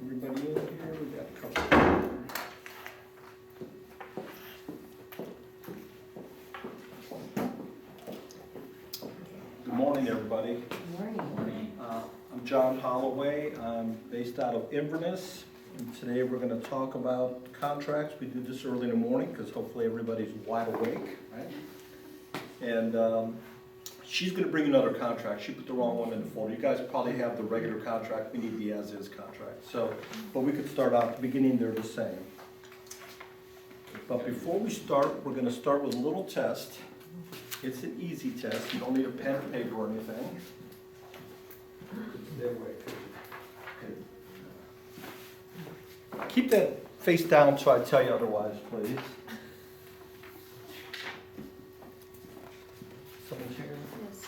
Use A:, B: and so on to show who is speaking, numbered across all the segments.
A: Everybody in here, we got a couple. Good morning, everybody.
B: Good morning.
A: I'm John Holloway. I'm based out of Inverness. And today we're going to talk about contracts. We do this early in the morning because hopefully everybody's wide awake, right? And she's going to bring another contract. She put the wrong one in the folder. You guys probably have the regular contract. We need the as-is contract. So, but we could start out at the beginning. They're the same. But before we start, we're going to start with a little test. It's an easy test. You don't need a pen or paper or anything. Stay awake. Keep that face down so I tell you otherwise, please. Someone's here?
B: Yes.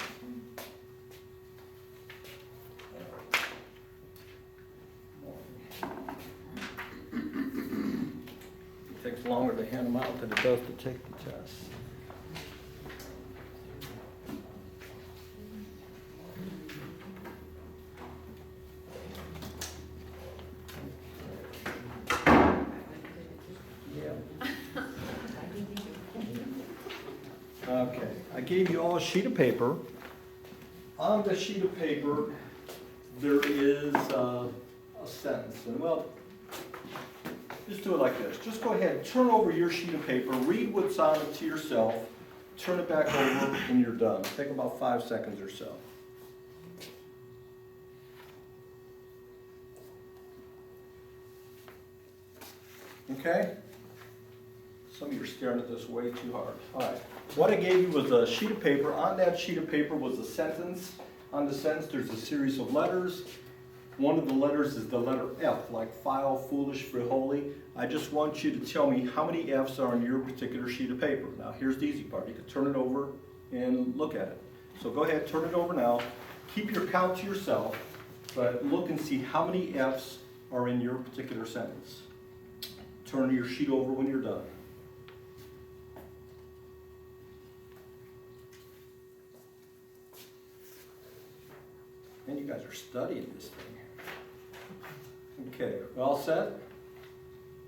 A: It takes longer to hand them out than it does to take the test. Okay, I gave you all a sheet of paper. On the sheet of paper, there is a sentence. And well, just do it like this. Just go ahead, turn over your sheet of paper, read what's on it to yourself, turn it back over, and you're done. Take about 5 seconds or so. Okay? Some of you are staring at this way too hard. All right. What I gave you was a sheet of paper. On that sheet of paper was a sentence. On the sentence, there's a series of letters. One of the letters is the letter F, like file, foolish, frijoles. I just want you to tell me how many F's are on your particular sheet of paper. Now, here's the easy part. You can turn it over and look at it. So go ahead, turn it over now. Keep your count to yourself, but look and see how many F's are in your particular sentence. Turn your sheet over when you're done. And you guys are studying this thing. Okay, we all set?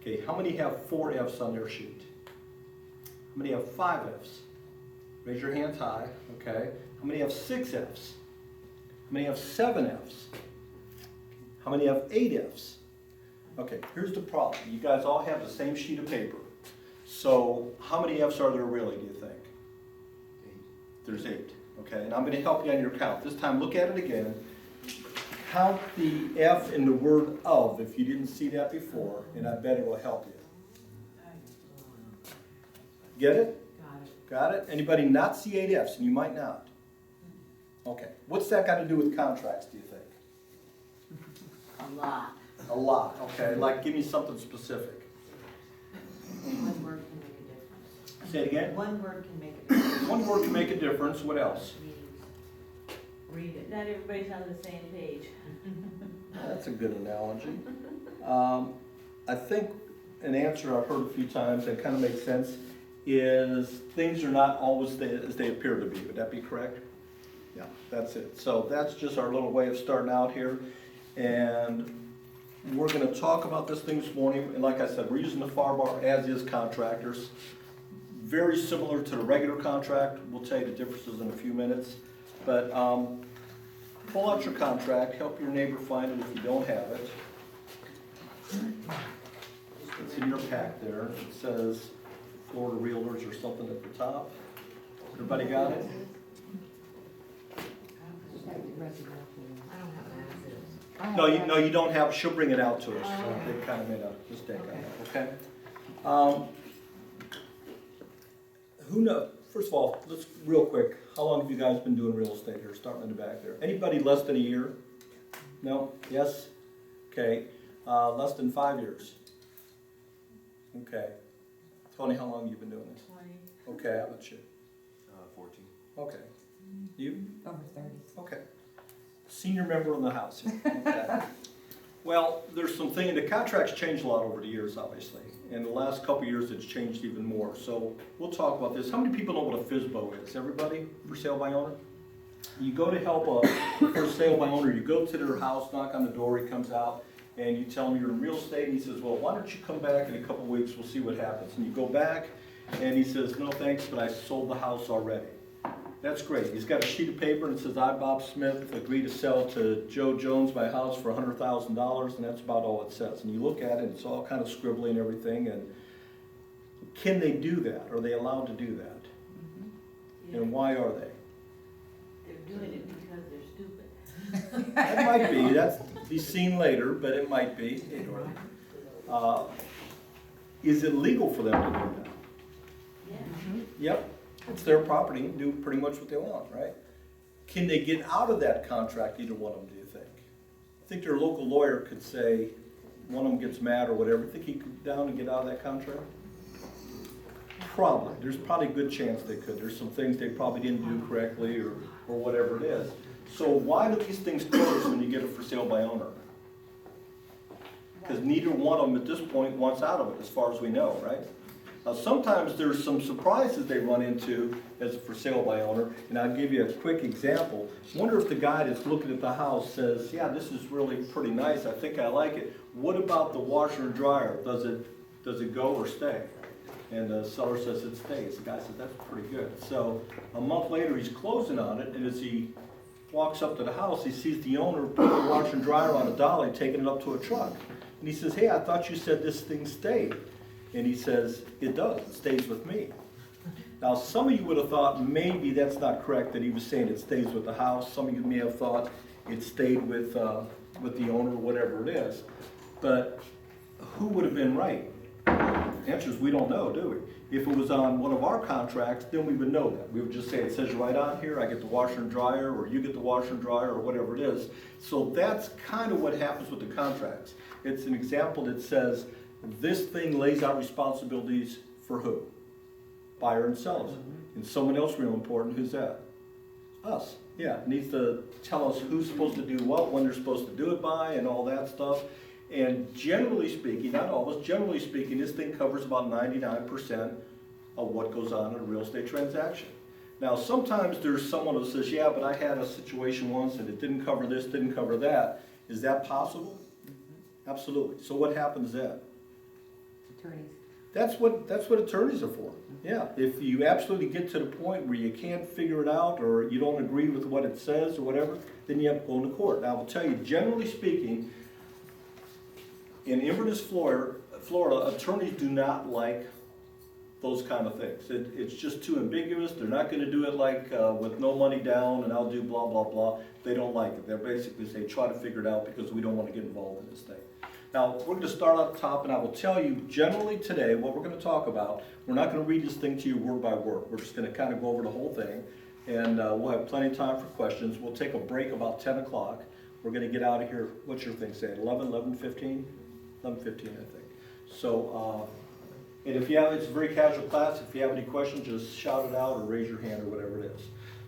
A: Okay, how many have 4 F's on their sheet? How many have 5 F's? Raise your hands high, okay. How many have 6 F's? How many have 7 F's? How many have 8 F's? Okay, here's the problem. You guys all have the same sheet of paper. So how many F's are there really, do you think?
C: 8.
A: There's 8. Okay, and I'm going to help you on your count. This time, look at it again. Count the F in the word of, if you didn't see that before, and I bet it will help you. Get it? Got it? Anybody not see 8 F's, and you might not? Okay, what's that got to do with contracts, do you think?
B: A lot.
A: A lot, okay, like give me something specific.
B: One word can make a difference.
A: Say it again?
B: One word can make a difference.
A: One word can make a difference, what else?
B: Read it.
D: Not everybody's on the same page.
A: That's a good analogy. I think an answer I've heard a few times that kind of makes sense is things are not always as they appear to be. Would that be correct? Yeah, that's it. So that's just our little way of starting out here. And we're going to talk about this thing this morning. And like I said, we're using the FAR as-is contractors. Very similar to the regular contract. We'll tell you the differences in a few minutes. But pull out your contract, help your neighbor find it if you don't have it. It's in your pack there. It says Florida Realtors or something at the top. Everybody got it?
B: I don't have an
A: No, you don't have. She'll bring it out to us. So they kind of made a mistake on that. Okay. Who knows? First of all, let's real quick. How long have you guys been doing real estate here? Starting in the back there. Anybody less than a year? No? Yes? Okay. Less than 5 years? Okay. Tony, how long have you been doing this?
D: 20.
A: Okay, how about you?
C: 14.
A: Okay. You?
B: Over 30.
A: Okay. Senior member in the house. Okay. Well, there's something, the contracts changed a lot over the years, obviously. And the last couple of years, it's changed even more. So we'll talk about this. How many people know what a FSBO is? Everybody? For sale by owner? You go to help a for sale by owner. You go to their house, knock on the door, he comes out, and you tell him you're in real estate, and he says, well, why don't you come back in a couple weeks, we'll see what happens. And you go back, and he says, no thanks, but I sold the house already. That's great. He's got a sheet of paper and it says, I, Bob Smith, agree to sell to Joe Jones my house for $100,000, and that's about all it says. And you look at it, it's all kind of scribbly and everything, and can they do that? Are they allowed to do that?
D: Yeah.
A: And why are they?
D: They're doing it because they're stupid.
A: That might be, that's to be seen later, but it might be. Is it legal for them to do that?
D: Yeah.
A: Yep, it's their property, and do pretty much what they want, right? Can they get out of that contract, either one of them, do you think? I think their local lawyer could say, one of them gets mad or whatever, think he could go down and get out of that contract? Probably, there's probably a good chance they could. There's some things they probably didn't do correctly or whatever it is. So why do these things close when you get it for sale by owner? Because neither one of them at this point wants out of it, as far as we know, right? Now, sometimes there's some surprises they run into as a for sale by owner, and I'll give you a quick example. Wonder if the guy that's looking at the house says, yeah, this is really pretty nice, I think I like it. What about the washer and dryer? Does it go or stay? And the seller says it stays. The guy says, that's pretty good. So a month later, he's closing on it, and as he walks up to the house, he sees the owner put the washer and dryer on a dolly, taking it up to a truck. And he says, hey, I thought you said this thing stayed. And he says, it does, it stays with me. Now, some of you would have thought maybe that's not correct, that he was saying it stays with the house. Some of you may have thought it stayed with the owner, or whatever it is. But who would have been right? The answer is we don't know, do we? If it was on one of our contracts, then we would know that. We would just say, it says right on here, I get the washer and dryer, or you get the washer and dryer, or whatever it is. So that's kind of what happens with the contracts. It's an example that says, this thing lays out responsibilities for who? Buyer and sellers. And someone else real important, who's that? Us. Yeah, needs to tell us who's supposed to do what, when they're supposed to do it by, and all that stuff. And generally speaking, not always, generally speaking, this thing covers about 99% of what goes on in a real estate transaction. Now, sometimes there's someone who says, yeah, but I had a situation once and it didn't cover this, didn't cover that. Is that possible? Absolutely. So what happens then?
B: Attorneys.
A: That's what attorneys are for. Yeah, if you absolutely get to the point where you can't figure it out, or you don't agree with what it says or whatever, then you have to go into court. Now, I will tell you, generally speaking, in Inverness, Florida, attorneys do not like those kind of things. It's just too ambiguous. They're not going to do it like with no money down and I'll do blah, blah, blah. They don't like it. They're basically say, try to figure it out because we don't want to get involved in this thing. Now, we're going to start at the top, and I will tell you generally today what we're going to talk about. We're not going to read this thing to you word by word. We're just going to kind of go over the whole thing, and we'll have plenty of time for questions. We'll take a break about 10 o'clock. We're going to get out of here, what's your thing say, 11, 11:15? 11:15, I think. So, and if you have, it's a very casual class. If you have any questions, just shout it out or raise your hand or whatever it is.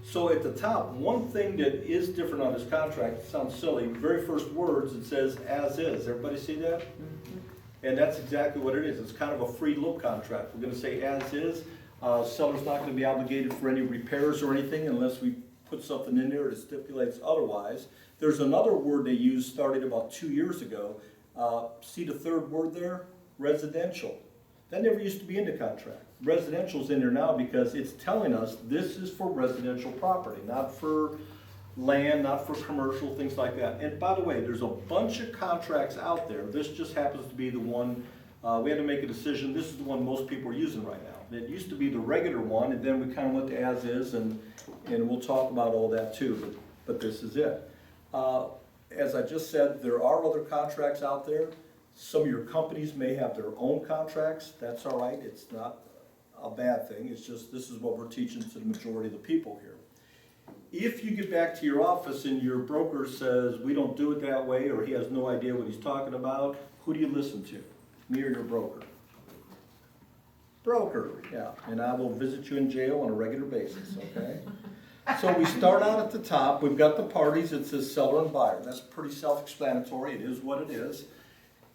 A: So at the top, one thing that is different on this contract, it sounds silly, very first words, it says as is. Everybody see that? Mm-hmm. And that's exactly what it is. It's kind of a free look contract. We're going to say as is. Seller's not going to be obligated for any repairs or anything unless we put something in there that stipulates otherwise. There's another word they used starting about 2 years ago. See the third word there? Residential. That never used to be in the contract. Residential's in there now because it's telling us this is for residential property, not for land, not for commercial, things like that. And by the way, there's a bunch of contracts out there. This just happens to be the one, we had to make a decision. This is the one most people are using right now. It used to be the regular one, and then we kind of went to as is, and we'll talk about all that too, but this is it. As I just said, there are other contracts out there. Some of your companies may have their own contracts. That's all right. It's not a bad thing. It's just this is what we're teaching to the majority of the people here. If you get back to your office and your broker says, we don't do it that way, or he has no idea what he's talking about, who do you listen to? Me or your broker? Broker, yeah. And I will visit you in jail on a regular basis, okay? So we start out at the top. We've got the parties. It says seller and buyer. That's pretty self-explanatory. It is what it is.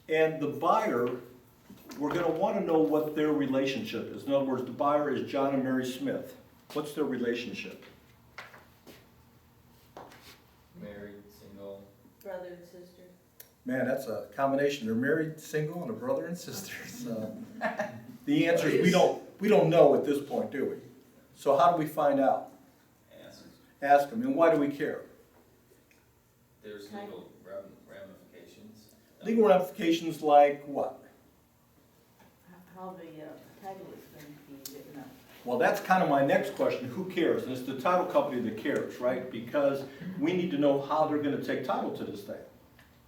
A: And the buyer, we're going to want to know what their relationship is. In other words, the buyer is John and Mary Smith. What's their relationship?
C: Married, single.
D: Brother and sister.
A: Man, that's a combination. They're married, single, and a brother and sister. So the answer is we don't know at this point, do we? So how do we find out? Ask them. And why do we care?
C: There's legal ramifications.
A: Legal ramifications like what?
D: How the title is going to be written up.
A: Well, that's kind of my next question. Who cares? And it's the title company that cares, right? Because we need to know how they're going to take title to this thing.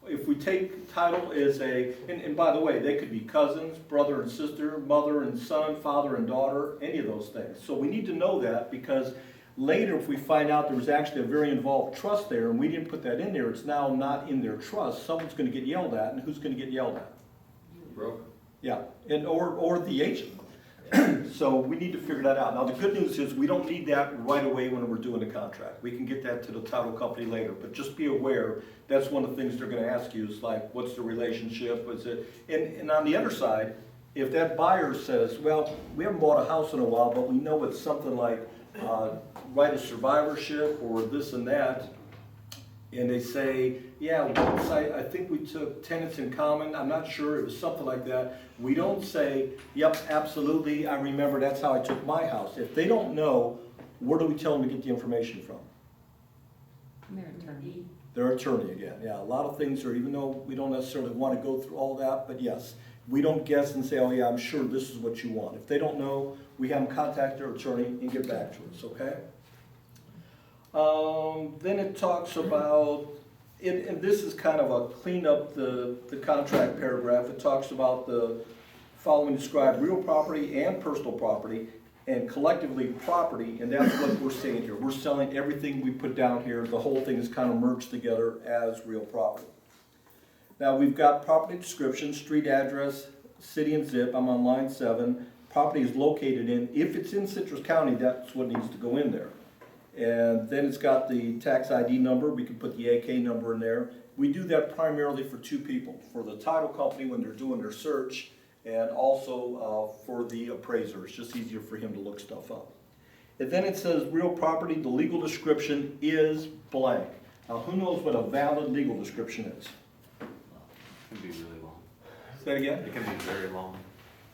A: If we take title as and by the way, they could be cousins, brother and sister, mother and son, father and daughter, any of those things. So we need to know that because later if we find out there was actually a very involved trust there and we didn't put that in there, it's now not in their trust, someone's going to get yelled at, and who's going to get yelled at?
C: Broker.
A: Yeah, and or the agent. So we need to figure that out. Now the good news is we don't need that right away when we're doing the contract. We can get that to the title company later, but just be aware that's one of the things they're going to ask you is like, what's the relationship? Was it? And on the other side, if that buyer says, well, we haven't bought a house in a while, but we know it's something like right of survivorship or this and that, and they say, yeah, once I think we took tenants in common, I'm not sure, it was something like that. We don't say, yep, absolutely, I remember that's how I took my house. If they don't know, where do we tell them to get the information from?
B: Their attorney.
A: Their attorney again, yeah. A lot of things are, even though we don't necessarily want to go through all that, but yes, we don't guess and say, oh yeah, I'm sure this is what you want. If they don't know, we have them contact their attorney and get back to us, okay? Then it talks about, and this is kind of a clean up the contract paragraph. It talks about the following described real property and personal property and collectively property, and that's what we're saying here. We're selling everything we put down here. The whole thing is kind of merged together as real property. Now we've got property description, street address, city and zip. I'm on line 7. Property is located in, if it's in Citrus County, that's what needs to go in there. And then it's got the tax ID number. We can put the AK number in there. We do that primarily for 2 people, for the title company when they're doing their search, and also for the appraiser. It's just easier for him to look stuff up. And then it says real property, the legal description is blank. Now who knows what a valid legal description is?
C: It can be really long.
A: Say that again?
C: It can be very long.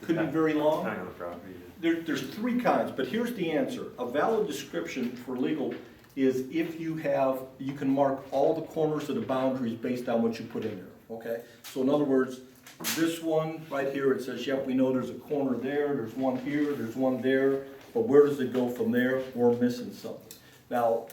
A: Could be very long?
C: Depending on the property.
A: There's 3 kinds, but here's the answer. A valid description for legal is if you can mark all the corners of the boundaries based on what you put in there, okay? So in other words, this one right here, it says, yep, we know there's a corner there, there's one here, there's one there, but where does it go from there? We're missing something. Now,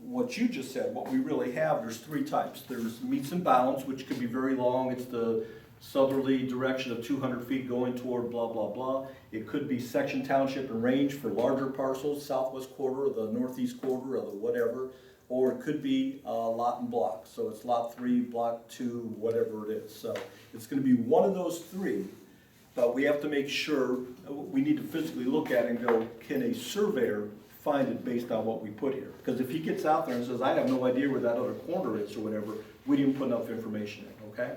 A: what you just said, what we really have, there's 3 types. There's meets and bounds, which could be very long. It's the southerly direction of 200 feet going toward blah, blah, blah. It could be section, township, and range for larger parcels, southwest quarter or the northeast quarter or the whatever. Or it could be lot and block. So it's lot 3, block 2, whatever it is. So it's going to be one of those 3, but we have to make sure, we need to physically look at it and go, can a surveyor find it based on what we put here? Because if he gets out there and says, I have no idea where that other corner is or whatever, we didn't put enough information in, okay?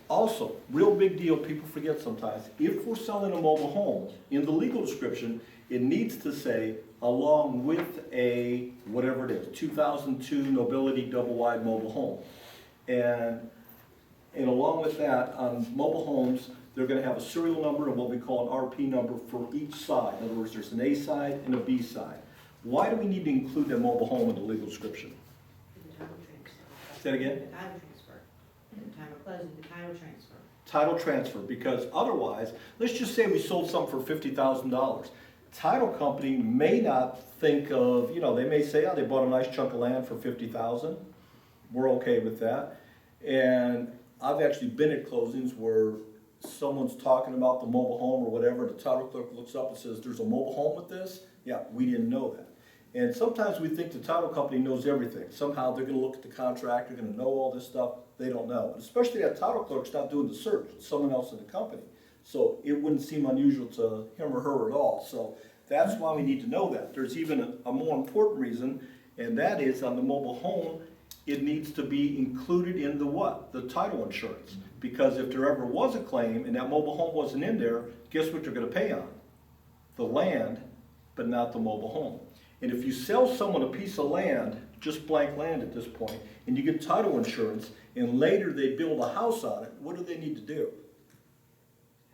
A: Also, real big deal, people forget sometimes, if we're selling a mobile home, in the legal description, it needs to say, along with a, whatever it is, 2002 Nobility double-wide mobile home. And along with that, on mobile homes, they're going to have a serial number and what we call an RP number for each side. In other words, there's an A side and a B side. Why do we need to include that mobile home in the legal description?
B: The title transfer.
A: Say that again?
B: The title transfer. At the time of closing, the title transfer.
A: Title transfer, because otherwise, let's just say we sold something for $50,000. Title company may not think of, they may say, oh, they bought a nice chunk of land for $50,000. We're okay with that. And I've actually been at closings where someone's talking about the mobile home or whatever, the title clerk looks up and says, there's a mobile home with this? Yeah, we didn't know that. And sometimes we think the title company knows everything. Somehow they're going to look at the contract, they're going to know all this stuff. They don't know. And especially that title clerk's not doing the search, it's someone else in the company. So it wouldn't seem unusual to him or her at all. So that's why we need to know that. There's even a more important reason, and that is on the mobile home, it needs to be included in the what? The title insurance. Because if there ever was a claim and that mobile home wasn't in there, guess what you're going to pay on? The land, but not the mobile home. And if you sell someone a piece of land, just blank land at this point, and you get title insurance, and later they build a house on it, what do they need to do?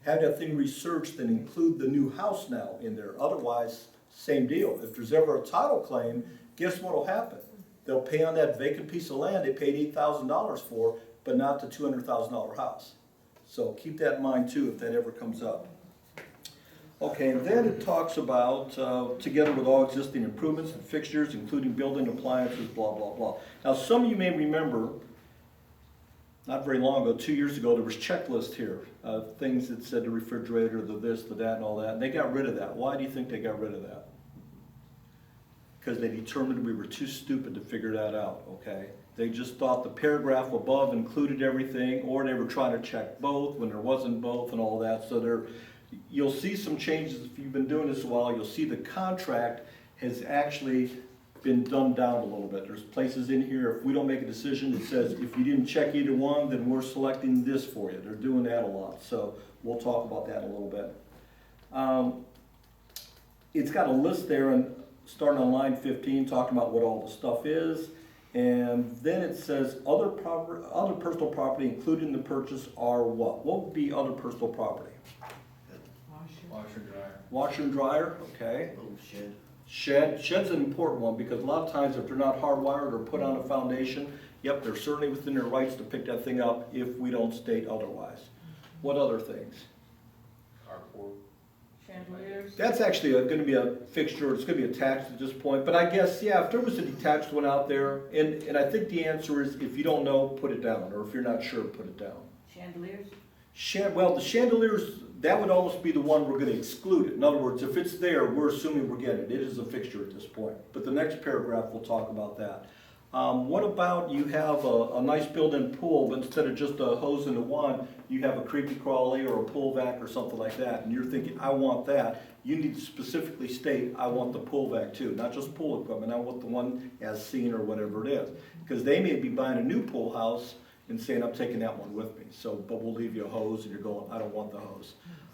A: Have that thing researched and include the new house now in there. Otherwise, same deal. If there's ever a title claim, guess what'll happen? They'll pay on that vacant piece of land they paid $8,000 for, but not the $200,000 house. So keep that in mind too if that ever comes up. Okay, and then it talks about, together with all existing improvements and fixtures, including building appliances, blah, blah, blah. Now, some of you may remember, not very long ago, 2 years ago, there was checklists here, things that said the refrigerator, the this, the that, and all that, and they got rid of that. Why do you think they got rid of that? Because they determined we were too stupid to figure that out, okay? They just thought the paragraph above included everything, or they were trying to check both when there wasn't both and all that, so you'll see some changes. If you've been doing this a while, you'll see the contract has actually been dumbed down a little bit. There's places in here, if we don't make a decision, it says if you didn't check either one, then we're selecting this for you. They're doing that a lot, so we'll talk about that a little bit. It's got a list there, and starting on line 15, talking about what all the stuff is, and then it says other personal property, including the purchase, are what? What would be other personal property?
C: Washer and dryer.
A: Washer and dryer, okay.
E: Little shed.
A: Shed's an important one, because a lot of times if they're not hardwired or put on a foundation, yep, they're certainly within their rights to pick that thing up if we don't state otherwise. What other things?
C: Carport.
D: Chandeliers.
A: That's actually gonna be a fixture, it's gonna be attached at this point, but I guess, yeah, if there was a detached one out there, and I think the answer is, if you don't know, put it down, or if you're not sure, put it down.
D: Chandeliers.
A: Well, the chandeliers, that would almost be the one we're gonna exclude. In other words, if it's there, we're assuming we're getting it. It is a fixture at this point. But the next paragraph, we'll talk about that. What about you have a nice built-in pool, but instead of just a hose and a wand, you have a creepy crawly or a pool vac or something like that, and you're thinking, I want that. You need to specifically state, I want the pool vac too, not just pool equipment. I want the one as seen or whatever it is. Because they may be buying a new pool house and saying, I'm taking that one with me. So, but we'll leave you a hose, and you're going, I don't want the hose.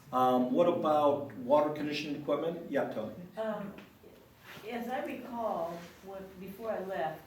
A: What about water conditioning equipment? Yeah, Tony.
D: As I recall, before I left,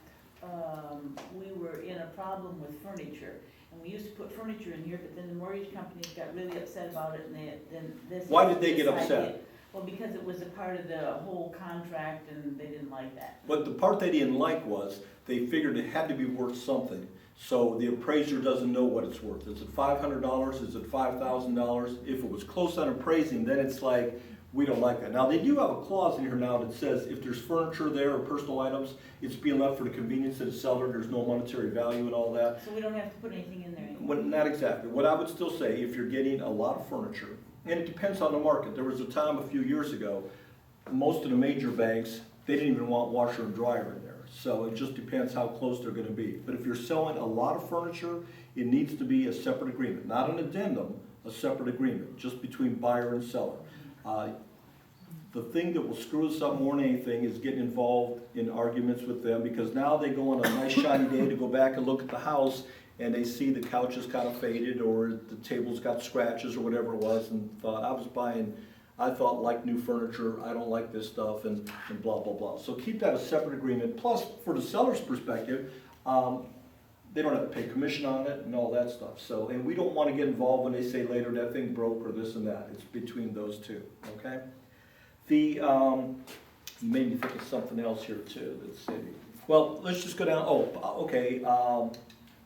D: we were in a problem with furniture. And we used to put furniture in here, but then the mortgage companies got really upset about it, and then this.
A: Why did they get
D: this
A: upset?
D: idea- Well, because it was a part of the whole contract, and they didn't like that.
A: But the part they didn't like was, they figured it had to be worth something. So the appraiser doesn't know what it's worth. Is it $500? Is it $5,000? If it was close on appraising, then it's like, we don't like that. Now, they do have a clause in here now that says if there's furniture there or personal items, it's being left for the convenience of the seller, there's no monetary value and all that.
D: So we don't have to put anything in there anymore.
A: Well, not exactly. What I would still say, if you're getting a lot of furniture, and it depends on the market. There was a time a few years ago, most of the major banks, they didn't even want washer and dryer in there. So it just depends how close they're gonna be. But if you're selling a lot of furniture, it needs to be a separate agreement, not an addendum, a separate agreement, just between buyer and seller. The thing that will screw us up more than anything is getting involved in arguments with them, because now they go on a nice shiny day to go back and look at the house, and they see the couch is kind of faded, or the table's got scratches, or whatever it was, and thought, I thought like new furniture, I don't like this stuff, and blah, blah, blah. So keep that a separate agreement. Plus, for the seller's perspective, they don't have to pay commission on it and all that stuff. So, and we don't want to get involved when they say later that thing broke or this and that. It's between those two, okay? You made me think of something else here too. Let's see. Well, let's just go down. Oh, okay.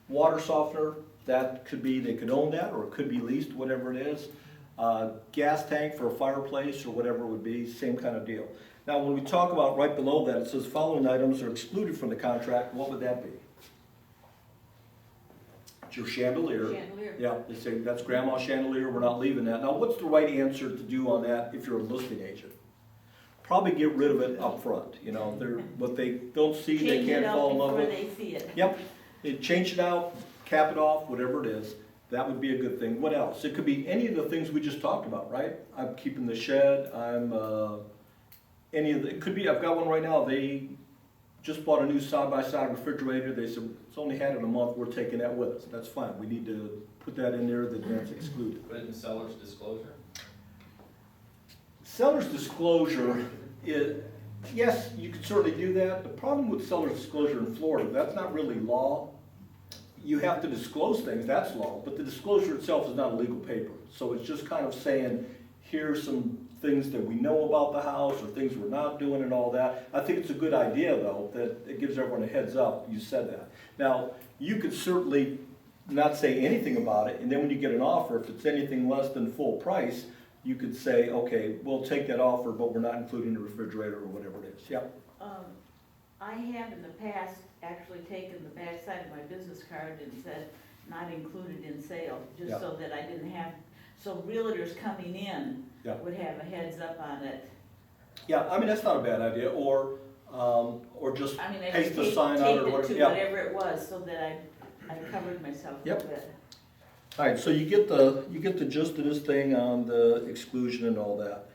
A: Water softener, that could be, they could own that, or it could be leased, whatever it is. Gas tank for a fireplace or whatever it would be, same kind of deal. Now, when we talk about right below that, it says following items are excluded from the contract. What would that be? It's your chandelier.
D: Chandelier.
A: Yeah, they say that's grandma's chandelier, we're not leaving that. Now, what's the right answer to do on that if you're a listing agent? Probably get rid of it up front. You know, what they don't see, they can't fall in love with.
D: Change it out before they see it.
A: Yep, change it out, cap it off, whatever it is. That would be a good thing. What else? It could be any of the things we just talked about, right? I'm keeping the shed, it could be, I've got one right now, they just bought a new side-by-side refrigerator. They said, it's only had it a month, we're taking that with us. That's fine, we need to put that in there, that that's excluded.
C: Put it in seller's disclosure.
A: Seller's disclosure, Yes, you could certainly do that. The problem with seller's disclosure in Florida, that's not really law. You have to disclose things, that's law, but the disclosure itself is not a legal paper. So it's just kind of saying, here's some things that we know about the house or things we're not doing and all that. I think it's a good idea though, that it gives everyone a heads up, you said that. Now, you could certainly not say anything about it, and then when you get an offer, if it's anything less than full price, you could say, okay, we'll take that offer, but we're not including the refrigerator or whatever it is. Yep.
D: I have in the past actually taken the back side of my business card and said, not included in sale, just
A: Yeah.
D: so that I didn't have, so realtors coming in
A: Yeah.
D: would have a heads up on it.
A: Yeah, I mean, that's not a bad idea, or just
D: I mean, I
A: paste
D: just
A: the
D: taped
A: sign out or
D: it
A: whatever.
D: to
A: Yeah.
D: whatever it was, so that I covered myself a
A: Yep.
D: little bit.
A: All right, so you get the gist of this thing on the exclusion and all that.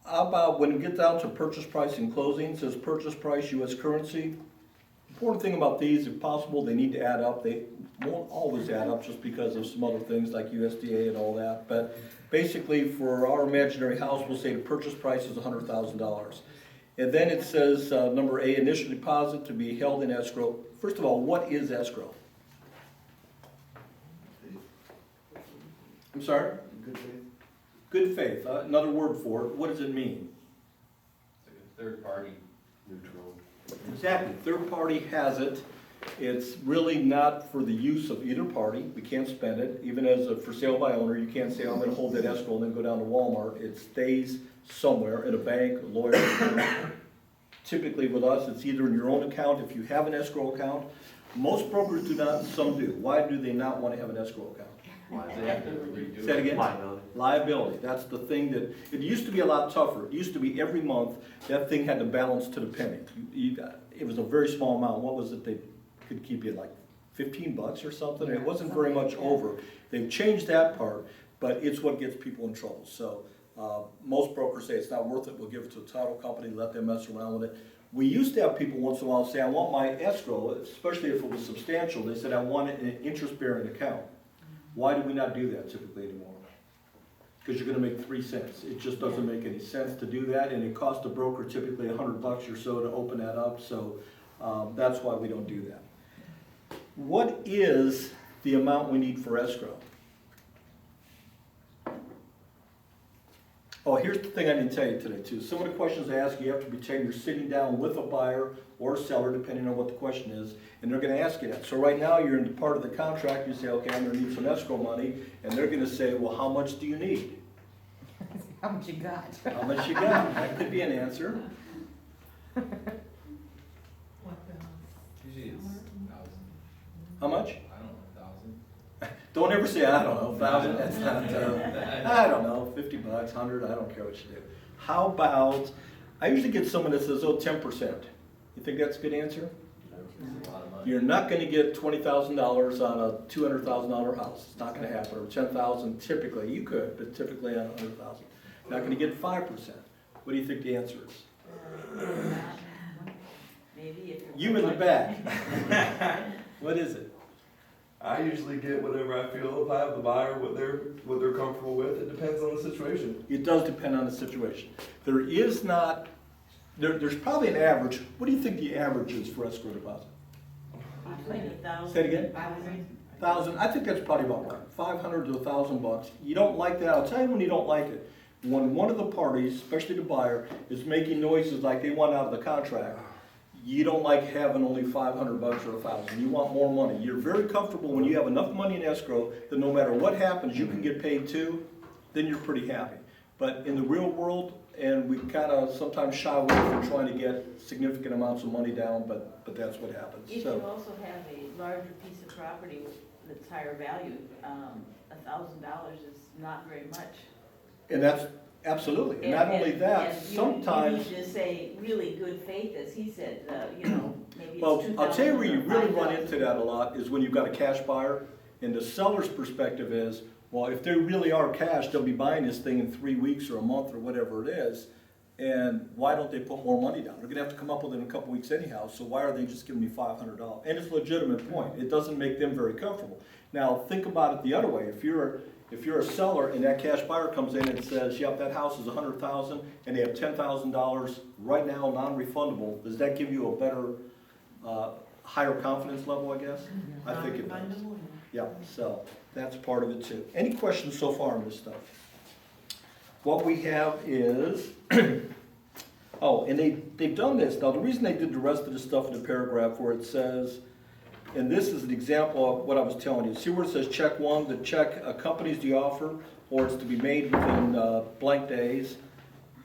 A: How about when you get down to purchase price and closing, it says purchase price US currency. Important thing about these, if possible, they need to add up. They won't always add up just because of some other things like USDA and all that. But basically, for our imaginary house, we'll say the purchase price is $100,000. And then it says, number A, initial deposit to be held in escrow. First of all, what is escrow? I'm sorry?
C: Good faith.
A: Good faith, another word for it. What does it mean?
C: It's like a third party. Neutral.
A: Exactly, third party has it. It's really not for the use of either party. We can't spend it. Even as a for sale by owner, you can't say, I'm gonna hold that escrow and then go down to Walmart. It stays somewhere in a bank, a lawyer. Typically with us, it's either in your own account if you have an escrow account. Most brokers do not, some do. Why do they not want to have an escrow account?
C: Why do they have to redo it?
A: Say it again?
E: Liability.
A: Liability, that's the thing that, it used to be a lot tougher. It used to be every month, that thing had to balance to the penny. It was a very small amount. What was it they could keep you, like $15 or something? It wasn't very much over. They've changed that part, but it's what gets people in trouble. So most brokers say it's not worth it. We'll give it to a title company, let them mess around with it. We used to have people once in a while say, I want my escrow, especially if it was substantial. They said, I want it in an interest-bearing account. Why do we not do that typically anymore? Because you're gonna make 3 cents. It just doesn't make any sense to do that, and it costs the broker typically $100 or so to open that up, so that's why we don't do that. What is the amount we need for escrow? Oh, here's the thing I didn't tell you today too. Some of the questions I ask you have to pretend you're sitting down with a buyer or a seller, depending on what the question is, and they're gonna ask you that. So right now, you're in part of the contract, you say, okay, I'm gonna need some escrow money, and they're gonna say, well, how much do you need?
B: How much you got?
A: How much you got? That could be an answer.
C: Usually it's 1,000.
A: How much?
C: I don't know, 1,000.
A: Don't ever say, I don't know, 1,000, that's not, I don't know, $50, 100, I don't care what you do. How about, I usually get someone that says, oh, 10%. You think that's a good answer?
C: It's a lot of money.
A: You're not gonna get $20,000 on a $200,000 house. It's not gonna happen, or 10,000 typically, you could, but typically on 100,000. Not gonna get 5%. What do you think the answer is?
D: Maybe if you're.
A: You in the back. What is it?
E: I usually get whatever I feel. If I have the buyer, what they're comfortable with. It depends on the situation.
A: It does depend on the situation. There is not, there's probably an average. What do you think the average is for escrow deposit?
D: Like 1,000.
A: Say it again?
D: 500.
A: 1,000, I think that's probably about right. 500 to $1,000. You don't like that, I'll tell you when you don't like it. When one of the parties, especially the buyer, is making noises like they want out of the contract, you don't like having only $500 or 1,000. You want more money. You're very comfortable when you have enough money in escrow that no matter what happens, you can get paid too, then you're pretty happy. But in the real world, and we kind of sometimes shy away from trying to get significant amounts of money down, but that's what happens.
D: If you
A: So,
D: also have a larger piece of property that's higher value, $1,000 is not very much.
A: and that's, absolutely, and not only that, sometimes.
D: You need to say really good faith, as he said, you know, maybe it's
A: Well,
D: 2,000
A: I'll tell you where you
D: or
A: really run
D: 5,000.
A: into that a lot is when you've got a cash buyer, and the seller's perspective is, well, if they really are cash, they'll be buying this thing in 3 weeks or a month or whatever it is, and why don't they put more money down? They're gonna have to come up with it in a couple weeks anyhow, so why are they just giving me $500? And it's a legitimate point, it doesn't make them very comfortable. Now, think about it the other way, if you're if you're a seller and that cash buyer comes in and says, yep, that house is $100,000 and they have $10,000 right now, non-refundable, does that give you a better, higher confidence level, I guess? I think it does.
B: Non-refundable,
A: Yeah, so that's part of it too. Any questions so far on this stuff? What we have is, oh, and they've done this. Now, the reason they did the rest of the stuff in the paragraph where it says, and this is an example of what I was telling you. See where it says check one, the check accompanies the offer, or it's to be made within blank days.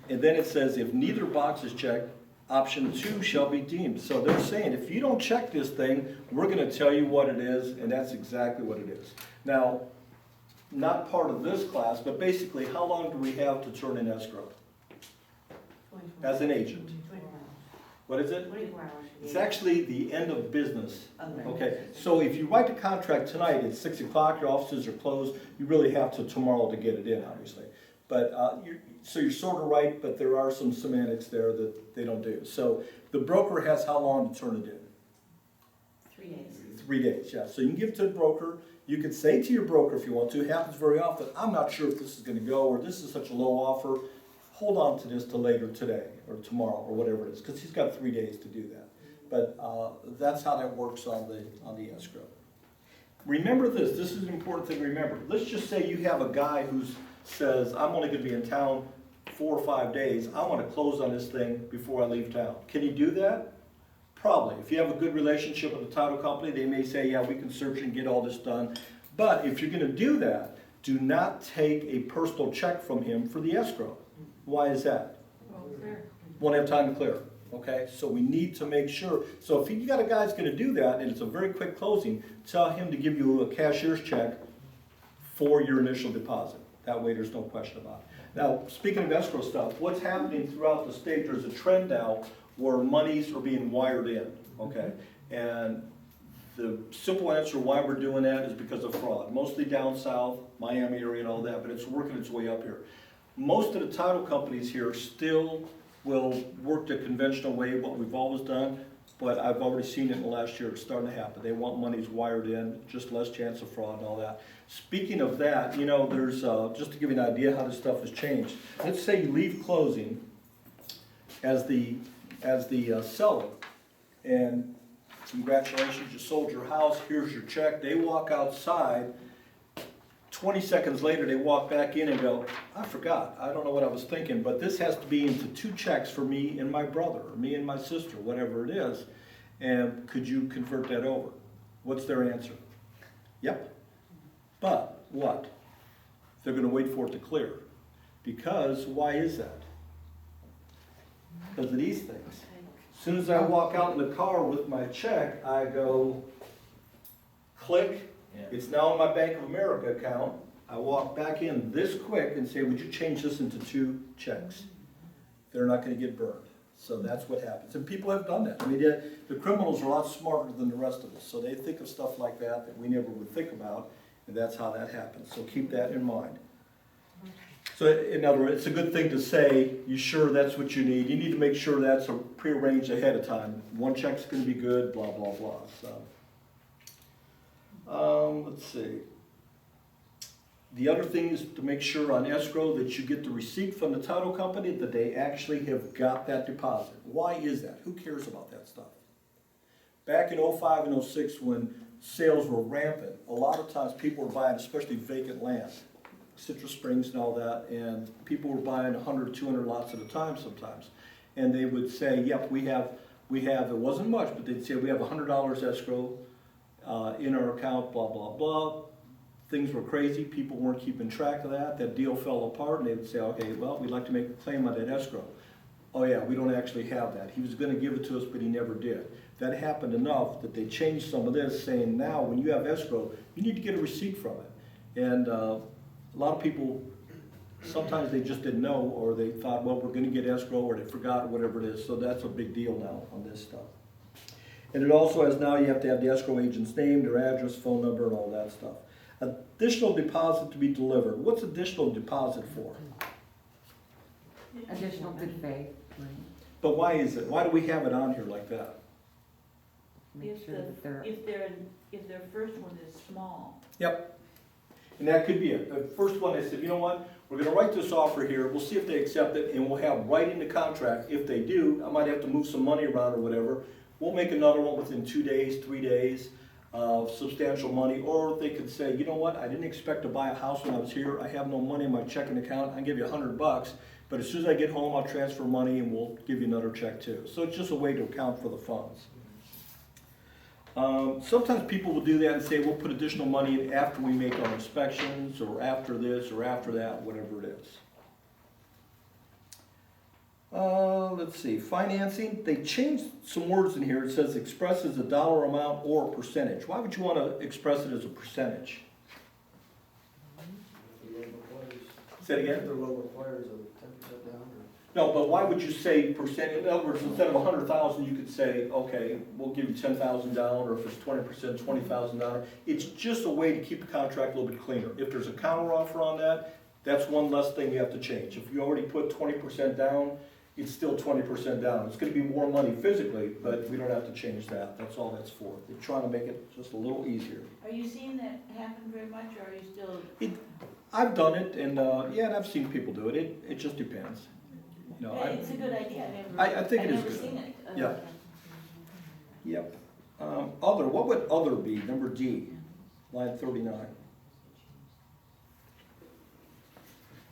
A: And then it says if neither box is checked, option 2 shall be deemed. So they're saying if you don't check this thing, we're gonna tell you what it is, and that's exactly what it is. Now, not part of this class, but basically, how long do we have to turn in escrow? As an agent.
B: 24 hours.
A: What is it?
B: 24 hours.
A: It's actually the end of business.
B: Okay.
A: Okay, so if you write the contract tonight at 6 o'clock, your offices are closed, you really have till tomorrow to get it in, obviously. But, so you're sort of right, but there are some semantics there that they don't do. So the broker has how long to turn it in?
B: 3 days.
A: 3 days, yeah. So you can give it to the broker. You could say to your broker if you want to, it happens very often, I'm not sure if this is gonna go, or this is such a low offer, hold on to this till later today, or tomorrow, or whatever it is, because he's got 3 days to do that. But that's how that works on the escrow. Remember this is an important thing to remember. Let's just say you have a guy who says, I'm only gonna be in town 4 or 5 days, I wanna close on this thing before I leave town. Can you do that? Probably. If you have a good relationship with the title company, they may say, yeah, we can search and get all this done. But if you're gonna do that, do not take a personal check from him for the escrow. Why is that? Won't have time to clear, okay? So we need to make sure. So if you got a guy that's gonna do that, and it's a very quick closing, tell him to give you a cashier's check for your initial deposit. That way there's no question about it. Now, speaking of escrow stuff, what's happening throughout the state, there's a trend now where monies are being wired in, okay? And the simple answer why we're doing that is because of fraud. Mostly down south, Miami area and all that, but it's working its way up here. Most of the title companies here still will work the conventional way, what we've always done, but I've already seen it in the last year, it's starting to happen. They want monies wired in, just less chance of fraud and all that. Speaking of that, you know, there's, just to give you an idea how this stuff has changed. Let's say you leave closing as the seller, and congratulations, you sold your house, here's your check. They walk outside, 20 seconds later they walk back in and go, I forgot, I don't know what I was thinking, but this has to be into 2 checks for me and my brother, or me and my sister, whatever it is, and could you convert that over? What's their answer? Yep. But what? They're gonna wait for it to clear. Because, why is that? Because of these things. As soon as I walk out in the car with my check, I go, click, it's now in my Bank of America account. I walk back in this quick and say, would you change this into 2 checks? They're not gonna get burned. So that's what happens. And people have done that. I mean, the criminals are a lot smarter than the rest of us. So they think of stuff like that that we never would think about, and that's how that happens. So keep that in mind. So in other words, it's a good thing to say, you sure that's what you need? You need to make sure that's prearranged ahead of time. 1 check's gonna be good, blah, blah, blah. So, let's see. The other thing is to make sure on escrow that you get the receipt from the title company that they actually have got that deposit. Why is that? Who cares about that stuff? Back in 05 and 06 when sales were rampant, a lot of times people were buying especially vacant land. Citrus Springs and all that, and people were buying 100, 200 lots at a time sometimes. And they would say, yep, we have, it wasn't much, but they'd say we have $100 escrow in our account, blah, blah, blah. Things were crazy, people weren't keeping track of that deal fell apart, and they would say, okay, well, we'd like to make a claim on that escrow. Oh yeah, we don't actually have that. He was gonna give it to us, but he never did. That happened enough that they changed some of this, saying now when you have escrow, you need to get a receipt from it. And a lot of people, sometimes they just didn't know, or they thought, well, we're gonna get escrow, or they forgot, or whatever it is. So that's a big deal now on this stuff. And it also has now, you have to have the escrow agent's name, their address, phone number, and all that stuff. Additional deposit to be delivered. What's additional deposit for?
B: Additional good faith.
A: But why is it? Why do we have it on here like that?
B: Make sure that they're.
D: If their first one is small.
A: Yep. And that could be it. The first one, they said, you know what, we're gonna write this offer here, we'll see if they accept it, and we'll have right in the contract. If they do, I might have to move some money around or whatever. We'll make another one within 2 days, 3 days, of substantial money. Or they could say, you know what, I didn't expect to buy a house when I was here, I have no money in my checking account, I'll give you $100, but as soon as I get home, I'll transfer money and we'll give you another check too. So it's just a way to account for the funds. Sometimes people will do that and say, we'll put additional money in after we make our inspections, or after this, or after that, whatever it is. Let's see, financing, they changed some words in here. It says express as a dollar amount or a percentage. Why would you want to express it as a percentage? Say it again?
F: The law requires a 10% down.
A: No, but why would you say percent? In other words, instead of 100,000, you could say, okay, we'll give you 10,000 down, or if it's 20%, $20,000. It's just a way to keep the contract a little bit cleaner. If there's a counter offer on that, that's one less thing you have to change. If you already put 20% down, it's still 20% down. It's gonna be more money physically, but we don't have to change that. That's all that's for. They're trying to make it just a little easier.
D: Are you seeing that happen very much, or are you still?
A: I've done it, and yeah, and I've seen people do it. It just depends. You know,
D: Yeah, it's a good idea,
A: I think it is
D: I've never
A: good.
D: seen it.
A: Yeah. Yep. Other, what would other be? Number D, line 39.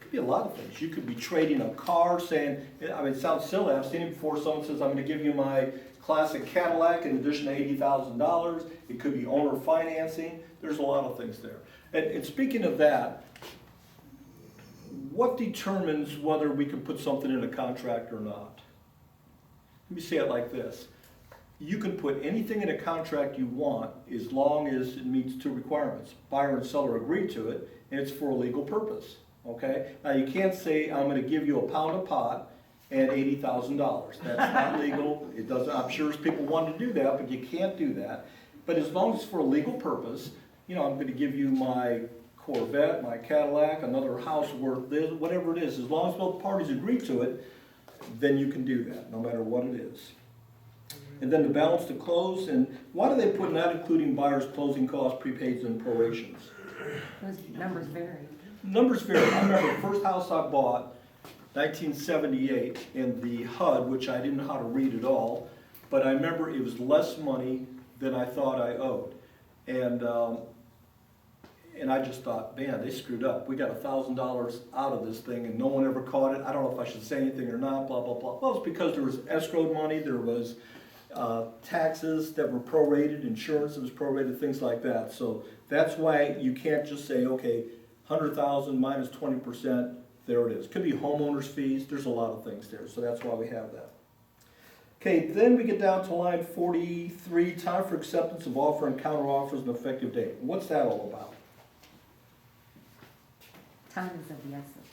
A: Could be a lot of things. You could be trading a car, saying, I mean, it sounds silly. I've seen it before. Someone says, I'm going to give you my classic Cadillac in addition to $80,000. It could be owner financing. There's a lot of things there. And speaking of that, what determines whether we can put something in a contract or not? Let me say it like this. You can put anything in a contract you want as long as it meets 2 requirements. Buyer and seller agree to it, and it's for a legal purpose, okay? Now, you can't say, I'm gonna give you a pound of pot and $80,000. That's not legal. It doesn't, I'm sure people want to do that, but you can't do that. But as long as it's for a legal purpose, you know, I'm gonna give you my Corvette, my Cadillac, another house worth this, whatever it is, as long as both parties agree to it, then you can do that, no matter what it is. And then the balance to close, and why do they put not including buyer's closing costs, prepaids, and prorations?
B: Those numbers vary.
A: Numbers vary. I remember the first house I bought, 1978, in the HUD, which I didn't know how to read at all, but I remember it was less money than I thought I owed. And I just thought, man, they screwed up. We got $1,000 out of this thing and no one ever caught it. I don't know if I should say anything or not, blah, blah, blah. Well, it's because there was escrowed money, there was taxes that were prorated, insurance that was prorated, things like that. So that's why you can't just say, okay, 100,000 minus 20%, there it is. Could be homeowners fees, there's a lot of things there, so that's why we have that. Okay, then we get down to line 43, time for acceptance of offer and counter offers and effective date. What's that all about?
B: Time is of the essence.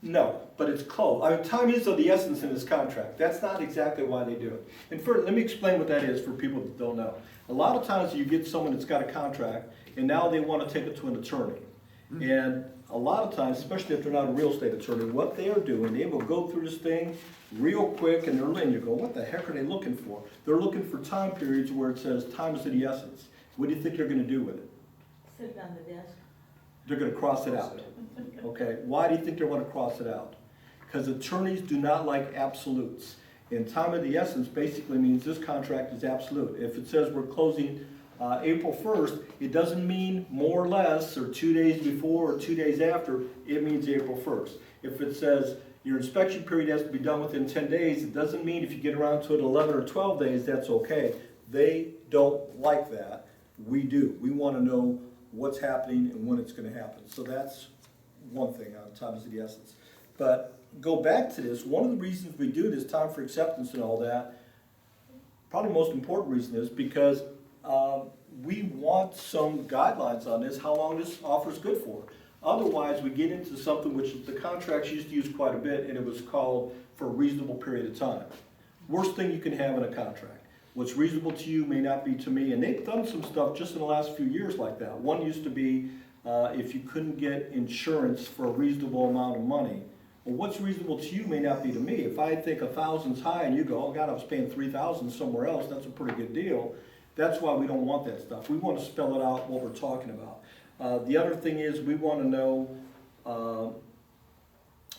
A: No, but it's close. I mean, time is of the essence in this contract. That's not exactly why they do it. And let me explain what that is for people that don't know. A lot of times you get someone that's got a contract and now they want to take it to an attorney. And a lot of times, especially if they're not a real estate attorney, what they are doing, they will go through this thing real quick and you go, what the heck are they looking for? They're looking for time periods where it says time is of the essence. What do you think they're going to do with it?
D: Sit on the desk.
A: They're going to cross it out. Okay, why do you think they want to cross it out? Because attorneys do not like absolutes. And time of the essence basically means this contract is absolute. If it says we're closing April 1st, it doesn't mean more or less, or 2 days before or 2 days after, it means April 1st. If it says your inspection period has to be done within 10 days, it doesn't mean if you get around to it 11 or 12 days, that's okay. They don't like that. We do. We want to know what's happening and when it's going to happen. So that's one thing on time is of the essence. But go back to this, one of the reasons we do this time for acceptance and all that, probably the most important reason is because we want some guidelines on this, how long this offer is good for. Otherwise, we get into something which the contracts used to use quite a bit, and it was called for a reasonable period of time. Worst thing you can have in a contract. What's reasonable to you may not be to me, and they've done some stuff just in the last few years like that. One used to be if you couldn't get insurance for a reasonable amount of money. Well, what's reasonable to you may not be to me. If I think 1,000's high and you go, oh God, I was paying 3,000 somewhere else, that's a pretty good deal. That's why we don't want that stuff. We want to spell it out what we're talking about. The other thing is, we wanna know,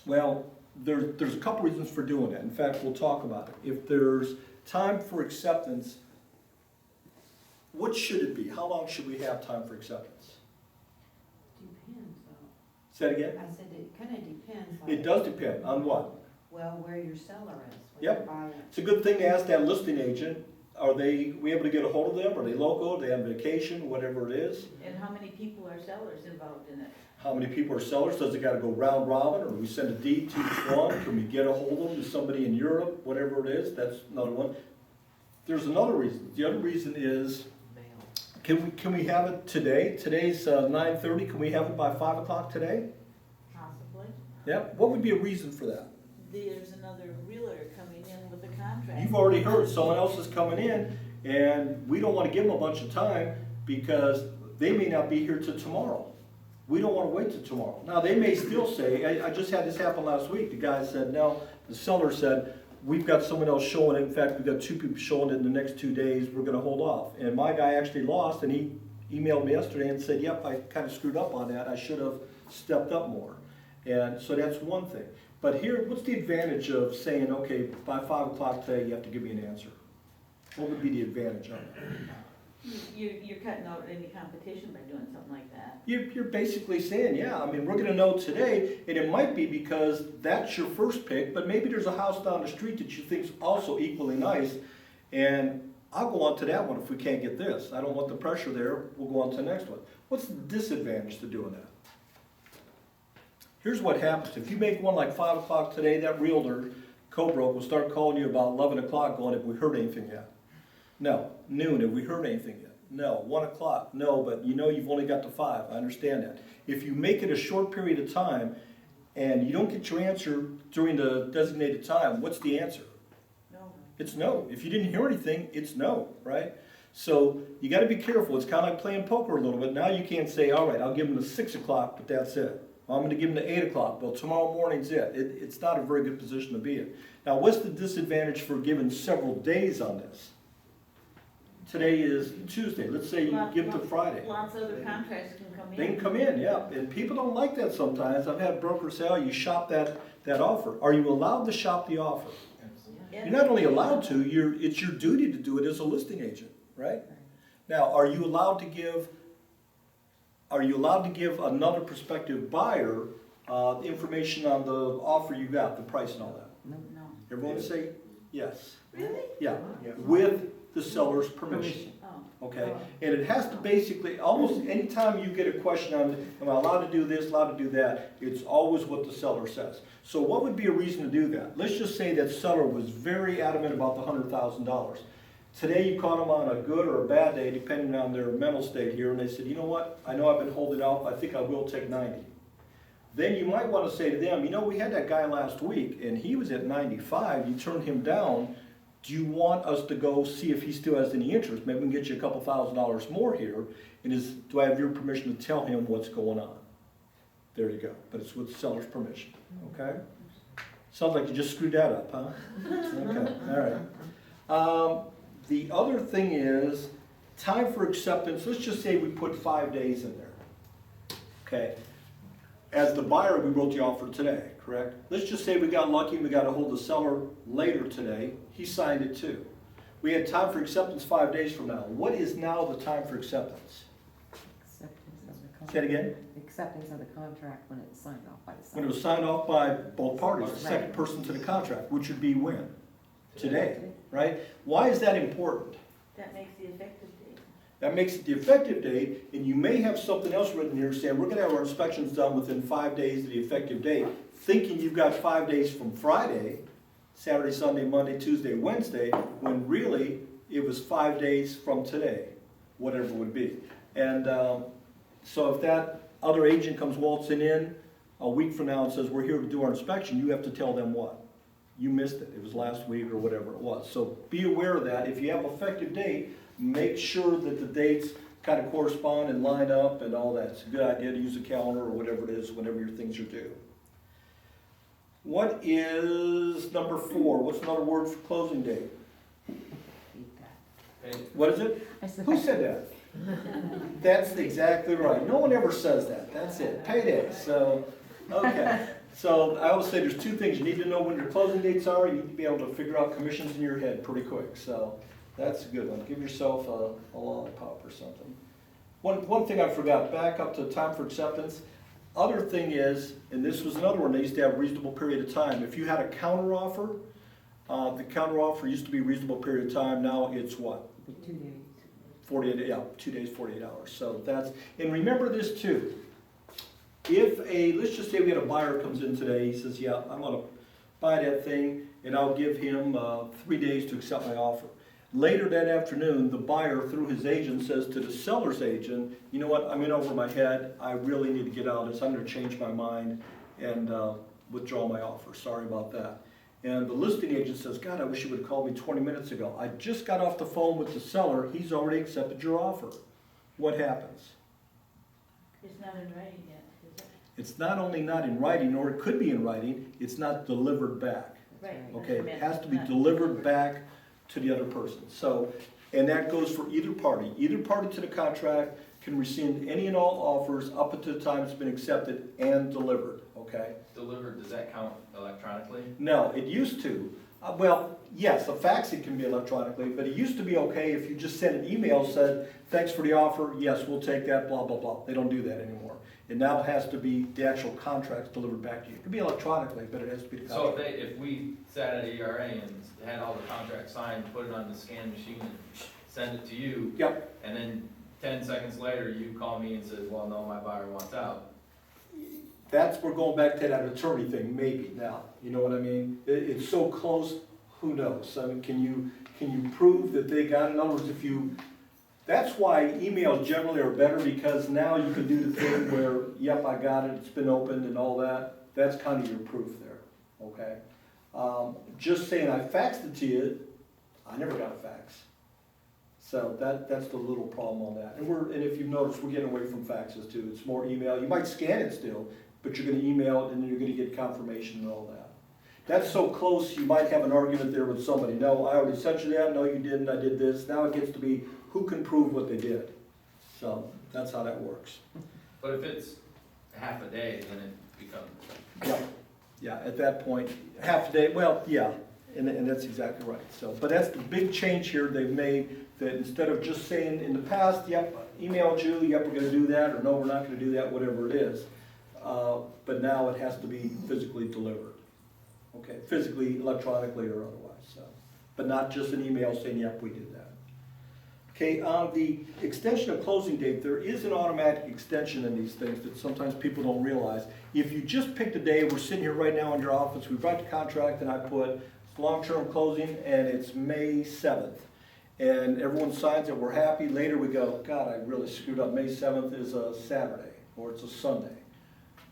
A: well, there's a couple reasons for doing that. In fact, we'll talk about it. If there's time for acceptance, what should it be? How long should we have time for acceptance?
B: Depends though.
A: Say it again?
B: I said it kinda depends.
A: It
B: like,
A: does depend on what?
B: Well, where your seller is. when
A: Yep.
B: you're buying.
A: It's a good thing to ask that listing agent. Are we able to get a hold of them? Are they local? Are they on vacation? Whatever it is.
D: And how many people are sellers involved in it?
A: How many people are sellers? Does it gotta go round robin, or do we send a deed to each one? Can we get a hold of them to somebody in Europe? Whatever it is, that's another one. There's another reason. The other reason is, can we have it today? Today's 9:30. Can we have it by 5 o'clock today?
D: Possibly.
A: Yeah. What would be a reason for that?
D: There's another realtor coming in with a contract.
A: You've already heard someone else is coming in, and we don't wanna give them a bunch of time because they may not be here till tomorrow. We don't wanna wait till tomorrow. Now, they may still say, I just had this happen last week. The guy said, no, the seller said, we've got someone else showing it. In fact, we've got 2 people showing it in the next 2 days. We're gonna hold off. And my guy actually lost, and he emailed me yesterday and said, yep, I kinda screwed up on that. I should have stepped up more. And so that's one thing. But here, what's the advantage of saying, okay, by 5 o'clock today, you have to give me an answer? What would be the advantage of it?
D: You're cutting out any competition by doing something like that.
A: You're basically saying, yeah, I mean, we're gonna know today, and it might be because that's your first pick, but maybe there's a house down the street that you think's also equally nice, and I'll go on to that one if we can't get this. I don't want the pressure there, we'll go on to the next one. What's the disadvantage to doing that? Here's what happens, if you make one like 5 o'clock today, that realtor, co-broke, will start calling you about 11 o'clock going, have we heard anything yet? No. Noon, have we heard anything yet? No. 1 o'clock, no, but you know you've only got to 5, I understand that. If you make it a short period of time and you don't get your answer during the designated time, what's the answer?
D: No.
A: It's no. If you didn't hear anything, it's no, right? So you gotta be careful, it's kinda like playing poker a little bit. Now you can't say, all right, I'll give them to 6 o'clock, but that's it. I'm gonna give them to 8 o'clock, well, tomorrow morning's it. It's not a very good position to be in. Now, what's the disadvantage for giving several days on this? Today is Tuesday, let's say you give it to Friday.
D: Lots of other contracts can come in.
A: They can come in, yeah, and people don't like that sometimes. I've had brokers say, oh, you shop that offer. Are you allowed to shop the offer?
D: Yeah.
A: You're not only allowed to, it's your duty to do it as a listing agent, right? Now, are you allowed to give another prospective buyer information on the offer you got, the price and all that?
D: No.
A: Everyone say yes.
D: Really?
A: Yeah, with the seller's permission,
D: Oh.
A: okay? And it has to basically, almost anytime you get a question on, am I allowed to do this, allowed to do that, it's always what the seller says. So what would be a reason to do that? Let's just say that seller was very adamant about the $100,000. Today you caught them on a good or a bad day, depending on their mental state here, and they said, you know what, I know I've been holding out, I think I will take 90. Then you might want to say to them, you know, we had that guy last week, and he was at 95, you turned him down. Do you want us to go see if he still has any interest? Maybe we can get you a couple $1,000s more here, and do I have your permission to tell him what's going on? There you go, but it's with the seller's permission, okay? Sounds like you just screwed that up, huh? Okay, all right. The other thing is, time for acceptance, let's just say we put 5 days in there, okay? As the buyer, we wrote the offer today, correct? Let's just say we got lucky, we got a hold of the seller later today, he signed it too. We had time for acceptance 5 days from now. What is now the time for acceptance?
G: Acceptance of the
A: Say it
G: contract.
A: again?
G: Acceptance of the contract when it's signed off by the
A: When it
G: seller.
A: was signed off by both parties, the second
G: Right.
A: person to the contract, which would be when? Today, right? Why is that important?
D: That makes the effective date.
A: That makes it the effective date, and you may have something else written here saying, we're gonna have our inspections done within 5 days of the effective date, thinking you've got 5 days from Friday, Saturday, Sunday, Monday, Tuesday, Wednesday, when really it was 5 days from today, whatever it would be. And so if that other agent comes waltzing in a week from now and says, we're here to do our inspection, you have to tell them what? You missed it, it was last week or whatever it was. So be aware of that. If you have an effective date, make sure that the dates kind of correspond and line up and all that. It's a good idea to use a calendar or whatever it is whenever your things are due. What is number 4? What's another word for closing date?
G: Beat that.
C: Hey,
A: What is it?
G: I said,
A: Who said that? That's exactly right. No one ever says that. That's it. Payday. So, okay. So I always say there's two things. You need to know when your closing dates are. You need to be able to figure out commissions in your head pretty quick. So that's a good one. Give yourself a lollipop or something. One thing I forgot, back up to time for acceptance. Other thing is, and this was another one, they used to have a reasonable period of time. If you had a counter offer, the counter offer used to be reasonable period of time. Now it's what?
G: 2 days.
A: 48, yeah, 2 days, 48 hours. So that's, and remember this too. If let's just say we had a buyer comes in today, he says, yeah, I'm gonna buy that thing and I'll give him 3 days to accept my offer. Later that afternoon, the buyer, through his agent, says to the seller's agent, you know what, I'm in over my head, I really need to get out of this, I'm gonna change my mind and withdraw my offer, sorry about that. And the listing agent says, God, I wish you would have called me 20 minutes ago. I just got off the phone with the seller, he's already accepted your offer. What happens?
D: It's not in writing yet, is it?
A: It's not only not in writing, nor it could be in writing, it's not delivered back.
D: Right.
A: Okay, it has to be delivered back to the other person. So, and that goes for either party. Either party to the contract can rescind any and all offers up until the time it's been accepted and delivered, okay?
C: Delivered, does that count electronically?
A: No, it used to. Well, yes, a fax it can be electronically, but it used to be okay if you just sent an email, said, thanks for the offer, yes, we'll take that, blah, blah, blah. They don't do that anymore. It now has to be the actual contracts delivered back to you. It can be electronically, but it has to be the
C: So
A: contract.
C: if we sat at ERA and had all the contracts signed, put it on the scan machine and send it to you,
A: Yep,
C: and then 10 seconds later, you call me and says, well, no, my buyer wants out.
A: we're going back to that attorney thing, maybe now, you know what I mean? It's so close, who knows? I mean, can you prove that they got it? In other words, that's why emails generally are better, because now you can do the thing where, yep, I got it, it's been opened and all that. That's kind of your proof there, okay? Just saying I faxed it to you, I never got a fax. So that's the little problem on that. And if you've noticed, we're getting away from faxes too. It's more email. You might scan it still, but you're gonna email it and then you're gonna get confirmation and all that. That's so close, you might have an argument there with somebody. No, I already sent you that. No, you didn't. I did this. Now it gets to be who can prove what they did. So that's how that works.
C: But if it's half a day, then it becomes,
A: Yeah, at that point, half a day, well, yeah, and that's exactly right. So, but that's the big change here they've made, that instead of just saying in the past, yep, emailed you, yep, we're gonna do that, or no, we're not gonna do that, whatever it is. But now it has to be physically delivered. Okay, physically, electronically, or otherwise, so. But not just an email saying, yep, we did that. Okay, on the extension of closing date, there is an automatic extension in these things that sometimes people don't realize. If you just picked a day, we're sitting here right now in your office, we write the contract and I put long-term closing and it's May 7th. And everyone signs it, we're happy. Later we go, God, I really screwed up. May 7th is a Saturday or it's a Sunday.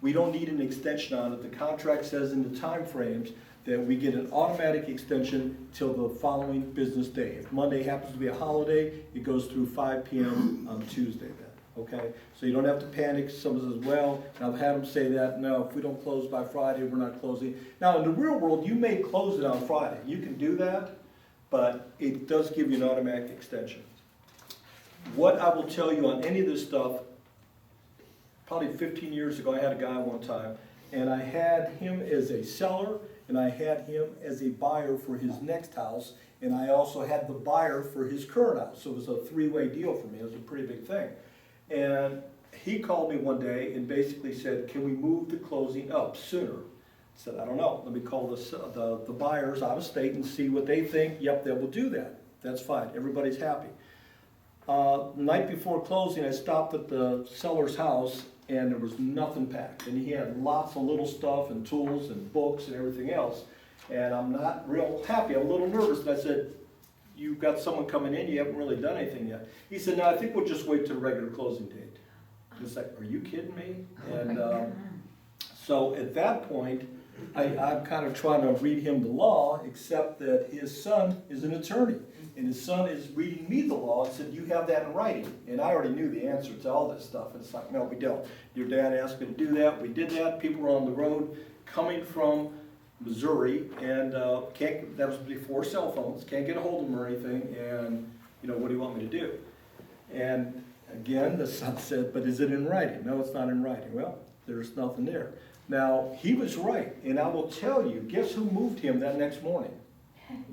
A: We don't need an extension on it. The contract says in the time frames that we get an automatic extension till the following business day. If Monday happens to be a holiday, it goes through 5 p.m. on Tuesday then, okay? So you don't have to panic. Someone says, well, and I've had them say that, no, if we don't close by Friday, we're not closing. Now, in the real world, you may close it on Friday. You can do that, but it does give you an automatic extension. What I will tell you on any of this stuff, probably 15 years ago, I had a guy one time, and I had him as a seller, and I had him as a buyer for his next house, and I also had the buyer for his current house. So it was a three-way deal for me. It was a pretty big thing. And he called me one day and basically said, can we move the closing up sooner? I said, I don't know. Let me call the buyers out of state and see what they think. Yep, they will do that. That's fine. Everybody's happy. The night before closing, I stopped at the seller's house, and there was nothing packed. And he had lots of little stuff and tools and books and everything else. And I'm not real happy. I'm a little nervous. And I said, you've got someone coming in, you haven't really done anything yet. He said, no, I think we'll just wait till the regular closing date. It's like, are you kidding me? And so at that point, I'm kind of trying to read him the law, except that his son is an attorney. And his son is reading me the law and said, you have that in writing. And I already knew the answer to all this stuff. And it's like, no, we don't. Your dad asked me to do that. We did that. People were on the road coming from Missouri, and that was before cell phones. Can't get a hold of them or anything. And, you know, what do you want me to do? And Again, the son said, but is it in writing? No, it's not in writing. Well, there's nothing there. Now, he was right, and I will tell you, guess who moved him that next morning?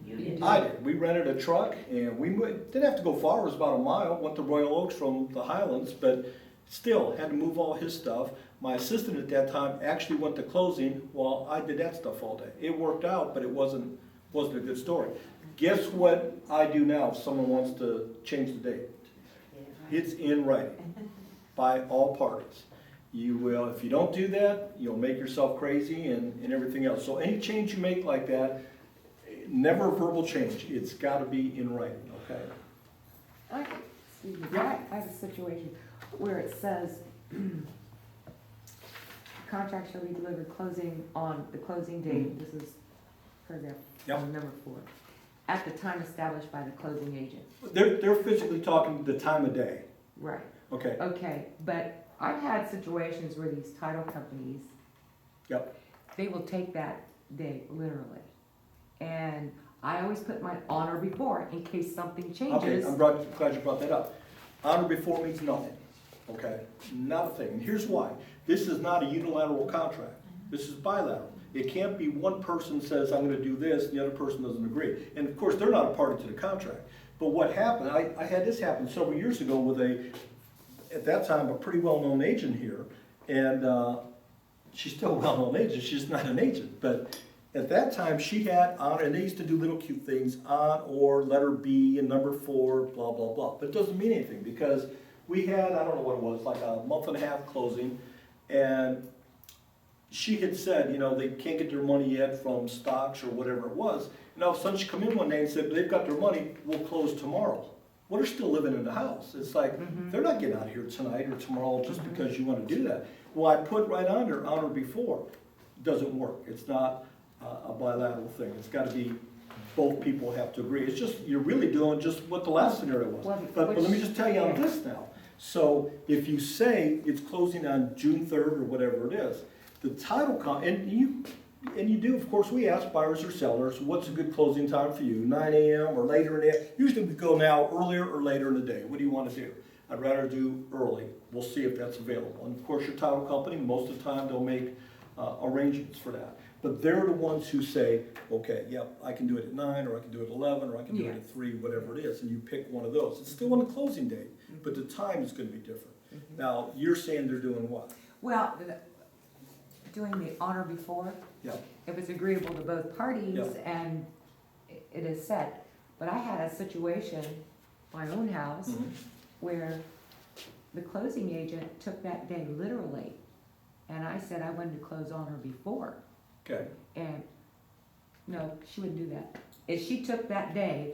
D: You did.
A: I did. We rented a truck, and we didn't have to go far, it was about a mile, went to Royal Oaks from the Highlands, but still, had to move all his stuff. My assistant at that time actually went to closing while I did that stuff all day. It worked out, but it wasn't a good story. Guess what I do now if someone wants to change the date? It's in writing by all parties. You will, if you don't do that, you'll make yourself crazy and everything else. So any change you make like that, never a verbal change. It's got to be in writing, okay?
G: Excuse me, I have a situation where it says, contract shall be delivered closing on the closing date, this is paragraph
A: Yep.
G: number 4, at the time established by the closing agent.
A: They're physically talking the time of day,
G: Right.
A: okay?
G: Okay, but I've had situations where these title companies,
A: Yep.
G: they will take that day literally. And I always put my on or before in case something
A: Okay,
G: changes.
A: I'm glad you brought that up. On or before means nothing, okay? Not a thing. And here's why. This is not a unilateral contract. This is bilateral. It can't be one person says, I'm gonna do this, and the other person doesn't agree. And of course, they're not a party to the contract. But what happened, I had this happen several years ago with at that time, a pretty well-known agent here. And she's still a well-known agent, she's not an agent. But at that time, she had on, and they used to do little cute things, on or letter B and number 4, blah, blah, blah. But it doesn't mean anything because we had, I don't know what it was, like a month and a half closing. And she had said, you know, they can't get their money yet from stocks or whatever it was. And all of a sudden she come in one day and said, they've got their money, we'll close tomorrow. Well, they're still living in the house. It's like, they're not getting out of here tonight or tomorrow just because you want to do that. Well, I put right on or before. It doesn't work. It's not a bilateral thing. It's got to be both people have to agree. It's just, you're really doing just what the last scenario was.
G: Well,
A: But let me just tell you on this now. So if you say it's closing on June 3rd or whatever it is, the title and you do, of course, we ask buyers or sellers, what's a good closing time for you? 9 a.m. or later in the day? Usually we go now earlier or later in the day. What do you want to do? I'd rather do early. We'll see if that's available. And of course, your title company, most of the time, they'll make arrangements for that. But they're the ones who say, okay, yep, I can do it at 9, or I can do it at 11, or I can do it at 3, whatever it is. And you pick one of those. It's still on the closing date, but the time is going to be different. Now, you're saying they're doing what?
G: Well, doing the on or before,
A: Yep.
G: if it's agreeable to both parties
A: Yep.
G: and it is set. But I had a situation, my own house, where the closing agent took that day literally. And I said I wanted to close on or before.
A: Okay.
G: And no, she wouldn't do that. If she took that day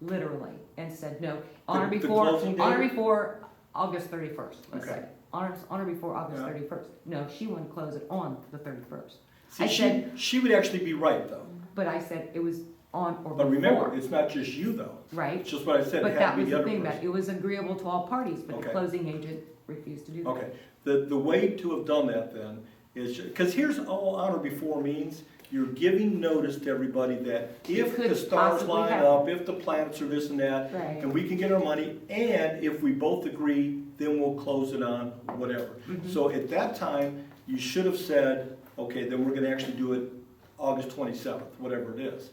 G: literally and said, no, on or
A: The
G: before,
A: closing
G: on or
A: date?
G: before August 31st, let's
A: Okay.
G: say. On or before August
A: Yeah.
G: 31st. No, she wouldn't close it on the 31st.
A: See,
G: I said,
A: she would actually be right, though.
G: but I said it was on or
A: But remember,
G: before,
A: it's not just you, though.
G: right?
A: It's just what I said.
G: But
A: It had
G: that
A: to be
G: was
A: the
G: the
A: other
G: thing, that
A: person.
G: it was agreeable to all parties, but the
A: Okay.
G: closing agent refused to do that.
A: Okay. The way to have done that then is, because here's all on or before means, you're giving notice to everybody that if
G: could
A: the stars
G: possibly
A: line
G: happen.
A: up, if the planets are this and that,
G: Right.
A: and we can get our money, and if we both agree, then we'll close it on whatever.
G: Mhm.
A: So at that time, you should have said, okay, then we're gonna actually do it August 27th, whatever it is.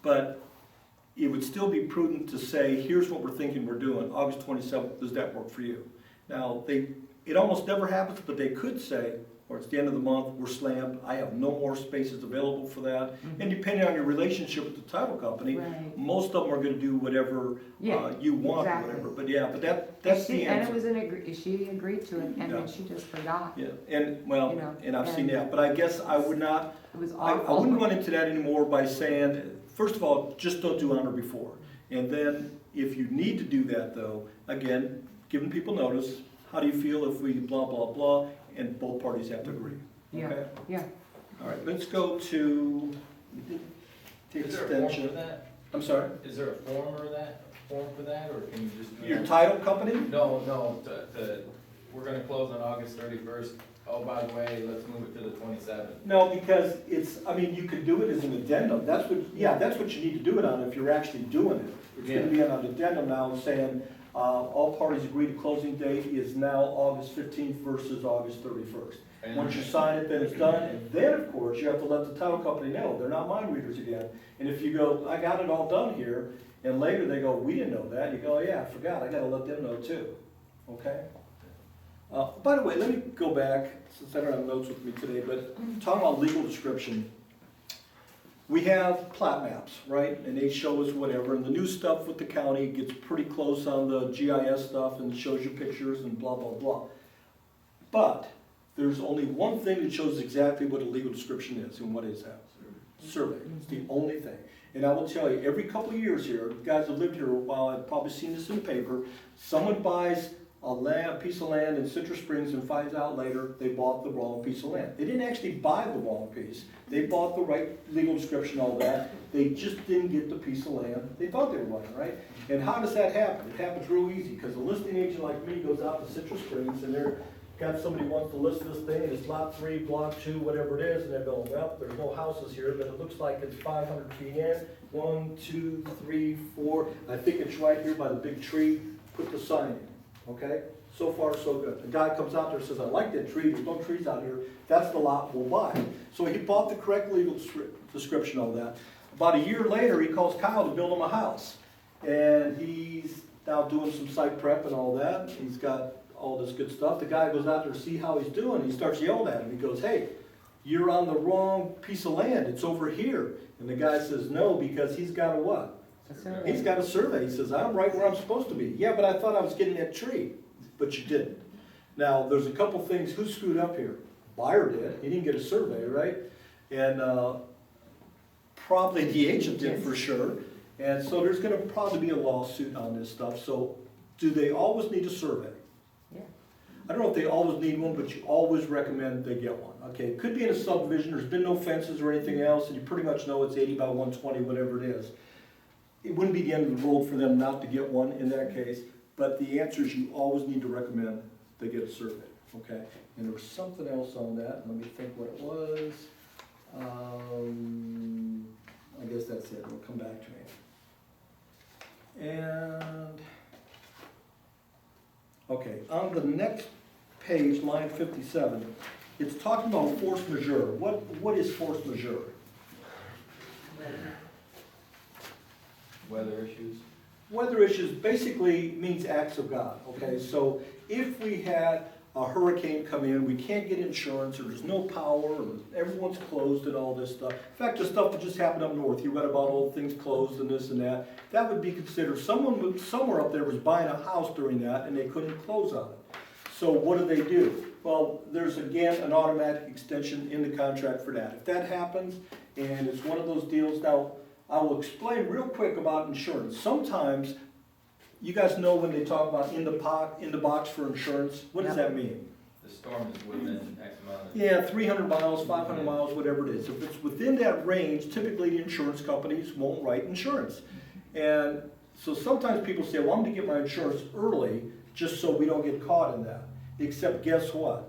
A: But it would still be prudent to say, here's what we're thinking we're doing, August 27th, does that work for you? Now, it almost never happens, but they could say, or it's the end of the month, we're slammed, I have no more spaces available for that. And depending on your relationship with the title company,
G: Right.
A: most of them are gonna do whatever
G: Yeah,
A: you want,
G: exactly.
A: whatever. But yeah, but that's the
G: And it
A: answer.
G: was she agreed to it, and
A: Yeah.
G: then she just forgot.
A: Yeah, and, well,
G: You know,
A: and I've seen
G: and-
A: that, but I guess I would not,
G: It was
A: I
G: awful.
A: wouldn't run into that anymore by saying, first of all, just don't do on or before. And then, if you need to do that though, again, giving people notice, how do you feel if we blah, blah, blah, and both parties have to agree,
G: Yeah,
A: okay?
G: yeah.
A: All right, let's go to the
C: Is there a form
A: extension.
C: for that?
A: I'm sorry,
C: Is there a form for that, or can you just do
A: your
C: that?
A: title company?
C: No, we're gonna close on August 31st. Oh, by the way, let's move it to the 27th.
A: No, because you could do it as an addendum, that's what you need to do it on if you're actually doing it. It's gonna be on an addendum now saying, All parties agree to closing date is now August 15th versus August 31st.
C: And-
A: Once you sign it, then it's done, and then, of course, you have to let the title company know, they're not mind readers again. And if you go, I got it all done here, and later they go, we didn't know that, you go, oh, yeah, I forgot, I gotta let them know too, okay? By the way, let me go back, since I don't have notes with me today, but talking about legal description, we have plat maps, right, and they show us whatever, and the new stuff with the county gets pretty close on the GIS stuff and shows you pictures and blah, blah, blah. But there's only one thing that shows exactly what a legal description is, and what is that? Survey. It's the only thing. And I will tell you, every couple of years here, guys have lived here a while, I've probably seen this in the paper, someone buys a piece of land in Citrus Springs and finds out later they bought the wrong piece of land. They didn't actually buy the wrong piece. They bought the right legal description, all that. They just didn't get the piece of land they thought they were buying, right? And how does that happen? It happens real easy, because a listing agent like me goes out to Citrus Springs and they're got somebody wants to list this thing, and it's lot 3, block 2, whatever it is, and they're going, well, there's no houses here, but it looks like it's 500 feet in, 1, 2, 3, 4, I think it's right here by the big tree, put the sign in, okay? So far, so good. The guy comes out there and says, I like that tree, there's no trees out here, that's the lot we'll buy. So he bought the correct legal description, all that. About a year later, he calls Kyle to build him a house, and he's now doing some site prep and all that, he's got all this good stuff. The guy goes out there to see how he's doing. He starts yelling at him. He goes, hey, you're on the wrong piece of land. It's over here. And the guy says, no, because he's got a what?
G: A survey.
A: He's got a survey. He says, I'm right where I'm supposed to be. Yeah, but I thought I was getting that tree. But you didn't. Now, there's a couple things. Who screwed up here? Buyer did. He didn't get a survey, right? And probably the agent did for sure. And so there's going to probably be a lawsuit on this stuff. So do they always need a survey? I don't know if they always need one, but you always recommend they get one. Okay, it could be in a subdivision, there's been no fences or anything else, and you pretty much know it's 80 by 120, whatever it is. It wouldn't be the end of the world for them not to get one in that case, but the answer is you always need to recommend they get a survey, okay? And there was something else on that, let me think what it was. I guess that's it, it'll come back to me. And okay, on the next page, line 57, it's talking about force majeure. What is force majeure?
C: Weather issues.
A: Weather issues basically means acts of God, okay? So if we had a hurricane come in, we can't get insurance, or there's no power, or everyone's closed and all this stuff. In fact, the stuff that just happened up north, you read about all the things closed and this and that, that would be considered, someone somewhere up there was buying a house during that and they couldn't close on it. So what do? Well, there's again an automatic extension in the contract for that. If that happens, and it's one of those deals, now I will explain real quick about insurance. Sometimes, you guys know when they talk about in the box for insurance, what does that mean?
C: The storm is within X amount of.
A: Yeah, 300 miles, 500 miles, whatever it is. If it's within that range, typically the insurance companies won't write insurance. And so sometimes people say, well, I'm gonna get my insurance early just so we don't get caught in that. Except guess what?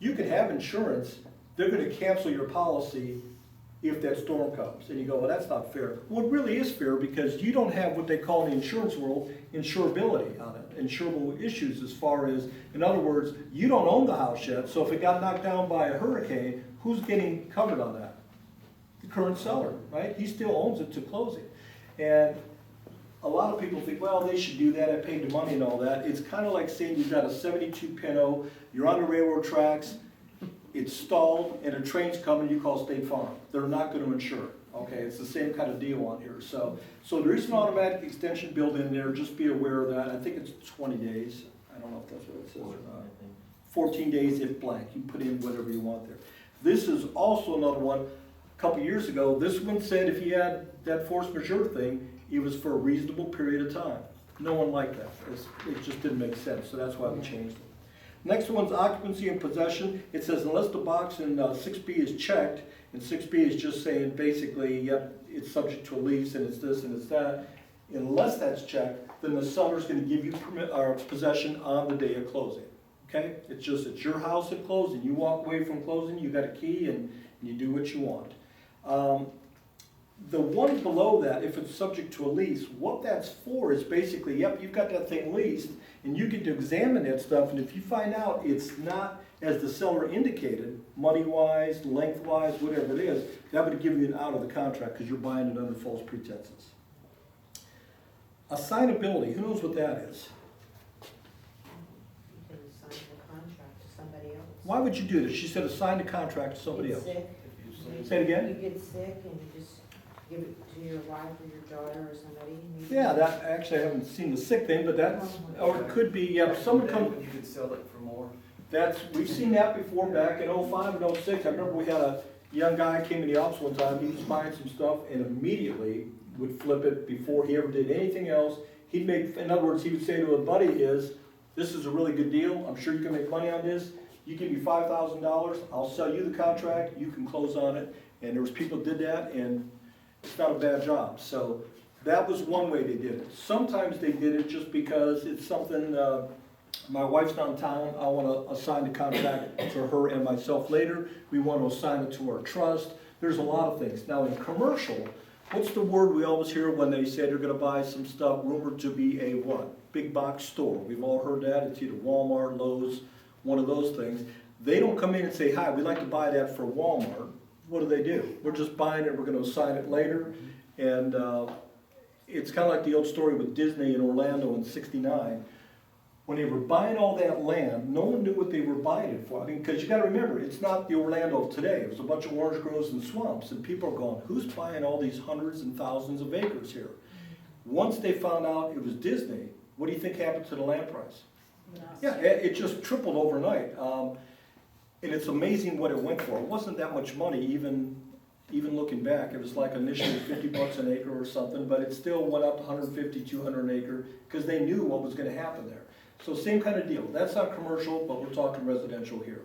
A: You can have insurance, they're gonna cancel your policy if that storm comes. And you go, well, that's not fair. Well, it really is fair, because you don't have what they call in the insurance world insurability on it, insurable issues, as far as, in other words, you don't own the house yet, so if it got knocked down by a hurricane, who's getting covered on that? The current seller, right? He still owns it to closing. And a lot of people think, well, they should do that, I paid the money and all that. It's kind of like saying you've got a 72 Pinto, you're on the railroad tracks, it's stalled, and a train's coming, you call State Farm. They're not going to insure it, okay? It's the same kind of deal on here. So there is an automatic extension built in there, just be aware of that. I think it's 20 days. I don't know if that's what it says or not. 14 days if blank, you put in whatever you want there. This is also another one, a couple years ago, this one said if you had that force majeure thing, it was for a reasonable period of time. No one liked that. It just didn't make sense, so that's why we changed it. Next one's occupancy and possession. It says unless the box in 6B is checked, and 6B is just saying basically, yep, it's subject to a lease and it's this and it's that. Unless that's checked, then the seller's going to give you possession on the day of closing. Okay? It's your house at closing. You walk away from closing, you got a key, and you do what you want. The one below that, if it's subject to a lease, what that's for is basically, yep, you've got that thing leased, and you get to examine that stuff, and if you find out it's not as the seller indicated, money-wise, lengthwise, whatever it is, that would give you an out of the contract, because you're buying it under false pretenses. Assignability, who knows what that is?
B: You can assign the contract to somebody else.
A: Why would you do this? She said assign the contract to somebody
B: Get
A: else.
B: sick,
A: Say it again?
B: You get sick and you just give it to your wife or your daughter or somebody. and you-
A: Yeah, that, actually, I haven't seen the sick thing, but that's, or it could be, yeah, someone comes,
F: You could sell it for more.
A: that's, we've seen that before back in '05 and '06. I remember we had a young guy came in the office one time, he was buying some stuff and immediately would flip it before he ever did anything else. He'd make, in other words, he would say to a buddy of his, this is a really good deal, I'm sure you can make money on this. You give me $5,000, I'll sell you the contract, you can close on it. And there was people that did that, and it's not a bad job. So that was one way they did it. Sometimes they did it just because it's something, my wife's not in town, I want to assign the contract to her and myself later. We want to assign it to our trust. There's a lot of things. Now in commercial, what's the word we always hear when they say they're going to buy some stuff rumored to be a what? Big box store. We've all heard that. It's either Walmart, Lowe's, one of those things. They don't come in and say, hi, we'd like to buy that for Walmart. What do? We're just buying it, we're gonna assign it later. And it's kind of like the old story with Disney in Orlando in '69. When they were buying all that land, no one knew what they were buying it for. I mean, because you gotta remember, it's not the Orlando of today. It was a bunch of orange groves and swamps, and people are going, who's buying all these hundreds and thousands of acres here? Once they found out it was Disney, what do you think happened to the land price? Yeah, it just tripled overnight. And it's amazing what it went for. It wasn't that much money, even looking back. It was like initially $50 an acre or something, but it still went up to 150, 200 an acre, because they knew what was gonna happen there. So same kind of deal. That's not commercial, but we're talking residential here.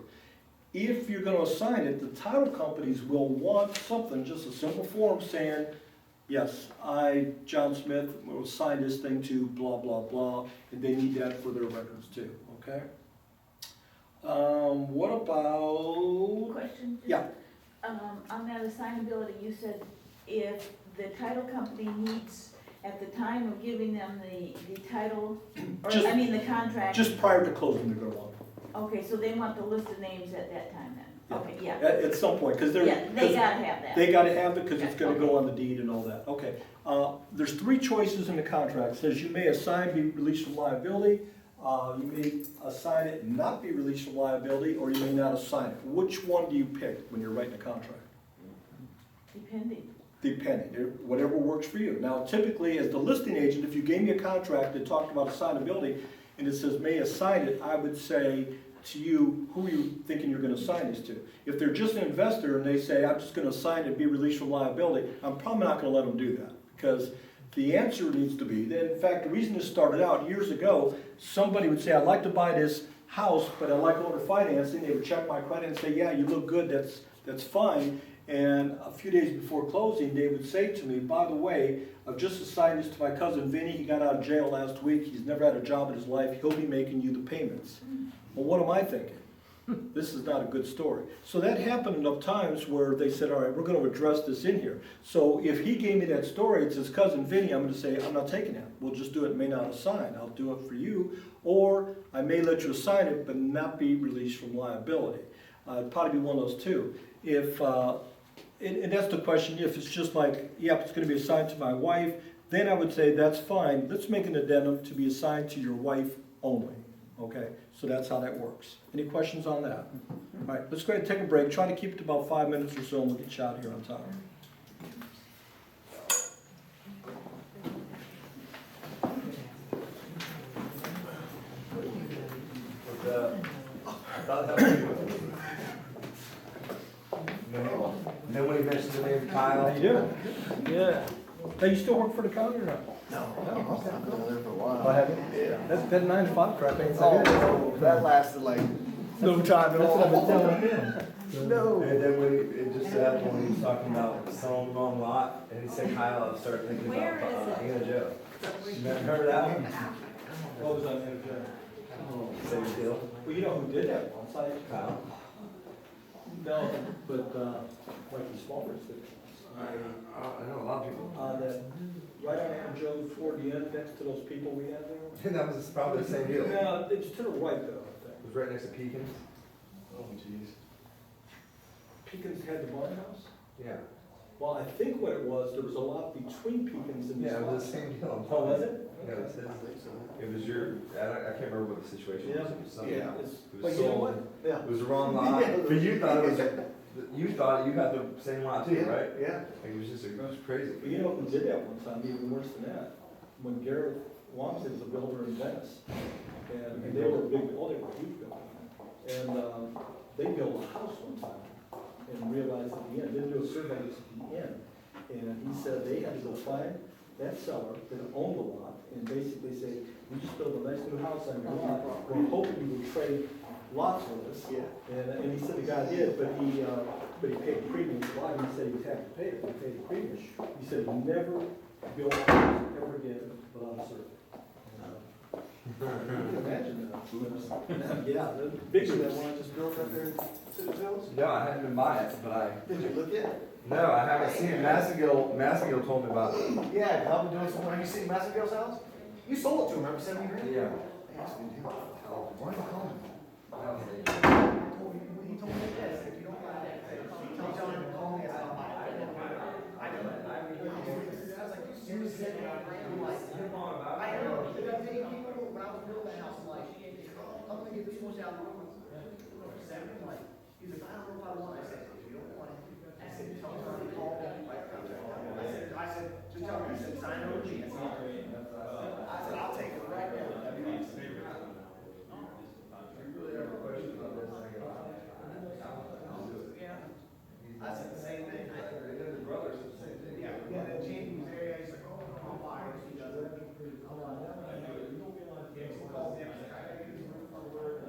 A: If you're gonna assign it, the title companies will want something, just a simple form saying, yes, I, John Smith, will assign this thing to blah, blah, blah, and they need that for their records too, okay? What about,
D: Question?
A: yeah,
D: On that assignability, you said if the title company needs, at the time of giving them the title, or
A: Just-
D: I mean the contract.
A: just prior to closing, they're gonna want it.
D: Okay, so they want the list of names at that time then?
A: Yeah.
D: Okay, yeah.
A: At some point, because they're.
D: Yeah, they gotta have that.
A: They gotta have it, because it's
D: Yeah,
A: gonna go
D: okay.
A: on the deed and all that, okay. There's three choices in the contract. It says you may assign, be released from liability, you may assign it, and not be released from liability, or you may not assign it. Which one do you pick when you're writing a contract?
D: Depending.
A: Depending, whatever works for you. Now typically, as the listing agent, if you gave me a contract that talked about assignability, and it says may assign it, I would say to you, who are you thinking you're gonna assign this to? If they're just an investor and they say, I'm just gonna assign it, be released from liability, I'm probably not gonna let them do that. Because the answer needs to be, that in fact, the reason this started out years ago, somebody would say, I'd like to buy this house, but I'd like owner financing. They would check my credit and say, yeah, you look good, that's fine. And a few days before closing, they would say to me, by the way, I've just assigned this to my cousin Vinny. He got out of jail last week. He's never had a job in his life. He'll be making you the payments. Well, what am I thinking? This is not a good story. So that happened enough times where they said, all right, we're going to address this in here. So if he gave me that story, it's his cousin Vinny, I'm going to say, I'm not taking that. We'll just do it, may not assign. I'll do it for you. Or I may let you assign it, but not be released from liability. It'd probably be one of those two. If, and that's the question, if it's just like, yep, it's going to be assigned to my wife, then I would say that's fine. Let's make an addendum to be assigned to your wife only. Okay, so that's how that works. Any questions on that? All right, let's go ahead and take a break. Try to keep it to about 5 minutes or so, and we'll get you out of here on time.
E: And then when he mentioned the name Kyle.
A: How you doing? Yeah. Hey, you still work for the county or not?
F: I've been there for a while.
A: I haven't.
F: Yeah.
A: That 9 to 5 crap ain't so good.
F: Oh, that lasted like no time at
A: That's what I've been
F: all.
A: telling him.
F: No.
E: And then when it just happened when he was talking about selling the wrong lot, and he said Kyle, I started thinking
B: Where
E: about
B: is it?
E: Anna Joe. You never heard of that one?
A: What was that name?
E: Same deal.
A: Well, you know who did that once?
E: Kyle.
A: No, but Mikey Smallridge did.
E: I know a lot of people.
A: That, right on Aunt Joe toward the end, next to those people we had there.
E: That was probably the same deal. It
A: Yeah, it's to the right though, I think.
E: was right next to Pekin's. Oh, jeez.
A: Pekins had the barnhouse?
E: Yeah.
A: Well, I think what it was, there was a lot between Pekins and these
E: Yeah, it was the
A: lots.
E: same deal.
A: Oh, was it?
E: Yeah, it was his. It was your, I can't remember what the situation was. It was something.
A: Yeah.
E: It
A: But
E: was
A: you know
E: sold.
A: what? Yeah.
E: It was the wrong lot. But you thought it was, you thought you had the same lot too, right?
F: Yeah.
E: Like it was just, it was crazy.
A: But you know who did that one time, even worse than that? When Garrett Wamsley was a builder in Venice. And they were a big, oh, they were a huge builder. And they built a house one time and realized at the end, didn't do a survey at the end. And he said they had to go find that seller that owned the lot and basically say, we just built a nice new house on your lot. We're hoping you will trade lots with us.
F: Yeah.
A: And he said the guy did, but he paid the premium for lot. He said he was happy to pay it, but he paid the premium. He said he never built a house ever again without a survey. You can imagine that. Yeah, the big
F: Picture
A: that
F: that
A: one.
F: one I just built right there in City Hills?
E: No, I hadn't been by it, but I,
F: Did you look at it?
E: no, I haven't seen it. Massengill told me about it.
F: Yeah, I've been doing some, have you seen Massengale's house? You sold it to him, remember, 70 grand?
E: Yeah.
F: That's a good deal. Why don't you call him? He told me that, if you don't buy it, tell him to call me, I said, I'll buy it. I know. I was like, you seriously said that? I'm like, I know, when I was building the house, I'm like, I'm gonna get this one down the road. I'm like, he's like, I don't know if I want it. I said, if you don't want it, I said, tell him to call me. I said, just tell him, I said, sign over to you. I said, I'll take it right now. I said the same thing. Yeah, and then Jamie was there, he's like, oh, I'll buy it, he does it. I'll buy it. Yeah, he called me, I was like, I gotta use the roof on the word.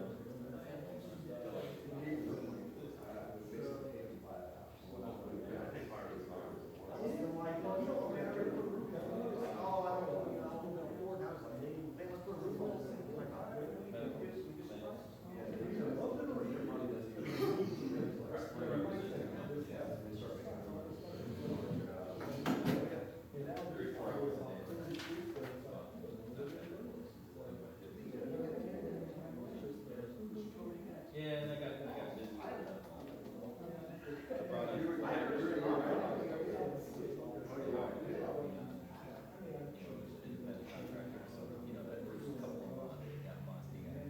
C: Yeah, and I got this. Independent contractor, so, you know, that first couple of months, you got months, you got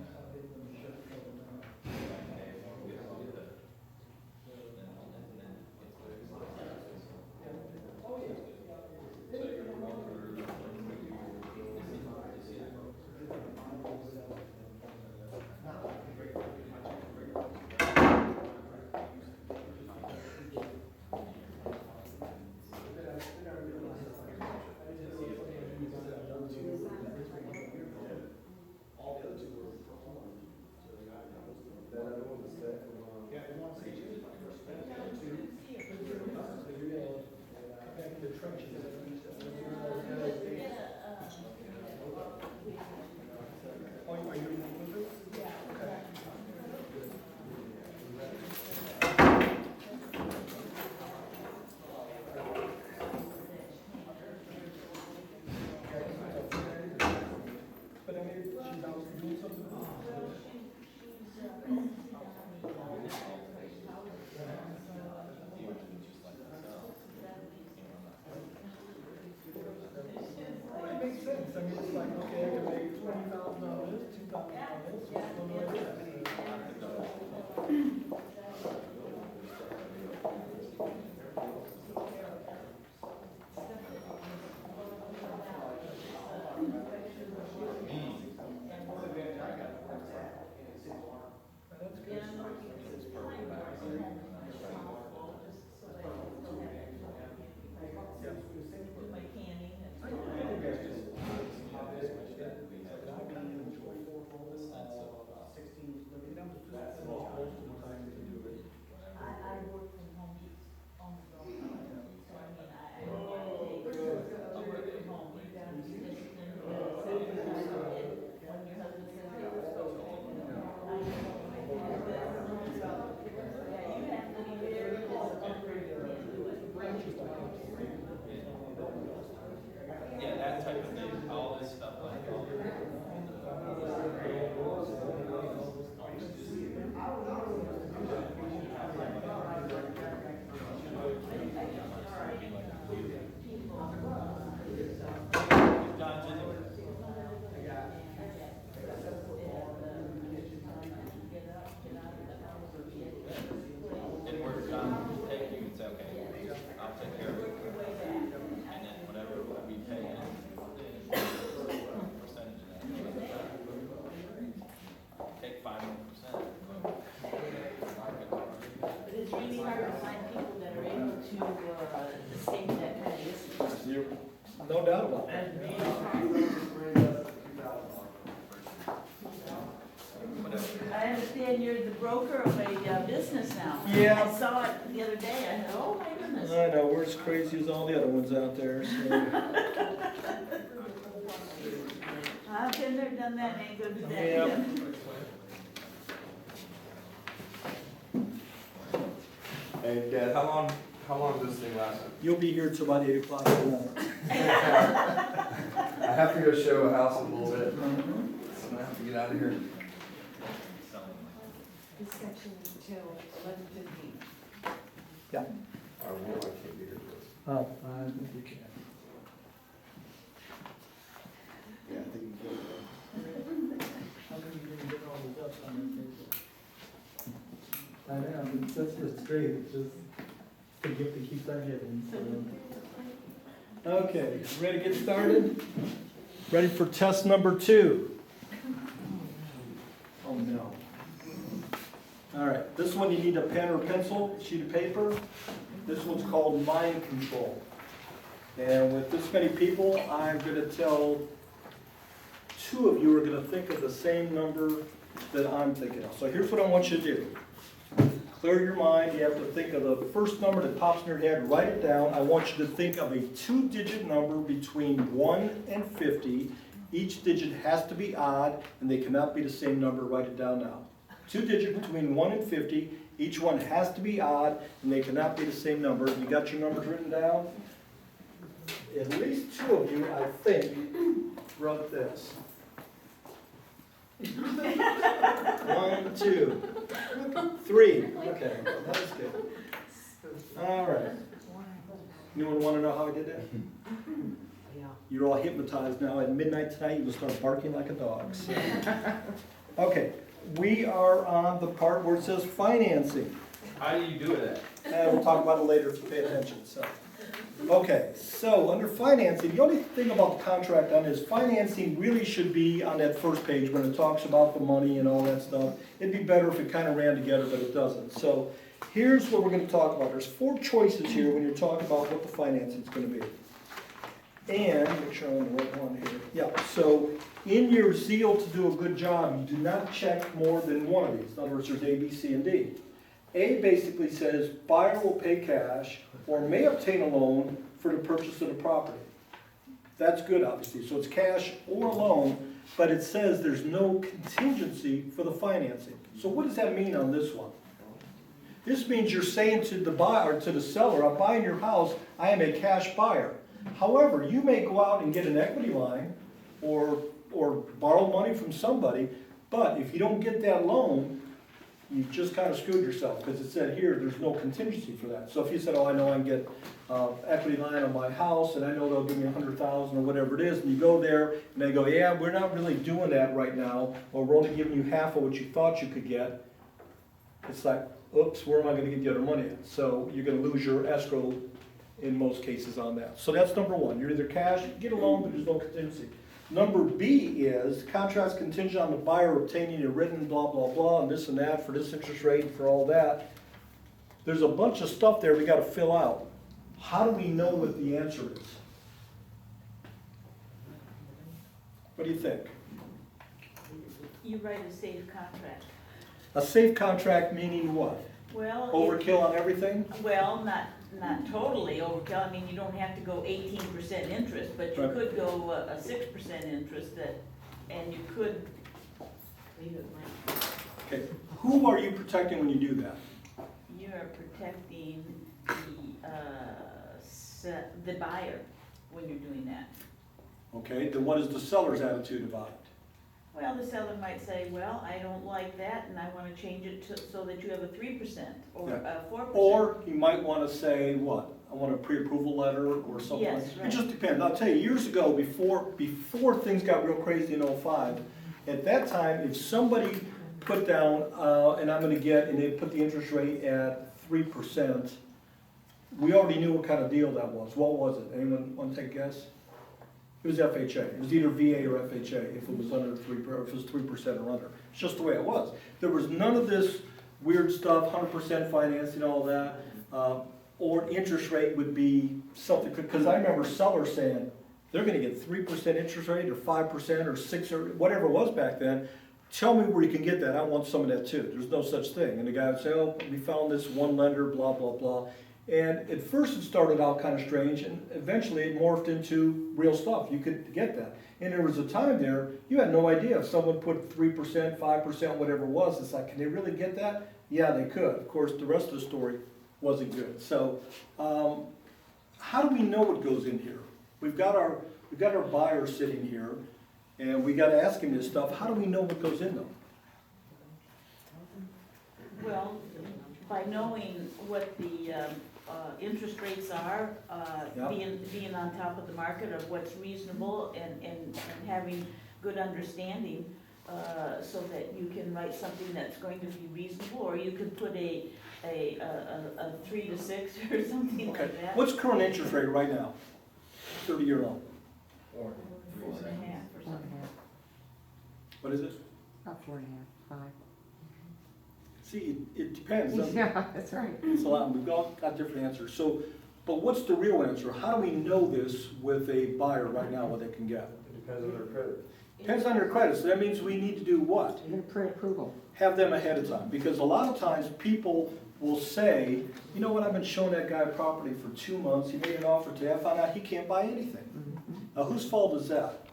D: it's really hard to find people that are able to, state that kind of distance.
A: No doubt about that.
D: I understand you're the broker of a business now.
A: Yeah.
D: I saw it the other day, I thought, oh my goodness.
A: I know, we're as crazy as all the other ones out there, so.
D: I've been there, done that, ain't gonna do that
A: Yeah.
D: again.
E: Hey, Dad, how long does this thing last?
A: You'll be here till about 8 o'clock tonight.
E: I have to go show a house in a little bit, so I have to get out of here.
B: This section until 11:15.
A: Yeah.
E: I can't be here for this.
A: Oh, I think you can.
F: Yeah, I think you can.
H: How come you didn't get all the dust on your table? I know, that's what's great, it's just the gift that keeps on giving, so.
A: Okay, ready to get started? Ready for test number 2? Oh, no. All right, this one you need a pen or pencil, sheet of paper. This one's called mind control. And with this many people, I'm gonna tell 2 of you are gonna think of the same number that I'm thinking of. So here's what I want you to do. Clear your mind, you have to think of the first number that pops in your head, write it down. I want you to think of a 2-digit number between 1 and 50. Each digit has to be odd, and they cannot be the same number, write it down now. 2-digit between 1 and 50, each one has to be odd, and they cannot be the same number. You got your numbers written down? At least 2 of you, I think, wrote this. 1, 2, 3. Okay, that was good. All right. Anyone want to know how I did that?
B: Yeah.
A: You're all hypnotized now. At midnight tonight, you will start barking like a dog. So. Okay, we are on the part where it says financing.
C: How do you do it?
A: And we'll talk about it later if you pay attention. So, okay, so under financing, the only thing about the contract on is financing really should be on that first page when it talks about the money and all that stuff. It'd be better if it kind of ran together, but it doesn't. So here's what we're going to talk about. There's 4 choices here when you're talking about what the financing is going to be. And make sure I'm on the right one here. Yeah. So in your zeal to do a good job, you do not check more than one of these. In other words, there's A, B, C, and D. A basically says buyer will pay cash or may obtain a loan for the purchase of the property. That's good, obviously. So it's cash or a loan, but it says there's no contingency for the financing. So what does that mean on this one? This means you're saying to the buyer or to the seller, I'm buying your house, I am a cash buyer. However, you may go out and get an equity line or borrow money from somebody, but if you don't get that loan, you've just kind of screwed yourself because it said here there's no contingency for that. So if you said, oh, I know I can get equity line on my house and I know they'll give me $100,000 or whatever it is, and you go there and they go, yeah, we're not really doing that right now, or we're only giving you half of what you thought you could get, it's like, oops, where am I going to get the other money at? So you're going to lose your escrow in most cases on that. So that's number 1. You're either cash, get a loan, but there's no contingency. Number B is contracts contingent on the buyer obtaining a written blah, blah, blah, and this and that for this interest rate and for all that. There's a bunch of stuff there we got to fill out. How do we know what the answer is? What do you think?
D: You write a safe contract.
A: A safe contract meaning what?
D: Well,
A: Overkill on everything?
D: well, not totally overkill. I mean, you don't have to go 18% interest, but you
A: Right.
D: could go a 6% interest and you could,
B: Leave it blank.
A: Okay. Who are you protecting when you do that?
D: you are protecting the buyer when you're doing that.
A: Okay, then what is the seller's attitude about it?
D: Well, the seller might say, well, I don't like that and I wanna change it so that you have a 3% or a 4%.
A: Or he might want to say, what? I want a pre-approval letter or something.
D: Yes,
A: It
D: right.
A: just depends. I'll tell you, years ago, before things got real crazy in '05, at that time, if somebody put down, and I'm going to get, and they put the interest rate at 3%, we already knew what kind of deal that was. What was it? Anyone want to take a guess? It was FHA. It was either VA or FHA if it was under 3%, or if it was 3% or under. It's just the way it was. There was none of this weird stuff, 100% financing, all that. Or interest rate would be something, because I remember sellers saying, they're gonna get 3% interest rate, or 5%, or 6%, or whatever it was back then. Tell me where you can get that, I want some of that too. There's no such thing. And the guy would say, oh, we found this one lender, blah, blah, blah. And at first it started out kind of strange, and eventually it morphed into real stuff. You could get that. And there was a time there, you had no idea if someone put 3%, 5%, whatever it was. It's like, can they really get that? Yeah, they could. Of course, the rest of the story wasn't good. So, how do we know what goes in here? We've got our buyer sitting here, and we gotta ask him this stuff. How do we know what goes in them?
D: Well, by knowing what the interest rates are,
A: Yeah.
D: being on top of the market of what's reasonable and having good understanding, so that you can write something that's going to be reasonable, or you could put a 3 to 6 or something
A: Okay.
D: like that.
A: What's current interest rate right now? 30-year loan.
D: 4.5 or
G: 4.5.
D: something.
A: What is it?
G: About 4.5, 5.
A: See, it depends. doesn't it?
G: Yeah, that's right.
A: It's a lot, and we've all got different answers. So, but what's the real answer? How do we know this with a buyer right now, what they can get?
E: It depends on their credit.
A: Depends on their credit, so that means we need to do what?
G: Your pre-approval.
A: Have them ahead of time, because a lot of times people will say, you know what, I've been showing that guy property for 2 months, he made an offer today, I found out he can't buy anything. Now, whose fault is that?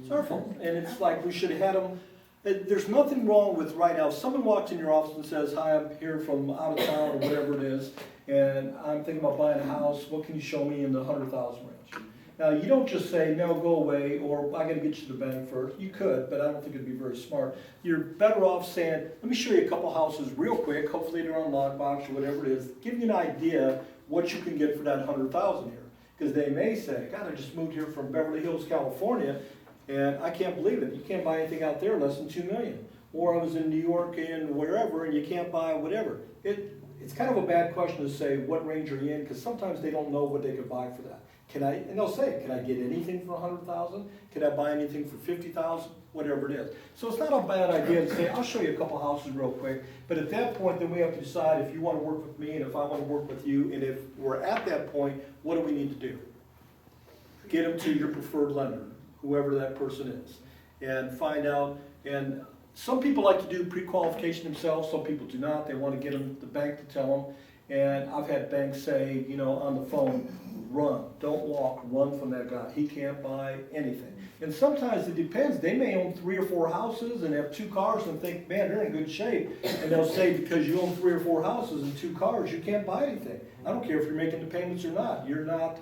A: It's our fault, and it's like we should have had them. There's nothing wrong with right now, if someone walks in your office and says, hi, I'm here from out of town or whatever it is, and I'm thinking about buying a house, what can you show me in the 100,000 range? Now, you don't just say, no, go away, or I gotta get you to the bank first. You could, but I don't think it'd be very smart. You're better off saying, let me show you a couple houses real quick, hopefully they're on lockbox or whatever it is, give you an idea what you can get for that 100,000 here. Because they may say, God, I just moved here from Beverly Hills, California, and I can't believe it. You can't buy anything out there less than $2 million. Or I was in New York and wherever, and you can't buy whatever. It's kind of a bad question to say, what range are you in? Because sometimes they don't know what they could buy for that. And they'll say, can I get anything for 100,000? Can I buy anything for 50,000? Whatever it is. So it's not a bad idea to say, I'll show you a couple houses real quick. But at that point, then we have to decide if you want to work with me and if I want to work with you. And if we're at that point, what do we need to do? Get them to your preferred lender, whoever that person is, and find out. And some people like to do pre-qualification themselves. Some people do not. They want to get the bank to tell them. And I've had banks say, you know, on the phone, run, don't walk, run from that guy. He can't buy anything. And sometimes it depends. They may own 3 or 4 houses and have 2 cars and think, man, they're in good shape. And they'll say, because you own 3 or 4 houses and 2 cars, you can't buy anything. I don't care if you're making the payments or not. You're not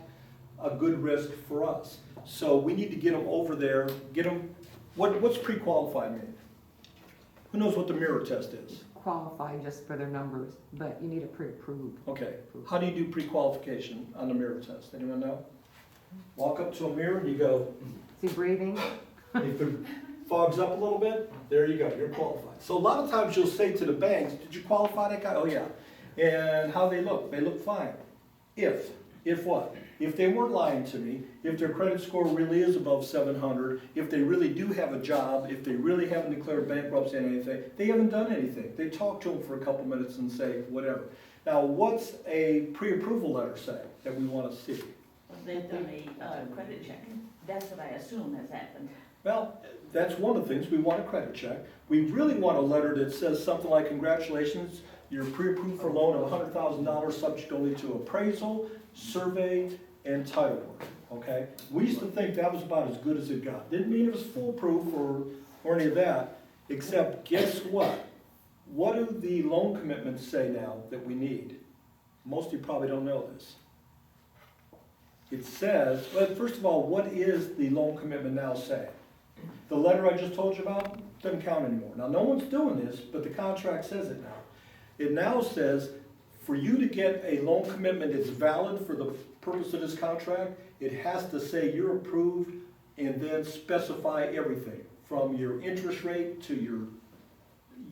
A: a good risk for us. So we need to get them over there, get them, what's pre-qualified mean? Who knows what the mirror test is?
G: Qualifying just for their numbers, but you need a pre-approved.
A: Okay, how do you do pre-qualification on the mirror test? Anyone know? Walk up to a mirror and you go,
G: See breathing?
A: if it fogs up a little bit, there you go, you're qualified. So a lot of times you'll say to the banks, did you qualify that guy? Oh yeah. And how they look? They look fine. If what? If they weren't lying to me, if their credit score really is above 700, if they really do have a job, if they really haven't declared bankruptcy and anything, they haven't done anything. They talk to them for a couple minutes and say whatever. Now, what's a pre-approval letter say that we want to see?
D: They've done a credit check. That's what I assume has happened.
A: Well, that's one of the things. We want a credit check. We really want a letter that says something like, congratulations, you're pre-approved for a loan of $100,000 subject only to appraisal, survey, and title work, okay? We used to think that was about as good as it got. Didn't mean it was foolproof or any of that, except guess what? What do the loan commitments say now that we need? Most of you probably don't know this. It says, well, first of all, what is the loan commitment now say? The letter I just told you about doesn't count anymore. Now, no one's doing this, but the contract says it now. It now says, for you to get a loan commitment that's valid for the purpose of this contract, it has to say you're approved and then specify everything from your interest rate to your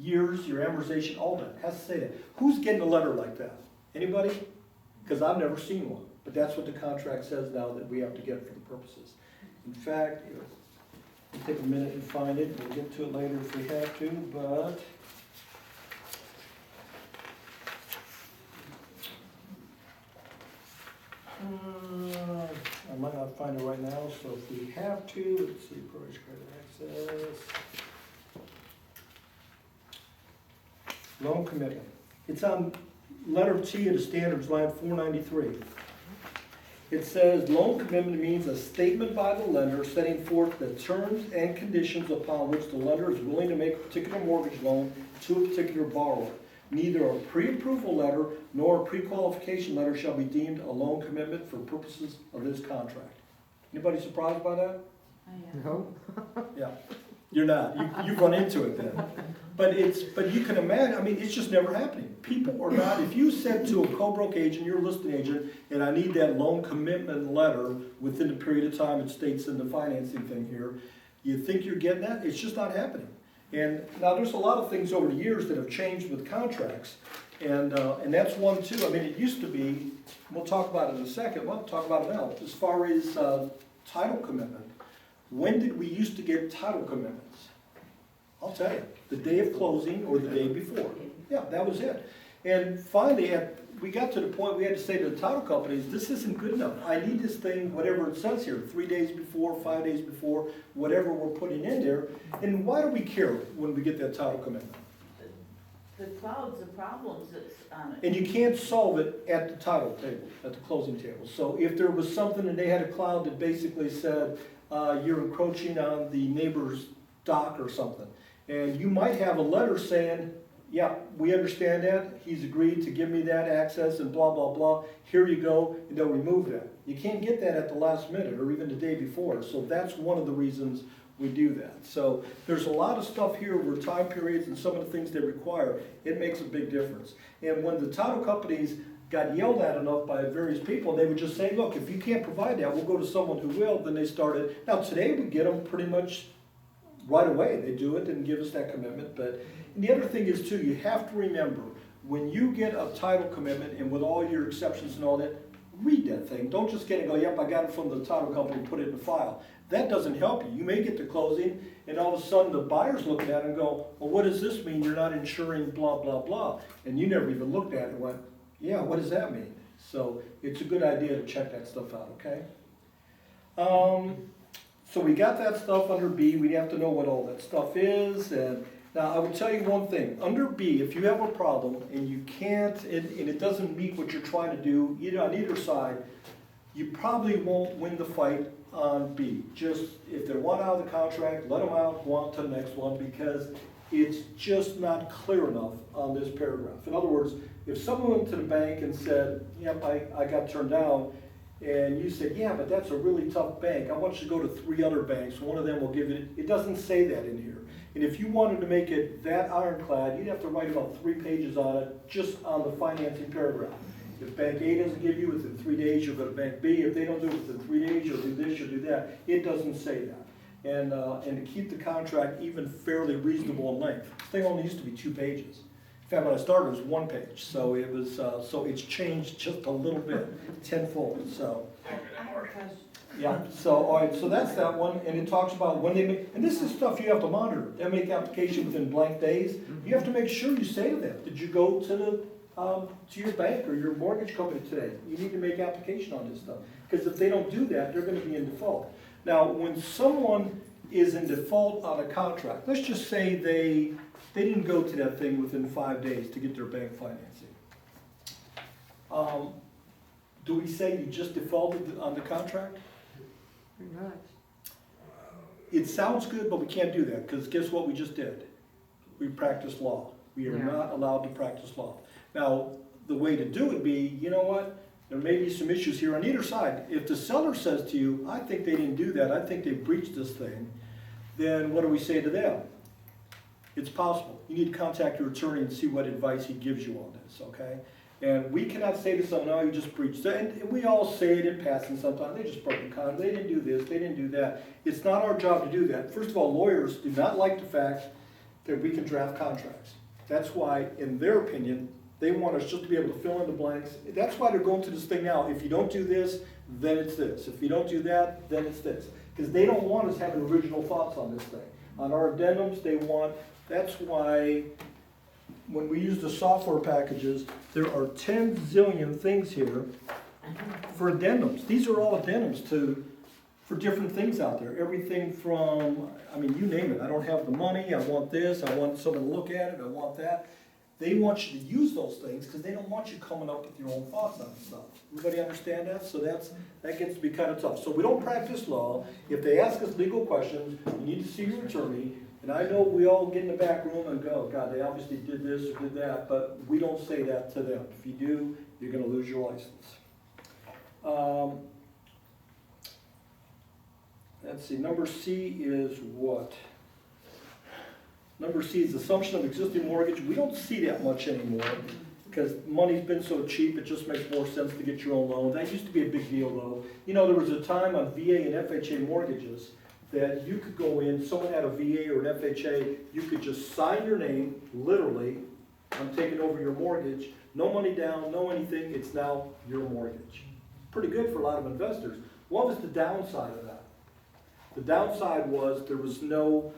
A: years, your amortization, all that. It has to say that. Who's getting a letter like that? Anybody? Because I've never seen one. But that's what the contract says now that we have to get for the purposes. In fact, we'll take a minute and find it. We'll get to it later if we have to, but I might not find it right now, so if we have to, let's see, privilege credit access. Loan commitment. It's on letter T of the standards, line 493. It says, loan commitment means a statement by the lender setting forth the terms and conditions upon which the lender is willing to make a particular mortgage loan to a particular borrower. Neither a pre-approval letter nor a pre-qualification letter shall be deemed a loan commitment for purposes of this contract. Anybody surprised by that?
D: I am.
G: No.
A: Yeah, you're not. You've run into it then. But you can imagine, I mean, it's just never happening. People are not, if you said to a co-broke agent, you're a listing agent, and I need that loan commitment letter within the period of time it states in the financing thing here, you think you're getting that? It's just not happening. And now there's a lot of things over the years that have changed with contracts, and that's one too. I mean, it used to be, we'll talk about it in a second, we'll talk about it now, as far as title commitment. When did we used to get title commitments? I'll tell you, the day of closing or the day before. Yeah, that was it. And finally, we got to the point we had to say to the title companies, this isn't good enough. I need this thing, whatever it says here, 3 days before, 5 days before, whatever we're putting in there. And why do we care when we get that title commitment?
D: The clouds of problems that's on it.
A: And you can't solve it at the title table, at the closing table. So if there was something and they had a cloud that basically said, you're encroaching on the neighbor's dock or something, and you might have a letter saying, yeah, we understand that, he's agreed to give me that access and blah, blah, blah, here you go, and they'll remove that. You can't get that at the last minute or even the day before, so that's one of the reasons we do that. So there's a lot of stuff here where time periods and some of the things they require, it makes a big difference. And when the title companies got yelled at enough by various people, they would just say, look, if you can't provide that, we'll go to someone who will. Then they started, now today we get them pretty much right away. They do it and give us that commitment. But and the other thing is too, you have to remember, when you get a title commitment and with all your exceptions and all that, read that thing. Don't just get it and go, yep, I got it from the title company and put it in the file. That doesn't help you. You may get to closing and all of a sudden the buyer's looking at it and go, well, what does this mean? You're not insuring blah, blah, blah. And you never even looked at it and went, yeah, what does that mean? So it's a good idea to check that stuff out, okay? So we got that stuff under B. We have to know what all that stuff is. And now I will tell you one thing. Under B, if you have a problem and you can't, and it doesn't meet what you're trying to do, either on either side, you probably won't win the fight on B. Just, if they're one out of the contract, let them out, go on to the next one, because it's just not clear enough on this paragraph. In other words, if someone went to the bank and said, yep, I got turned down, and you said, yeah, but that's a really tough bank, I want you to go to 3 other banks, one of them will give it, it doesn't say that in here. And if you wanted to make it that ironclad, you'd have to write about 3 pages on it, just on the financing paragraph. If Bank A doesn't give you within 3 days, you'll go to Bank B. If they don't do it within 3 days, you'll do this, you'll do that. It doesn't say that. And to keep the contract even fairly reasonable in length. This thing only used to be 2 pages. In fact, when I started, it was 1 page. So it was, so it's changed just a little bit, tenfold. So
B: I have a question.
A: yeah. So all right. So that's that one. And it talks about when they make, and this is stuff you have to monitor. They make the application within blank days. You have to make sure you say to them, did you go to your bank or your mortgage company today? You need to make application on this stuff. Because if they don't do that, they're going to be in default. Now, when someone is in default on a contract, let's just say they didn't go to that thing within 5 days to get their bank financing. Do we say you just defaulted on the contract?
G: Pretty much.
A: It sounds good, but we can't do that, because guess what we just did? We practiced law. We are
G: Yeah.
A: not allowed to practice law. Now, the way to do it be, you know what? There may be some issues here on either side. If the seller says to you, I think they didn't do that, I think they breached this thing, then what do we say to them? It's possible. You need to contact your attorney and see what advice he gives you on this, okay? And we cannot say to someone, no, you just breached it. And we all say it in passing sometimes. They just broke the contract. They didn't do this. They didn't do that. It's not our job to do that. First of all, lawyers do not like the fact that we can draft contracts. That's why, in their opinion, they want us just to be able to fill in the blanks. That's why they're going through this thing now. If you don't do this, then it's this. If you don't do that, then it's this. Because they don't want us having original thoughts on this thing. On our addendums, they want, that's why when we use the software packages, there are 10 zillion things here for addendums. These are all addendums for different things out there. Everything from, I mean, you name it. I don't have the money, I want this, I want someone to look at it, I want that. They want you to use those things because they don't want you coming up with your own thoughts on stuff. Everybody understand that? So that gets to be kind of tough. So we don't practice law. If they ask us legal questions, you need to see your attorney. And I know we all get in the back room and go, God, they obviously did this or did that, but we don't say that to them. If you do, you're gonna lose your license. Let's see, number C is what? Number C is assumption of existing mortgage. We don't see that much anymore because money's been so cheap, it just makes more sense to get your own loan. That used to be a big deal though. You know, there was a time on VA and FHA mortgages that you could go in, someone had a VA or an FHA, you could just sign your name, literally, I'm taking over your mortgage, no money down, no anything, it's now your mortgage. Pretty good for a lot of investors. What was the downside of that? The downside was there was no,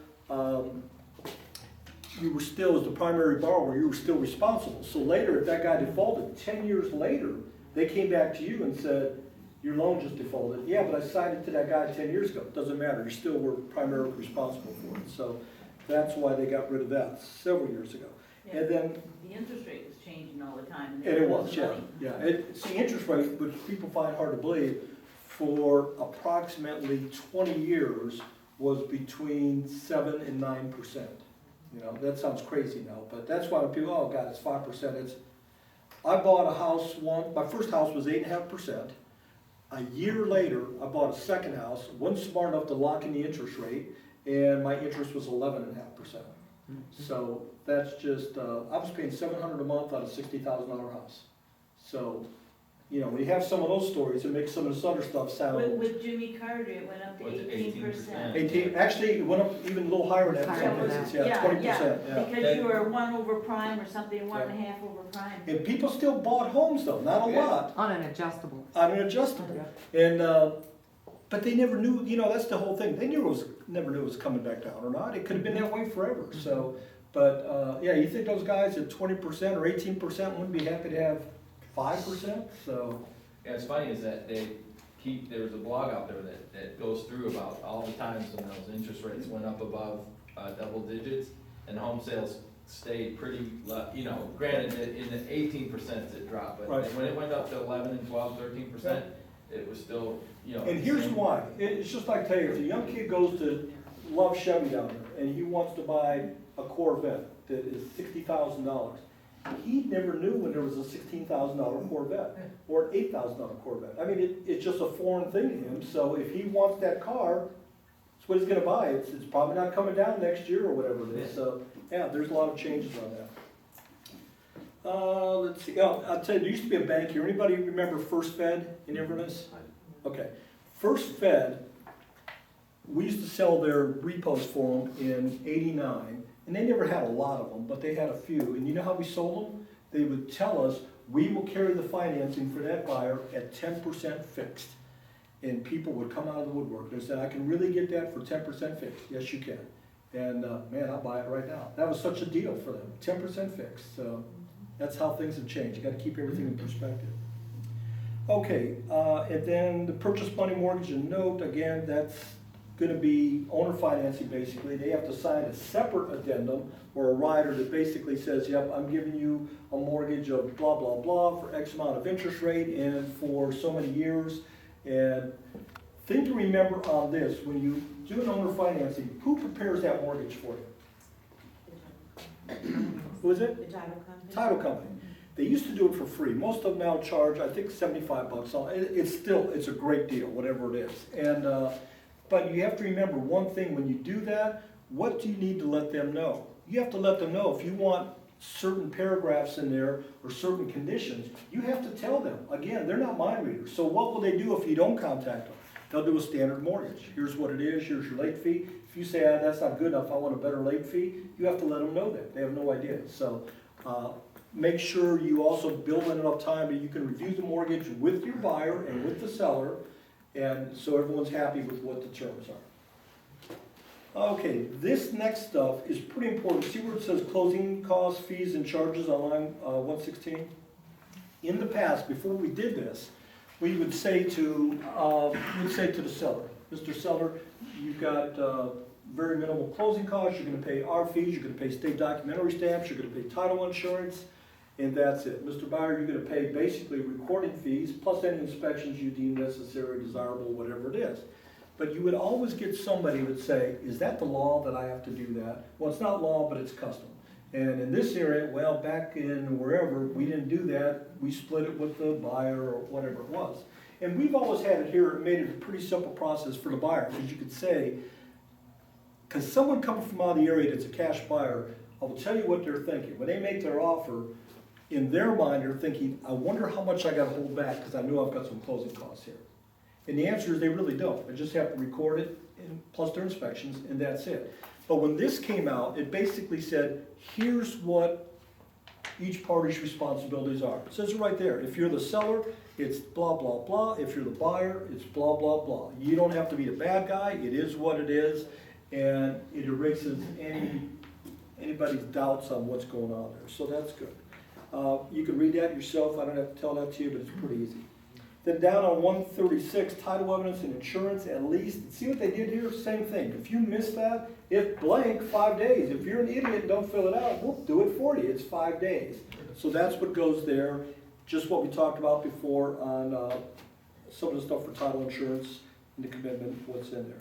A: you were still, as the primary borrower, you were still responsible. So later, if that guy defaulted, 10 years later, they came back to you and said, your loan just defaulted. Yeah, but I signed it to that guy 10 years ago. It doesn't matter, you still were primarily responsible for it. So that's why they got rid of that several years ago.
D: Yeah,
A: And then,
D: the interest rate was changing all the time.
A: and it was,
D: there
A: yeah,
D: money.
A: yeah. See, interest rate, which people find hard to believe, for approximately 20 years was between 7 and 9%. You know, that sounds crazy now, but that's why when people, oh God, it's 5%. I bought a house my first house was 8.5%. A year later, I bought a second house, wasn't smart enough to lock in the interest rate, and my interest was 11.5%. So that's just, I was paying $700 a month on a $60,000 house. So, you know, when you have some of those stories, it makes some of this other stuff sound.
D: With Jimmy Carter, it went up to
C: Went to
D: 18%.
A: 18, actually, it went up even a little higher than that in some
G: Higher than
A: places, yeah, 20%, yeah.
D: Because you were 1 over prime or something, 1.5 over prime.
A: And people still bought homes though, not a lot,
G: On an adjustable.
A: on an adjustable. And, but they never knew, you know, that's the whole thing. They never knew it was coming back down or not. It could have been that way forever, so. But, yeah, you think those guys at 20% or 18% wouldn't be happy to have 5%, so.
C: Yeah, it's funny is that there was a blog out there that goes through about all the times when those interest rates went up above double digits and home sales stayed pretty, you know, granted that in the 18% it dropped, but
A: Right.
C: when it went up to 11 and 12, 13%, it was still, you know.
A: And here's
C: same.
A: why. It's just like, tell you, if a young kid goes to love Chevy down there and he wants to buy a Corvette that is $60,000, he never knew when there was a $16,000 Corvette or an $8,000 Corvette. I mean, it's just a foreign thing to him. So if he wants that car, it's what he's gonna buy. It's probably not coming down next year or whatever it is. So yeah, there's a lot of changes on that. Let's see. Oh, I'll tell you, there used to be a bank here. Anybody remember First Fed in Inverness? Okay. First Fed, we used to sell their repos for them in '89. And they never had a lot of them, but they had a few. And you know how we sold them? They would tell us, we will carry the financing for that buyer at 10% fixed. And people would come out of the woodwork. They said, I can really get that for 10% fixed. Yes, you can. And man, I'll buy it right now. That was such a deal for them, 10% fixed. So that's how things have changed. You gotta keep everything in perspective. Okay, and then the purchase money mortgage and note, again, that's going to be owner financing basically. They have to sign a separate addendum or a rider that basically says, yep, I'm giving you a mortgage of blah, blah, blah for X amount of interest rate and for so many years. And thing to remember on this, when you do an owner financing, who prepares that mortgage for you? Who is it?
B: The title company?
A: Title company. They used to do it for free. Most of them now charge, I think, $75. It's a great deal, whatever it is. And, but you have to remember one thing, when you do that, what do you need to let them know? You have to let them know if you want certain paragraphs in there or certain conditions, you have to tell them. Again, they're not mind readers. So what will they do if you don't contact them? They'll do a standard mortgage. Here's what it is, here's your late fee. If you say, that's not good enough, I want a better late fee, you have to let them know that. They have no idea. So make sure you also build in enough time that you can review the mortgage with your buyer and with the seller, and so everyone's happy with what the terms are. Okay, this next stuff is pretty important. See where it says closing costs, fees, and charges on line 116? In the past, before we did this, we would say to the seller, Mr. Seller, you've got very minimal closing costs, you're gonna pay our fees, you're gonna pay state documentary stamps, you're gonna pay title insurance, and that's it. Mr. Buyer, you're gonna pay basically recording fees, plus any inspections you deem necessary, desirable, whatever it is. But you would always get somebody who would say, is that the law that I have to do that? Well, it's not law, but it's custom. And in this area, well, back in wherever, we didn't do that, we split it with the buyer or whatever it was. And we've always had it here, it made it a pretty simple process for the buyer, because you could say, because someone coming from out of the area that's a cash buyer, I will tell you what they're thinking. When they make their offer, in their mind, they're thinking, I wonder how much I gotta hold back, because I know I've got some closing costs here. And the answer is they really don't. They just have to record it, and plus their inspections, and that's it. But when this came out, it basically said, here's what each party's responsibilities are. It says it right there. If you're the seller, it's blah, blah, blah. If you're the buyer, it's blah, blah, blah. You don't have to be the bad guy. It is what it is. And it erases anybody's doubts on what's going on there. So that's good. You can read that yourself. I don't have to tell that to you, but it's pretty easy. Then down on 136, title evidence and insurance at least. See what they did here? Same thing. If you miss that, if blank, 5 days. If you're an idiot and don't fill it out, we'll do it for you. It's 5 days. So that's what goes there. Just what we talked about before on some of the stuff for title insurance and the commitment, what's in there.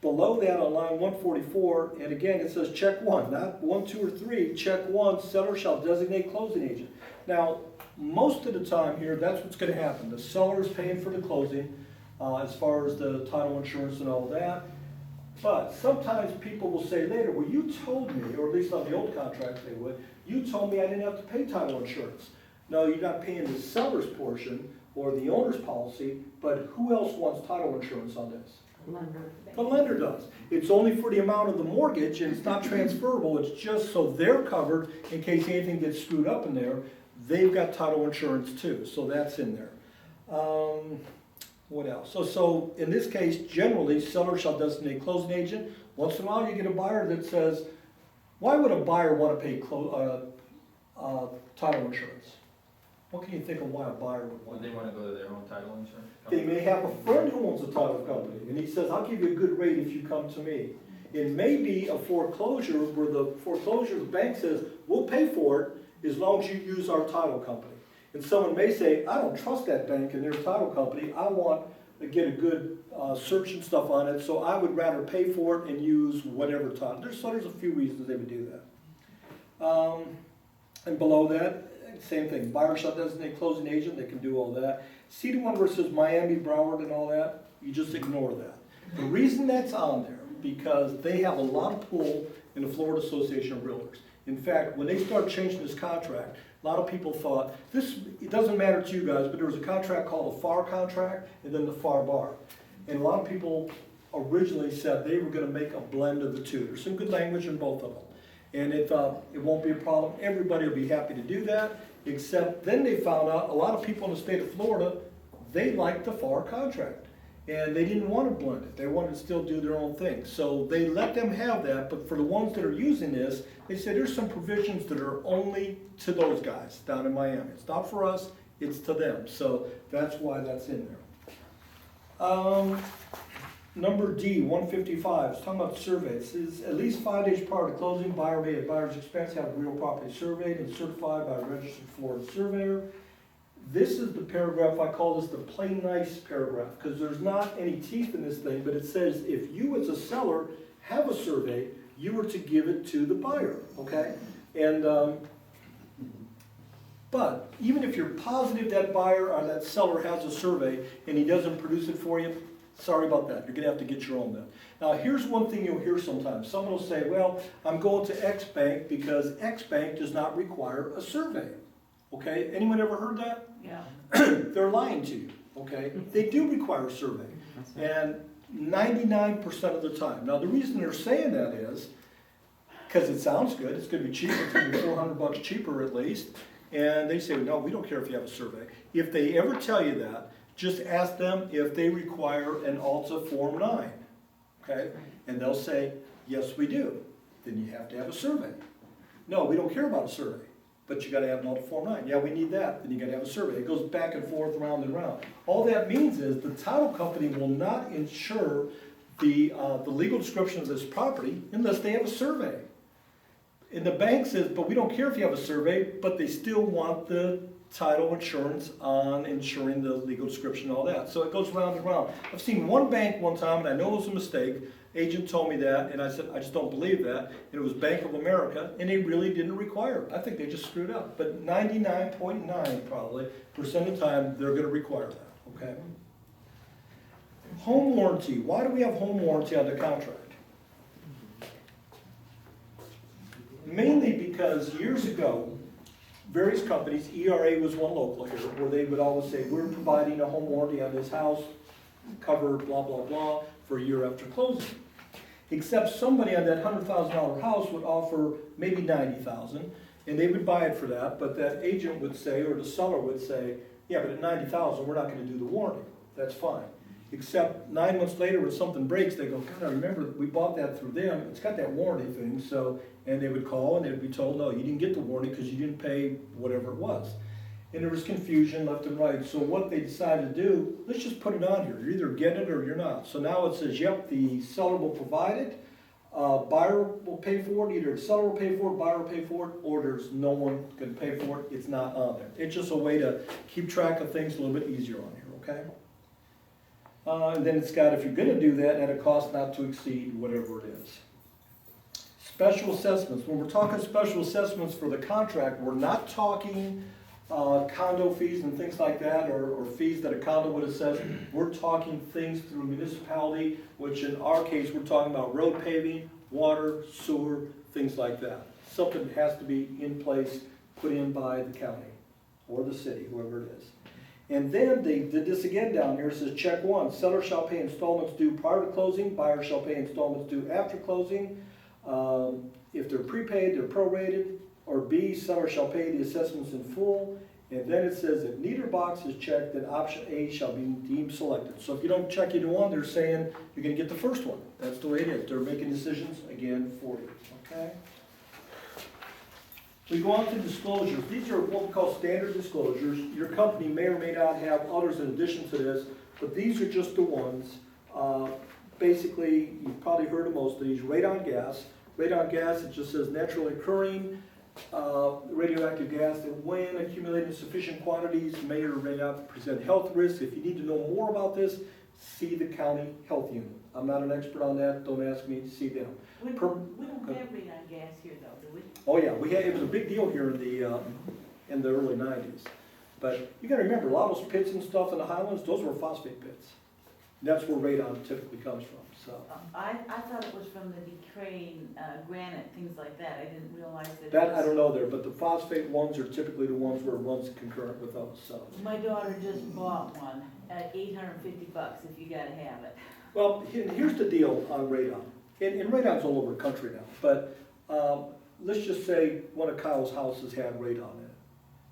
A: Below that on line 144, and again, it says check 1, not 1, 2, or 3. Check 1, seller shall designate closing agent. Now, most of the time here, that's what's going to happen. The seller is paying for the closing as far as the title insurance and all that. But sometimes people will say later, well, you told me, or at least on the old contract they would, you told me I didn't have to pay title insurance. No, you're not paying the seller's portion or the owner's policy, but who else wants title insurance on this? The lender does. It's only for the amount of the mortgage, and it's not transferable. It's just so they're covered in case anything gets screwed up in there. They've got title insurance too, so that's in there. What else? So in this case, generally, seller shall designate closing agent. Once in a while, you get a buyer that says, why would a buyer want to pay title insurance? What can you think of why a buyer would want?
C: Would they want to go to their own title insurance
A: They
C: company?
A: may have a friend who owns a title company, and he says, I'll give you a good rate if you come to me. It may be a foreclosure where the bank says, we'll pay for it as long as you use our title company. And someone may say, I don't trust that bank and their title company. I want to get a good search and stuff on it, so I would rather pay for it and use whatever title. There's a few reasons they would do that. And below that, same thing. Buyer shall designate closing agent. They can do all that. See the one where it says Miami, Broward, and all that? You just ignore that. The reason that's on there, because they have a lot of pull in the Florida Association of Realtors. In fact, when they started changing this contract, a lot of people thought, it doesn't matter to you guys, but there was a contract called a FAR contract and then the FAR bar. And a lot of people originally said they were going to make a blend of the two. There's some good language in both of them. And they thought it won't be a problem. Everybody will be happy to do that, except then they found out a lot of people in the state of Florida, they liked the FAR contract. And they didn't want to blend it. They wanted to still do their own thing. So they let them have that, but for the ones that are using this, they said there's some provisions that are only to those guys down in Miami. It's not for us, it's to them. So that's why that's in there. Number D, 155, it's talking about survey. It says at least 5 days prior to closing, buyer may at buyer's expense have real property surveyed and certified by a registered Florida surveyor. This is the paragraph, I call this the play nice paragraph, because there's not any teeth in this thing, but it says if you as a seller have a survey, you are to give it to the buyer, okay? And, but even if you're positive that buyer or that seller has a survey and he doesn't produce it for you, sorry about that, you're gonna have to get your own then. Now here's one thing you'll hear sometimes. Someone will say, well, I'm going to X bank because X bank does not require a survey. Okay, anyone ever heard that?
D: Yeah.
A: They're lying to you, okay? They do require a survey, and 99% of the time. Now the reason they're saying that is, because it sounds good, it's gonna be cheaper, it's gonna be $400 cheaper at least, and they say, no, we don't care if you have a survey. If they ever tell you that, just ask them if they require an ALTA Form 9, okay? And they'll say, yes, we do. Then you have to have a survey. No, we don't care about a survey. but you gotta have an audit Form 9. Yeah, we need that, then you gotta have a survey. It goes back and forth, round and round. All that means is the title company will not insure the legal description of this property unless they have a survey. And the bank says, but we don't care if you have a survey, but they still want the title insurance on ensuring the legal description and all that. So it goes round and round. I've seen one bank one time, and I know it was a mistake. Agent told me that, and I said, I just don't believe that. And it was Bank of America, and they really didn't require it. I think they just screwed up. But 99.9 probably % of the time, they're gonna require that, okay? Home warranty. Why do we have home warranty on the contract? Mainly because years ago, various companies, ERA was one local here, where they would always say, we're providing a home warranty on this house, cover blah, blah, blah, for a year after closing. Except somebody on that $100,000 house would offer maybe $90,000, and they would buy it for that, but that agent would say, or the seller would say, yeah, but at $90,000, we're not gonna do the warranty. That's fine. Except 9 months later, when something breaks, they go, God, I remember we bought that through them, it's got that warranty thing, so, and they would call and they'd be told, no, you didn't get the warranty because you didn't pay whatever it was. And there was confusion left and right, so what they decided to do, let's just put it on here, you either get it or you're not. So now it says, yep, the seller will provide it, buyer will pay for it, either the seller will pay for it, buyer will pay for it, or there's no one can pay for it, it's not on there. It's just a way to keep track of things a little bit easier on here, okay? And then it's got, if you're gonna do that, at a cost not to exceed whatever it is. Special assessments. When we're talking special assessments for the contract, we're not talking condo fees and things like that, or fees that a condo would assess. We're talking things through municipality, which in our case, we're talking about road paving, water, sewer, things like that. Something that has to be in place, put in by the county or the city, whoever it is. And then they did this again down here. It says, check one, seller shall pay installments due prior to closing, buyer shall pay installments due after closing. If they're prepaid, they're prorated. Or B, seller shall pay the assessments in full. And then it says, if neither box is checked, then option A shall be deemed selected. So if you don't check either one, they're saying you're gonna get the first one. That's the way it is. They're making decisions, again, for you, okay? We go on to disclosures. These are what we call standard disclosures. Your company may or may not have others in addition to this, but these are just the ones. Basically, you've probably heard of most of these. Radon gas. Radon gas, it just says naturally occurring radioactive gas that when accumulated in sufficient quantities may or may not present health risks. If you need to know more about this, see the county health unit. I'm not an expert on that, don't ask me, see them.
D: We don't have radon gas here though, do we?
A: Oh yeah, it was a big deal here in the early 90s. But you gotta remember, a lot of those pits and stuff in the highlands, those were phosphate pits. That's where radon typically comes from, so.
D: I thought it was from the decaying granite, things like that. I didn't realize that.
A: That I don't know there, but the phosphate ones are typically the ones where it runs concurrent with those, so.
D: My daughter just bought one at $850 if you gotta have it.
A: Well, here's the deal on radon. And radon's all over the country now, but let's just say one of Kyle's houses had radon in it.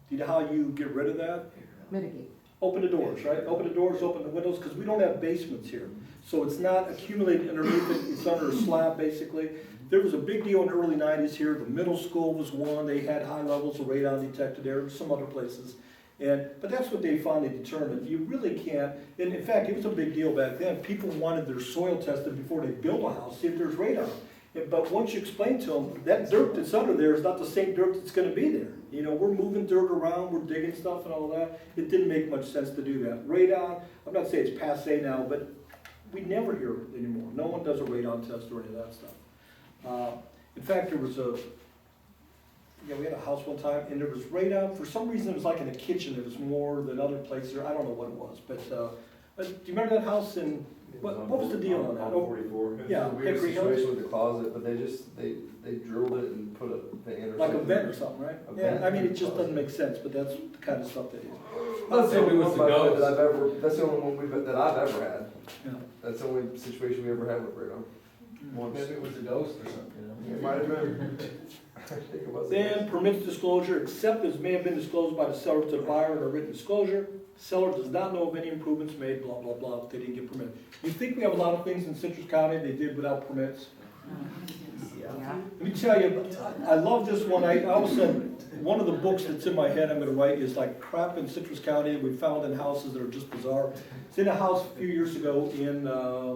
A: Do you know how you get rid of that?
G: Mitigate.
A: Open the doors, right? Open the doors, open the windows, because we don't have basements here. So it's not accumulated underneath it, it's under a slab, basically. There was a big deal in the early 90s here. The middle school was one. They had high levels of radon detected there, some other places. But that's what they finally determined. You really can't, and in fact, it was a big deal back then. People wanted their soil tested before they built a house, see if there's radon. But once you explain to them, that dirt that's under there is not the same dirt that's gonna be there. You know, we're moving dirt around, we're digging stuff and all that. It didn't make much sense to do that. Radon, I'm not saying it's passé now, but we never hear it anymore. No one does a radon test or any of that stuff. In fact, there was we had a house one time and there was radon. For some reason, it was like in the kitchen. It was more than other places. I don't know what it was, but do you remember that house in, what was the deal on that?
E: On 44.
A: Yeah,
E: We had a
A: Hickory Hills.
E: situation with the closet, but they drilled it and put a thing in or
A: Like a
E: something.
A: vent or something, right?
E: A
A: Yeah,
E: vent.
A: I mean, it just doesn't make sense, but that's the kind of stuff they do.
E: That's the only
C: Maybe it was
E: one
C: the
E: by the way
C: ghost.
E: that I've ever, that's the only one that I've ever had.
A: Yeah.
E: That's the only situation we ever had with radon. Once.
C: Maybe it was a ghost or something, you know?
E: It might have been. I think it was.
A: Then permits disclosure, except as may have been disclosed by the seller to the buyer in a written disclosure. Seller does not know of any improvements made, blah, blah, blah, if they didn't get permit. You think we have a lot of things in Citrus County they did without permits?
G: Yeah.
A: Let me tell you, I love this one. I also, one of the books that's in my head I'm gonna write is like crap in Citrus County we found in houses that are just bizarre. It's in a house a few years ago in, I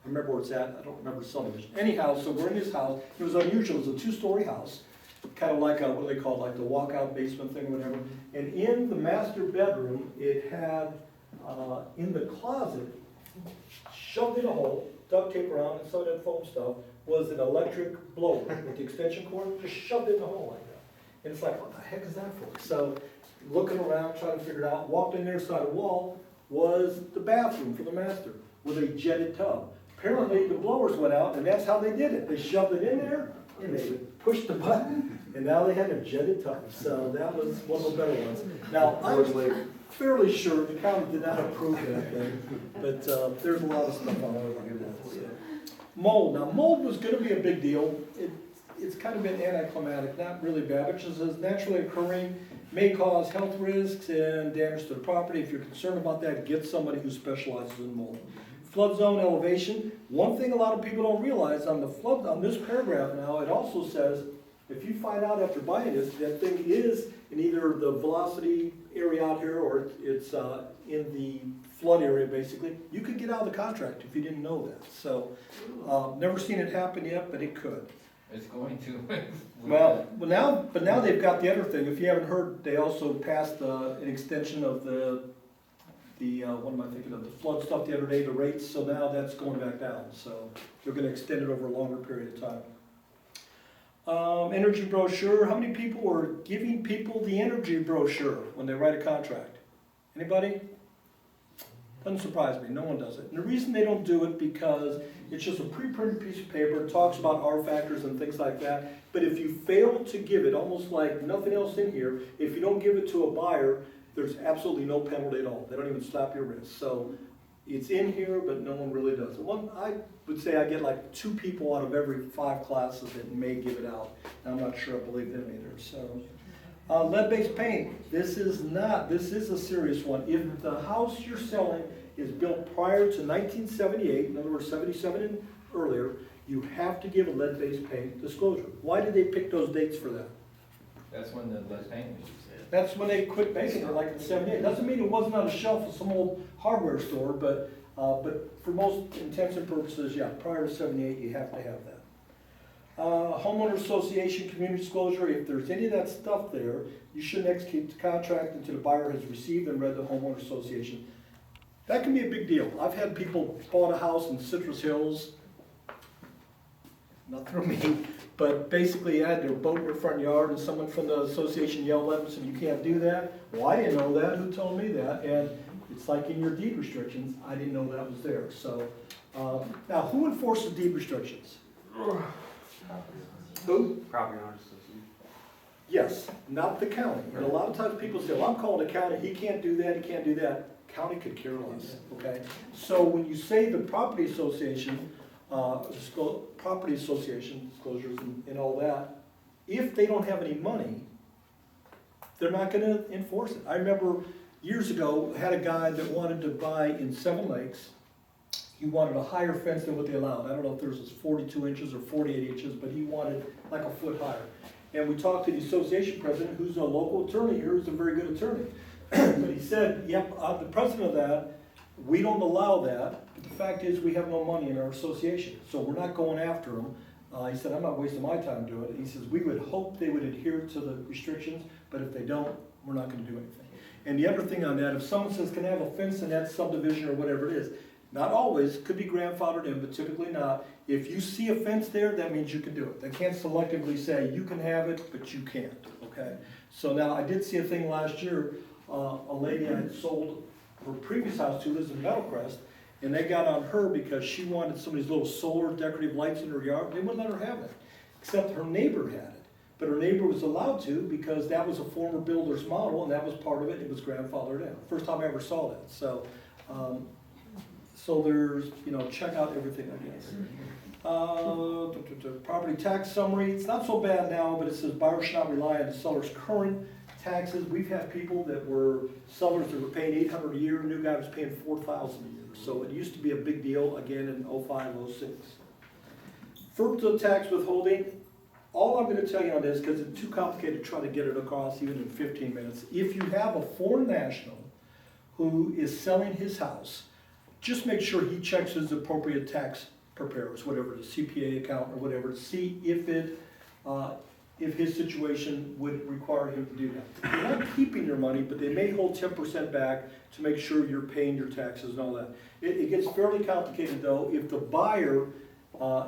A: remember where it's at, I don't remember the subdivision. Anyhow, so we're in this house, it was unusual, it was a 2-story house, kind of like a, what do they call it, like the walkout basement thing or whatever. And in the master bedroom, it had, in the closet, shoved in a hole, duct tape around, and some of that foam stuff, was an electric blower with the extension cord, just shoved in the hole like that. And it's like, what the heck is that for? So, looking around, trying to figure it out, walked in there, saw the wall, was the bathroom for the master, with a jetted tub. Apparently, the blowers went out, and that's how they did it. They shoved it in there, and they pushed the button, and now they had a jetted tub. So that was one of the better ones. Now, I'm fairly sure the county did not approve that thing, but there's a lot of stuff all over here. So. Mold. Now, mold was going to be a big deal. It's kind of been anticlimactic, not really bad, which is naturally occurring, may cause health risks and damage to the property. If you're concerned about that, get somebody who specializes in mold. Flood zone elevation. One thing a lot of people don't realize on the flood, on this paragraph now, it also says, if you find out after buying it, that thing is in either the velocity area out here or it's in the flood area basically, you could get out of the contract if you didn't know that. So, never seen it happen yet, but it could.
C: It's going to.
A: But now they've got the other thing. If you haven't heard, they also passed an extension of the what am I thinking of, the flood stuff the other day, the rates, so now that's going back down. So they're gonna extend it over a longer period of time. Energy brochure, how many people are giving people the energy brochure when they write a contract? Anybody? Doesn't surprise me, no one does it. And the reason they don't do it because it's just a pre-printed piece of paper, it talks about R factors and things like that. But if you fail to give it, almost like nothing else in here, if you don't give it to a buyer, there's absolutely no penalty at all. They don't even slap your wrist. So it's in here, but no one really does it. I would say I get like 2 people out of every 5 classes that may give it out. I'm not sure I believe them either. So lead-based paint. This is a serious one. If the house you're selling is built prior to 1978, in other words 77 and earlier, you have to give a lead-based paint disclosure. Why did they pick those dates for that?
C: That's when the lead paint was used.
A: That's when they quit making it, like in '78. Doesn't mean it wasn't on a shelf of some old hardware store, but for most intents and purposes, yeah, prior to '78, you have to have that. Homeowner association community disclosure, if there's any of that stuff there, you shouldn't execute the contract until the buyer has received and read the homeowner association. That can be a big deal. I've had people bought a house in Citrus Hills, not through me, but basically had their boat in their front yard and someone from the association yelled at them and said, you can't do that. Well, I didn't know that, who told me that? And it's like in your deed restrictions, I didn't know that was there. So, now who enforces deed restrictions? Who?
F: Property owners association.
A: Yes, not the county. And a lot of times people say, well, I'm calling the county, he can't do that, he can't do that. County could care less, okay? So when you say the property association, property association disclosures and all that, if they don't have any money, they're not gonna enforce it. I remember years ago, I had a guy that wanted to buy in 7 Lakes. He wanted a higher fence than what they allowed. I don't know if theirs was 42 inches or 48 inches, but he wanted like a foot higher. And we talked to the association president, who's a local attorney here, who's a very good attorney. But he said, yep, I'm the president of that, we don't allow that. But the fact is, we have no money in our association, so we're not going after them. He said, I'm not wasting my time doing it. He says, we would hope they would adhere to the restrictions, but if they don't, we're not gonna do anything. And the other thing on that, if someone says, can I have a fence in that subdivision or whatever it is, not always, could be grandfathered in, but typically not. If you see a fence there, that means you can do it. They can't selectively say, you can have it, but you can't, okay? So now, I did see a thing last year, a lady I had sold her previous house to, lives in Meadowcrest, and they got on her because she wanted some of these little solar decorative lights in her yard. They wouldn't let her have it, except her neighbor had it. But her neighbor was allowed to because that was a former builder's model, and that was part of it. It was grandfathered in. First time I ever saw that. So, so there's, check out everything, I guess. Property tax summary. It's not so bad now, but it says buyers should not rely on the seller's current taxes. We've had people that were sellers that were paying $800 a year. A new guy was paying $4,000 a year. So it used to be a big deal again in 05, 06. For the tax withholding, all I'm gonna tell you on this, because it's too complicated to try to get it across even in 15 minutes. If you have a foreign national who is selling his house, just make sure he checks his appropriate tax preparers, whatever, the CPA account or whatever, to see if his situation would require him to do that. They're not keeping your money, but they may hold 10% back to make sure you're paying your taxes and all that. It gets fairly complicated though. If the buyer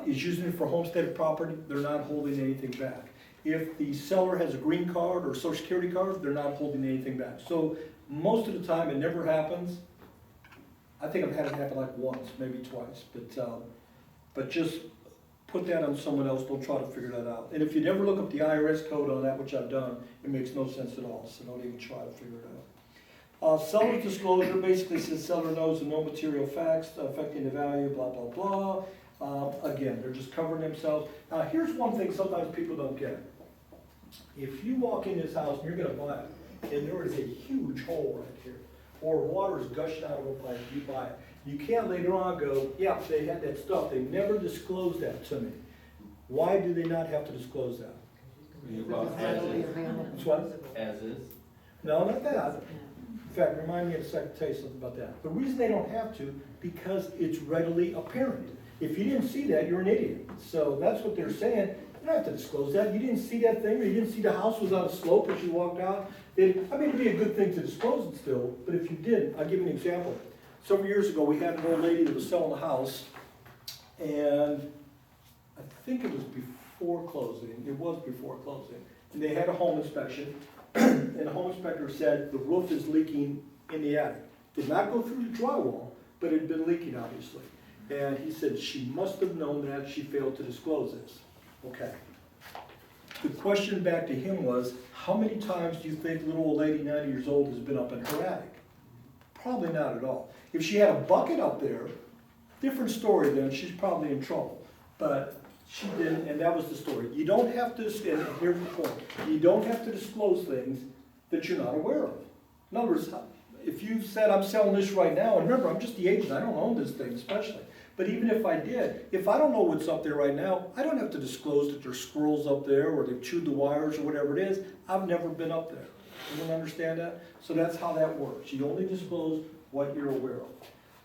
A: is using it for homesteaded property, they're not holding anything back. If the seller has a green card or social security card, they're not holding anything back. So most of the time, it never happens. I think I've had it happen like once, maybe twice, but just put that on someone else, don't try to figure that out. And if you never look up the IRS code on that, which I've done, it makes no sense at all, so don't even try to figure it out. Seller's disclosure basically says seller knows of no material facts affecting the value, blah, blah, blah. Again, they're just covering themselves. Now, here's one thing sometimes people don't get. If you walk in this house and you're gonna buy it, and there is a huge hole right here, or water is gushing out of a pipe, you buy it. You can't later on go, yeah, they had that stuff, they never disclosed that to me. Why do they not have to disclose that?
C: As is.
A: Which one?
C: As is.
A: No, not that. In fact, remind me in a second to tell you something about that. The reason they don't have to, because it's readily apparent. If you didn't see that, you're an idiot. So that's what they're saying. You don't have to disclose that. You didn't see that thing, or you didn't see the house was on a slope as you walked out. I mean, it'd be a good thing to disclose it still, but if you didn't, I'll give you an example. Several years ago, we had an old lady that was selling a house, and I think it was before closing. It was before closing. And they had a home inspection, and the home inspector said the roof is leaking in the attic. Did not go through the drywall, but it had been leaking, obviously. And he said she must have known that, she failed to disclose this. Okay. The question back to him was, how many times do you think little old lady, 90 years old, has been up in her attic? Probably not at all. If she had a bucket up there, different story then, she's probably in trouble. But she didn't, and that was the story. You don't have to, and here's the point, you don't have to disclose things that you're not aware of. In other words, if you said, I'm selling this right now, and remember, I'm just the agent, I don't own this thing especially. But even if I did, if I don't know what's up there right now, I don't have to disclose that there's squirrels up there or they've chewed the wires or whatever it is. I've never been up there. You don't understand that? So that's how that works. You only disclose what you're aware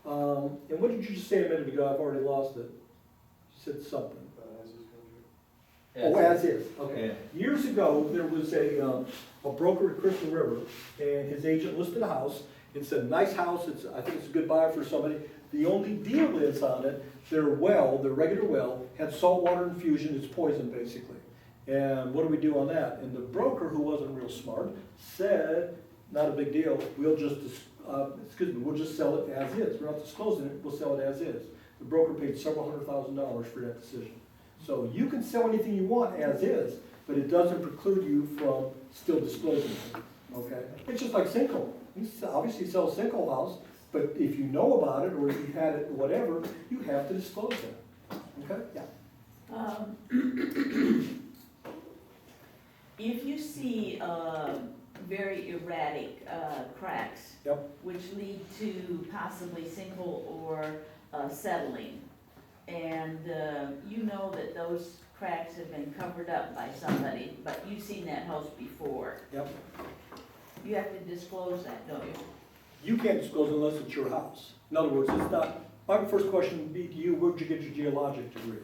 A: of. And what did you just say a minute ago? I've already lost it. You said something. Oh, as is. Okay.
C: Yeah.
A: Years ago, there was a broker at Crystal River, and his agent listed a house. It's a nice house. I think it's a good buy for somebody. The only deal is on it, their well, their regular well, had saltwater infusion. It's poison, basically. And what do we do on that? And the broker, who wasn't real smart, said, not a big deal. We'll just, we'll just sell it as is. We're not disclosing it. We'll sell it as is. The broker paid several $100,000 for that decision. So you can sell anything you want as is, but it doesn't preclude you from still disclosing it. Okay? It's just like sinkhole. You obviously sell a sinkhole house, but if you know about it or if you had it, whatever, you have to disclose that. Okay? Yeah.
D: If you see very erratic cracks,
A: Yep.
D: which lead to possibly sinkhole or settling, and you know that those cracks have been covered up by somebody, but you've seen that house before,
A: Yep.
D: you have to disclose that, don't you?
A: You can't disclose unless it's your house. In other words, it's not, my first question would be to you, where'd you get your geologic degree?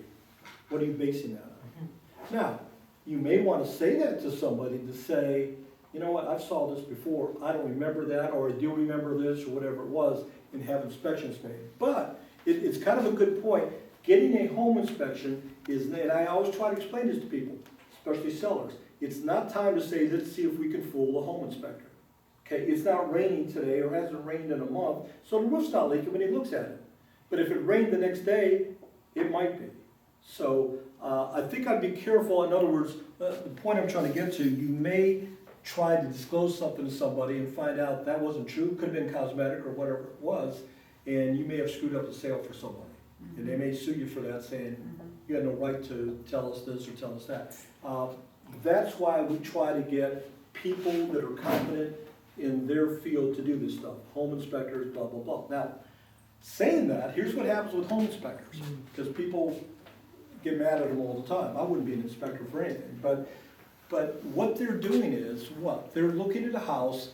A: What are you basing that on? Now, you may want to say that to somebody to say, you know what, I saw this before, I don't remember that, or I do remember this, or whatever it was, and have inspections made. But it's kind of a good point. Getting a home inspection is, and I always try to explain this to people, especially sellers, it's not time to say, let's see if we can fool the home inspector. Okay, it's not raining today, or hasn't rained in a month, so the roof's not leaking when he looks at it. But if it rained the next day, it might be. So I think I'd be careful. In other words, the point I'm trying to get to, you may try to disclose something to somebody and find out that wasn't true, could have been cosmetic or whatever it was, and you may have screwed up the sale for somebody. And they may sue you for that, saying, you had no right to tell us this or tell us that. That's why we try to get people that are competent in their field to do this stuff. Home inspectors, blah, blah, blah. Now, saying that, here's what happens with home inspectors. Because people get mad at them all the time. I wouldn't be an inspector for anything, but what they're doing is, what? They're looking at a house,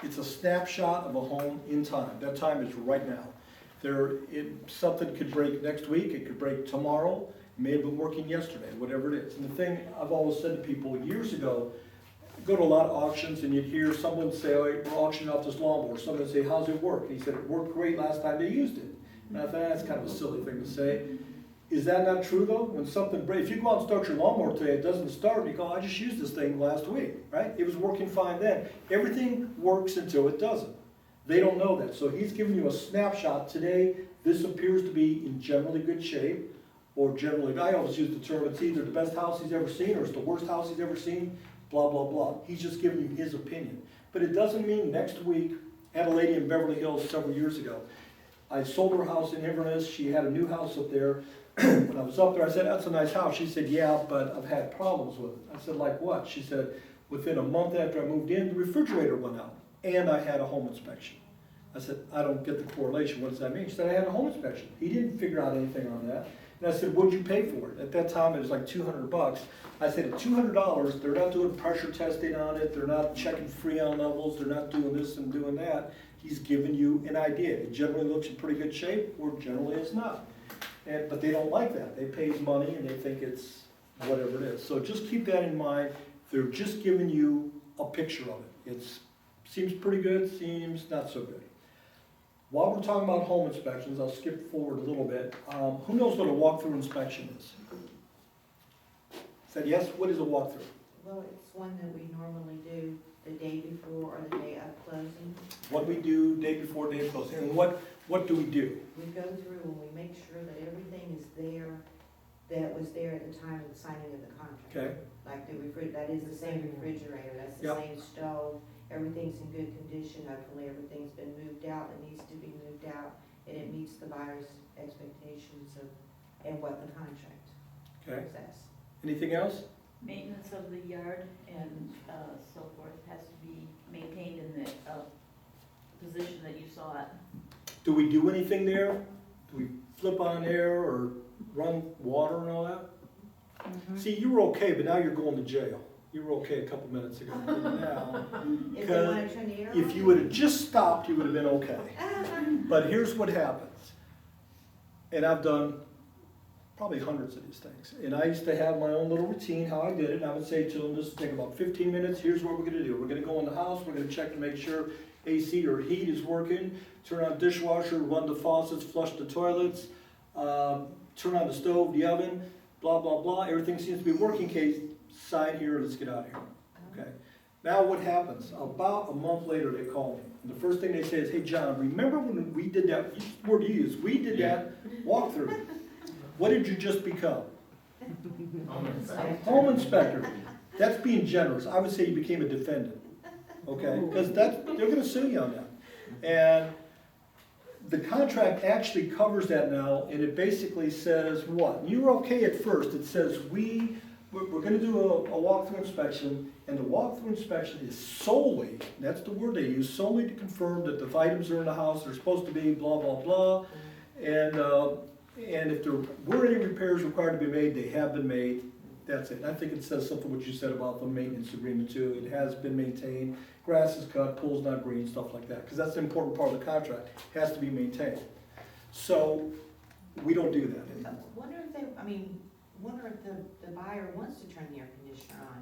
A: it's a snapshot of a home in time. That time is right now. Something could break next week, it could break tomorrow, it may have been working yesterday, whatever it is. And the thing I've always said to people years ago, go to a lot of auctions and you'd hear someone say, oh, we're auctioning off this lawnmower. Someone would say, how's it work? And he said, it worked great last time they used it. And I thought, that's kind of a silly thing to say. Is that not true though? When something breaks, if you go out and start your lawnmower today, it doesn't start, you go, I just used this thing last week, right? It was working fine then. Everything works until it doesn't. They don't know that. So he's giving you a snapshot. Today, this appears to be in generally good shape, or generally, I always use the term, it's either the best house he's ever seen or it's the worst house he's ever seen, blah, blah, blah. He's just giving you his opinion. But it doesn't mean next week, I had a lady in Beverly Hills several years ago. I sold her house in Inverness. She had a new house up there. When I was up there, I said, that's a nice house. She said, yeah, but I've had problems with it. I said, like what? She said, within a month after I moved in, the refrigerator went out, and I had a home inspection. I said, I don't get the correlation. What does that mean? She said, I had a home inspection. He didn't figure out anything on that. And I said, what'd you pay for it? At that time, it was like $200. I said, at $200, they're not doing pressure testing on it. They're not checking Freon levels. They're not doing this and doing that. He's giving you an idea. It generally looks in pretty good shape, or generally it's not. But they don't like that. They pay money and they think it's whatever it is. So just keep that in mind. They're just giving you a picture of it. It seems pretty good, seems not so good. While we're talking about home inspections, I'll skip forward a little bit. Who knows what a walkthrough inspection is? Said yes? What is a walkthrough?
B: Well, it's one that we normally do the day before or the day of closing.
A: What we do day before, day of closing. And what do we do?
B: We go through and we make sure that everything is there that was there at the time of the signing of the contract.
A: Okay.
B: Like that is the same refrigerator, that's the
A: Yep.
B: same stove, everything's in good condition, hopefully everything's been moved out that needs to be moved out, and it meets the buyer's expectations and what the contract
A: Okay.
B: says.
A: Anything else?
D: Maintenance of the yard and so forth has to be maintained in the position that you saw it.
A: Do we do anything there? Do we flip on air or run water and all that? See, you were okay, but now you're going to jail. You were okay a couple minutes ago. Now,
B: If they wanna turn the air on?
A: if you would have just stopped, you would have been okay. But here's what happens. And I've done probably hundreds of these things. And I used to have my own little routine, how I did it. And I would say to them, just take about 15 minutes. Here's what we're going to do. We're going to go in the house. We're going to check to make sure AC or heat is working. Turn on dishwasher, run the faucets, flush the toilets, turn on the stove, the oven, blah, blah, blah. Everything seems to be working. Case, sign here, let's get out of here. Okay. Now what happens? About a month later, they call me. And the first thing they say is, hey, John, remember when we did that, word you used, we did that walkthrough. What did you just become? Home inspector. That's being generous. I would say you became a defendant. Okay? Because they're going to sue you on that. And the contract actually covers that now, and it basically says what? You were okay at first. It says we're going to do a walkthrough inspection, and the walkthrough inspection is solely, that's the word they use, solely to confirm that the items are in the house, they're supposed to be, blah, blah, blah. And if there were any repairs required to be made, they have been made. That's it. And I think it says something what you said about the maintenance agreement too. It has been maintained. Grass is cut, pool's not green, stuff like that. Because that's the important part of the contract. It has to be maintained. So we don't do that anymore.
B: Wonder if the buyer wants to turn the air conditioner on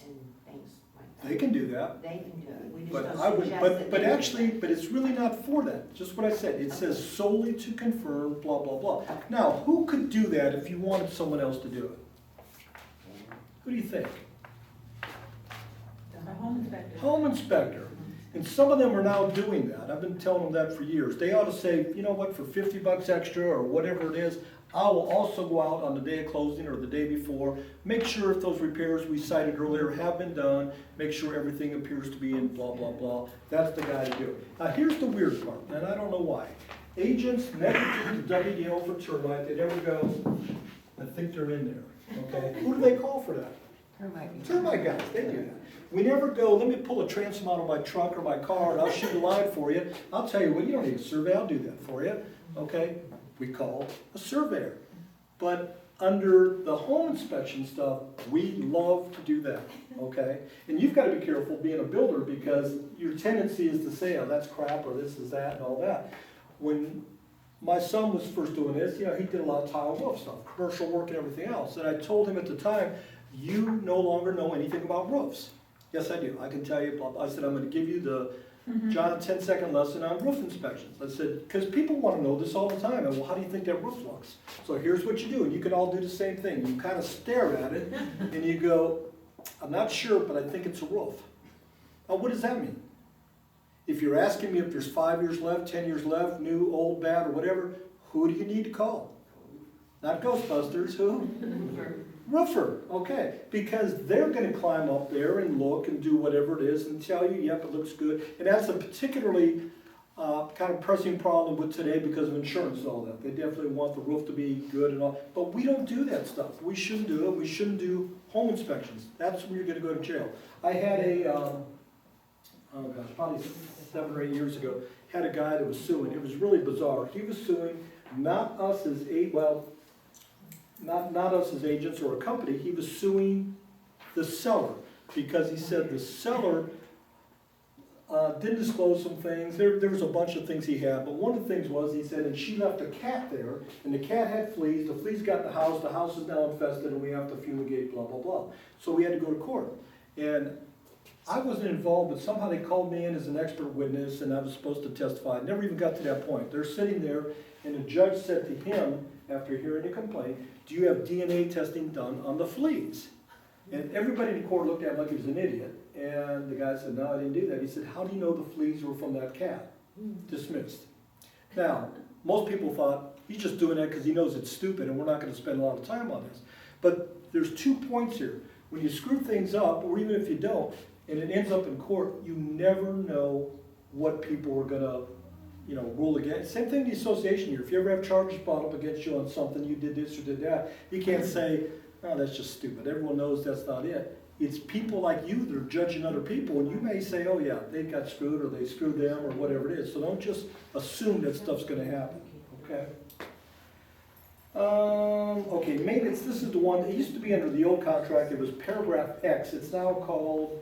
B: and things like that.
A: They can do that.
B: They can do it, we just
A: But
B: don't
A: I would,
B: suggest that
A: but
B: they-
A: actually, but it's really not for that. Just what I said. It says solely to confirm, blah, blah, blah. Now, who could do that if you wanted someone else to do it? Who do you think?
D: A home inspector.
A: Home inspector. And some of them are now doing that. I've been telling them that for years. They ought to say, you know what, for 50 bucks extra or whatever it is, I will also go out on the day of closing or the day before, make sure if those repairs we cited earlier have been done, make sure everything appears to be in blah, blah, blah. That's the guy to do it. Now, here's the weird part, and I don't know why. Agents never do the WDO for termite. They never go, I think they're in there, okay? Who do they call for that? Termite guys, they do that. We never go, let me pull a transom out of my truck or my car and I'll shoot a line for you. I'll tell you what, you don't need a survey, I'll do that for you, okay? We call a surveyor. But under the home inspection stuff, we love to do that, okay? And you've gotta be careful being a builder because your tendency is to say, oh, that's crap, or this is that, and all that. When my son was first doing this, you know, he did a lot of tile and roof stuff, commercial work and everything else. And I told him at the time, you no longer know anything about roofs. Yes, I do. I can tell you, blah, blah. I said, I'm gonna give you the John 10-second lesson on roof inspections. I said, because people wanna know this all the time. And well, how do you think that roof looks? So here's what you do, and you can all do the same thing. You kind of stare at it, and you go, I'm not sure, but I think it's a roof. Now, what does that mean? If you're asking me if there's 5 years left, 10 years left, new, old, bad, or whatever, who do you need to call? Not Ghostbusters, who? Roofer, okay, because they're gonna climb up there and look and do whatever it is and tell you, yep, it looks good. And that's a particularly kind of pressing problem with today because of insurance and all that. They definitely want the roof to be good and all, but we don't do that stuff. We shouldn't do it. We shouldn't do home inspections. That's when you're gonna go to jail. I had a, oh gosh, probably 7 or 8 years ago, had a guy that was suing. It was really bizarre. He was suing not us as not us as agents or a company. He was suing the seller because he said the seller didn't disclose some things. There was a bunch of things he had, but one of the things was he said, and she left a cat there, and the cat had fleas. The fleas got in the house is now infested, and we have to fumigate, blah, blah, blah. So we had to go to court. And I wasn't involved, but somehow they called me in as an expert witness, and I was supposed to testify. I never even got to that point. They're sitting there, and the judge said to him, after hearing the complaint, do you have DNA testing done on the fleas? And everybody in the court looked at him like he was an idiot. And the guy said, no, I didn't do that. He said, how do you know the fleas were from that cat? Dismissed. Now, most people thought, he's just doing that because he knows it's stupid and we're not going to spend a lot of time on this. But there's 2 points here. When you screw things up, or even if you don't, and it ends up in court, you never know what people are going to, you know, rule against. Same thing in the association here. If you ever have charges brought up against you on something, you did this or did that, you can't say, oh, that's just stupid. Everyone knows that's not it. It's people like you that are judging other people, and you may say, oh yeah, they got screwed, or they screwed them, or whatever it is. So don't just assume that stuff's going to happen, okay? Okay, maintenance, this is the one, it used to be under the old contract, it was paragraph X. It's now called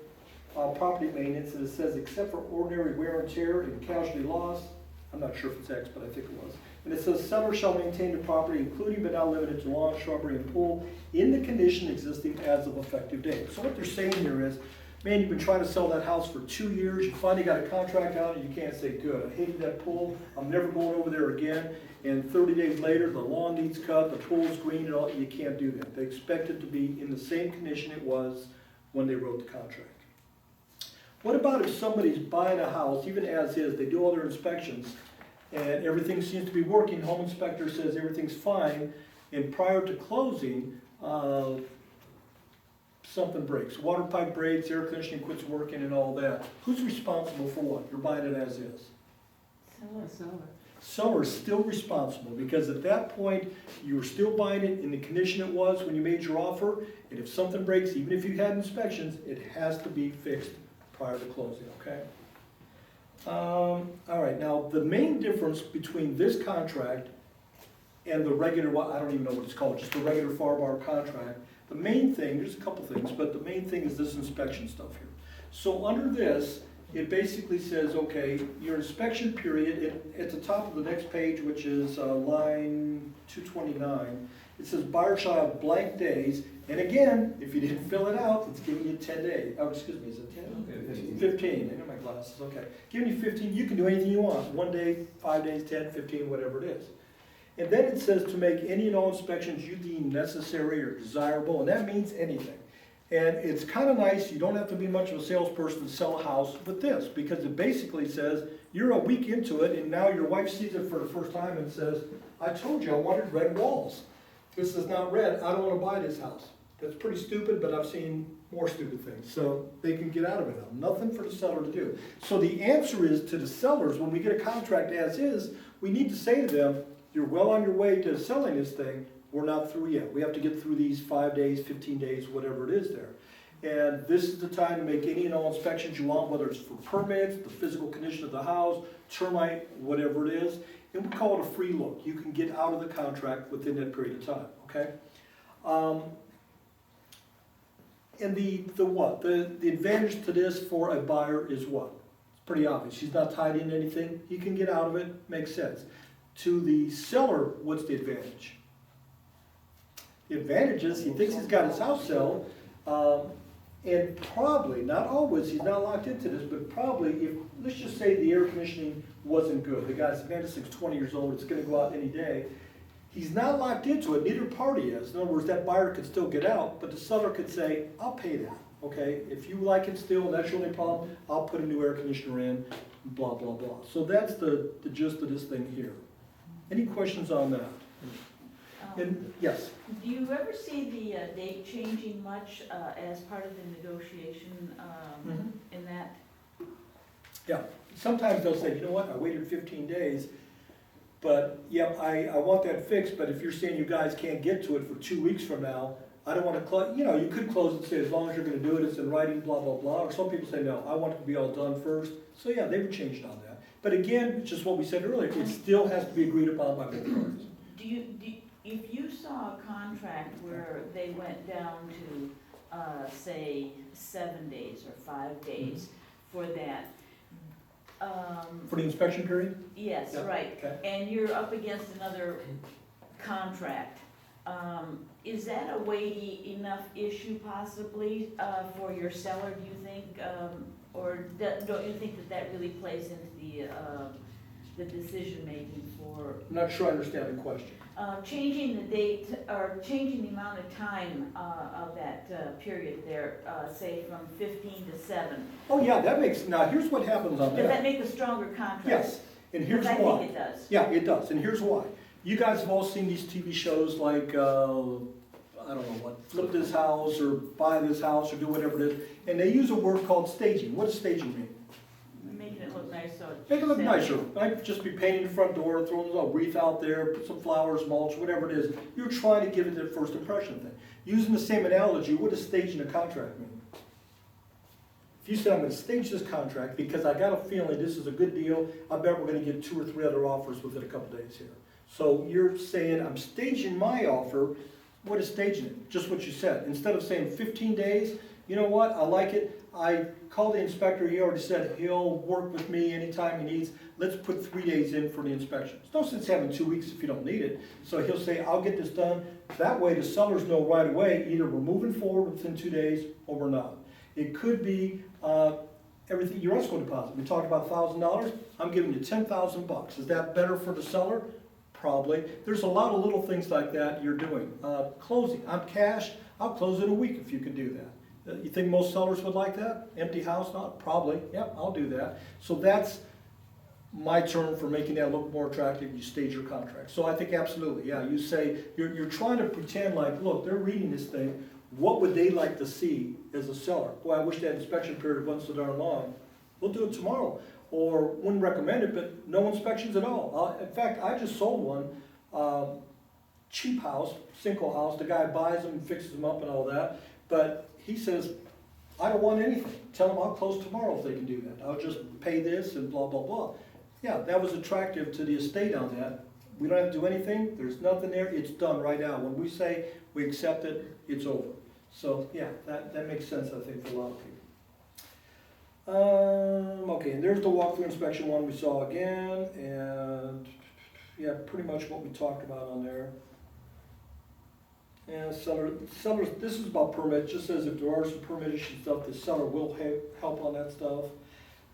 A: property maintenance, and it says, except for ordinary wear and tear and casualty loss, I'm not sure if it's X, but I think it was. And it says, seller shall maintain the property, including but not limited to lawn, shrubbery, and pool, in the condition existing as of effective date. So what they're saying here is, man, you've been trying to sell that house for 2 years, you finally got a contract out, and you can't say, good, I hated that pool, I'm never going over there again. And 30 days later, the lawn needs cut, the pool's green, and all, you can't do that. They expect it to be in the same condition it was when they wrote the contract. What about if somebody's buying a house, even as is, they do all their inspections, and everything seems to be working, home inspector says everything's fine, and prior to closing, something breaks. Water pipe breaks, air conditioning quits working and all that. Who's responsible for what? You're buying it as is. Seller is still responsible because at that point, you were still buying it in the condition it was when you made your offer, and if something breaks, even if you had inspections, it has to be fixed prior to closing, okay? All right, now the main difference between this contract and the regular, I don't even know what it's called, just the regular FAR/BAR contract, the main thing, there's a couple things, but the main thing is this inspection stuff here. So under this, it basically says, okay, your inspection period, at the top of the next page, which is line 229, it says buyer shall have blank days, and again, if you didn't fill it out, it's giving you 10 days. Oh, excuse me, is it 10? 15. I know my glasses, okay. Giving you 15, you can do anything you want. 1 day, 5 days, 10, 15, whatever it is. And then it says to make any and all inspections you deem necessary or desirable, and that means anything. And it's kind of nice, you don't have to be much of a salesperson to sell a house with this, because it basically says, you're a week into it, and now your wife sees it for the first time and says, I told you I wanted red walls. This is not red, I don't want to buy this house. That's pretty stupid, but I've seen more stupid things. So they can get out of it now. Nothing for the seller to do. So the answer is to the sellers, when we get a contract as is, we need to say to them, you're well on your way to selling this thing, we're not through yet. We have to get through these 5 days, 15 days, whatever it is there. And this is the time to make any and all inspections you want, whether it's for permits, the physical condition of the house, termite, whatever it is. And we call it a free look. You can get out of the contract within that period of time, okay? And the what? The advantage to this for a buyer is what? It's pretty obvious. He's not tied into anything. He can get out of it, makes sense. To the seller, what's the advantage? The advantage is he thinks he's got his house sell, and probably, not always, he's not locked into this, but probably if, let's just say the air conditioning wasn't good. The guy's Vandersing's 20 years old, it's gonna go out any day. He's not locked into it, neither party is. In other words, that buyer could still get out, but the seller could say, I'll pay that, okay? If you like it still, and that's your only problem, I'll put a new air conditioner in, blah, blah, blah. So that's the gist of this thing here. Any questions on that? And, yes?
D: Do you ever see the date changing much as part of the negotiation in that?
A: Yeah, sometimes they'll say, you know what, I waited 15 days, but, yeah, I want that fixed, but if you're saying you guys can't get to it for 2 weeks from now, I don't want to close, you know, you could close and say, as long as you're gonna do it, it's in writing, blah, blah, blah, or some people say, no, I want it to be all done first. So, yeah, they would change on that. But again, it's just what we said earlier, it still has to be agreed upon by both parties.
D: If you saw a contract where they went down to, say, 7 days or 5 days for that,
A: For the inspection period?
D: yes,
A: Yeah,
D: right,
A: okay.
D: and you're up against another contract, is that a weighty enough issue possibly, for your seller, do you think? Or don't you think that that really plays into the decision-making for
A: I'm not sure I understand the question.
D: changing the date, or changing the amount of time of that period there, say from 15 to 7?
A: Oh, yeah, that makes, now, here's what happens on
D: Does that
A: that.
D: make a stronger contract?
A: Yes, and here's
D: Because I
A: why.
D: think it does.
A: Yeah, it does, and here's why. You guys have all seen these TV shows like, I don't know what, flip this house, or buy this house, or do whatever it is, and they use a word called staging. What does staging mean?
D: Making it look nice, so it's.
A: Make it look
D: set.
A: nicer. Might just be painting the front door, throwing a wreath out there, put some flowers, mulch, whatever it is. You're trying to give it that first impression thing. Using the same analogy, what does staging a contract mean? If you say, I'm gonna stage this contract because I got a feeling this is a good deal, I bet we're gonna get 2 or 3 other offers within a couple days here. So you're saying, I'm staging my offer. What is staging it? Just what you said. Instead of saying 15 days, you know what, I like it. I called the inspector, he already said he'll work with me anytime he needs. Let's put 3 days in for the inspection. There's no sense having 2 weeks if you don't need it. So he'll say, I'll get this done. That way the sellers know right away, either we're moving forward within 2 days or we're not. It could be everything, your escrow deposit. We talked about $1,000. I'm giving you $10,000. Is that better for the seller? Probably. There's a lot of little things like that you're doing. Closing, I'm cash, I'll close in a week if you can do that. You think most sellers would like that? Empty house, not? Probably, yep, I'll do that. So that's my term for making that look more attractive, you stage your contract. So I think absolutely, yeah, you say, you're trying to pretend like, look, they're reading this thing, what would they like to see as a seller? Boy, I wish that inspection period wasn't so darn long. We'll do it tomorrow. Or wouldn't recommend it, but no inspections at all. In fact, I just sold one, cheap house, single house, the guy buys them and fixes them up and all that, but he says, I don't want anything. Tell them I'll close tomorrow if they can do that. I'll just pay this and blah, blah, blah. Yeah, that was attractive to the estate on that. We don't have to do anything, there's nothing there, it's done right now. When we say we accept it, it's over. So, yeah, that makes sense, I think, for a lot of people. Okay, and there's the walkthrough inspection one we saw again, and yeah, pretty much what we talked about on there. And sellers, this is about permits, just says if there are some permit issue stuff, the seller will help on that stuff.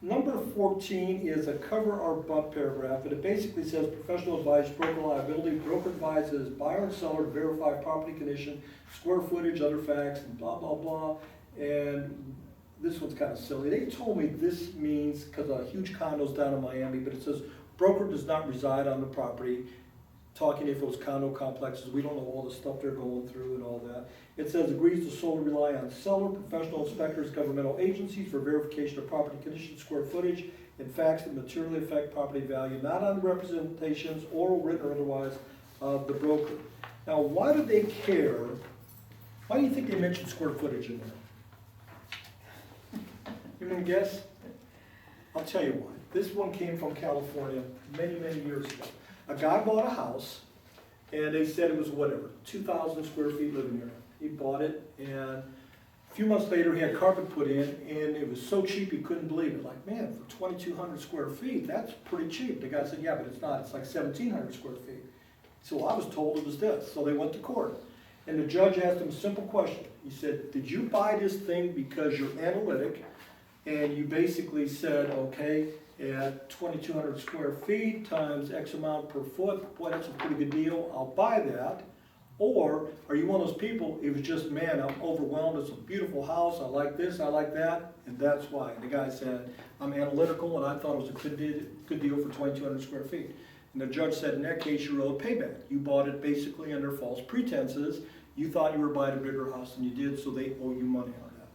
A: Number 14 is a cover or butt paragraph, and it basically says professional advice, broker liability, broker advises buyer and seller to verify property condition, square footage, other facts, and blah, blah, blah. And this one's kind of silly. They told me this means, because a huge condo's down in Miami, but it says broker does not reside on the property. Talking if it was condo complexes, we don't know all the stuff they're going through and all that. It says agrees to solely rely on seller, professional inspectors, governmental agencies for verification of property condition, square footage, and facts that materially affect property value, not on representations, oral, written, or otherwise, of the broker. Now, why do they care? Why do you think they mentioned square footage in there? You can guess? I'll tell you why. This one came from California many, many years ago. A guy bought a house, and they said it was whatever, 2,000 square feet living area. He bought it, and a few months later, he had carpet put in, and it was so cheap, he couldn't believe it. Like, man, for 2,200 square feet, that's pretty cheap. The guy said, yeah, but it's not, it's like 1,700 square feet. So I was told it was this, so they went to court. And the judge asked him a simple question. He said, did you buy this thing because you're analytic, and you basically said, okay, at 2,200 square feet times X amount per foot, boy, that's a pretty good deal, I'll buy that. Or are you one of those people, it was just, man, I'm overwhelmed, it's a beautiful house, I like this, I like that, and that's why. And the guy said, I'm analytical, and I thought it was a good deal for 2,200 square feet. And the judge said, in that case, you owe payback. You bought it basically under false pretenses. You thought you were buying a bigger house than you did, so they owe you money on that.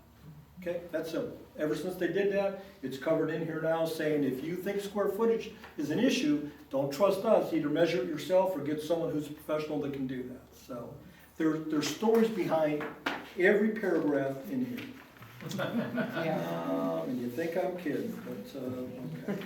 A: Okay, that's simple. Ever since they did that, it's covered in here now saying if you think square footage is an issue, don't trust us. Either measure it yourself or get someone who's a professional that can do that. So there's stories behind every paragraph in here. And you think I'm kidding, but okay.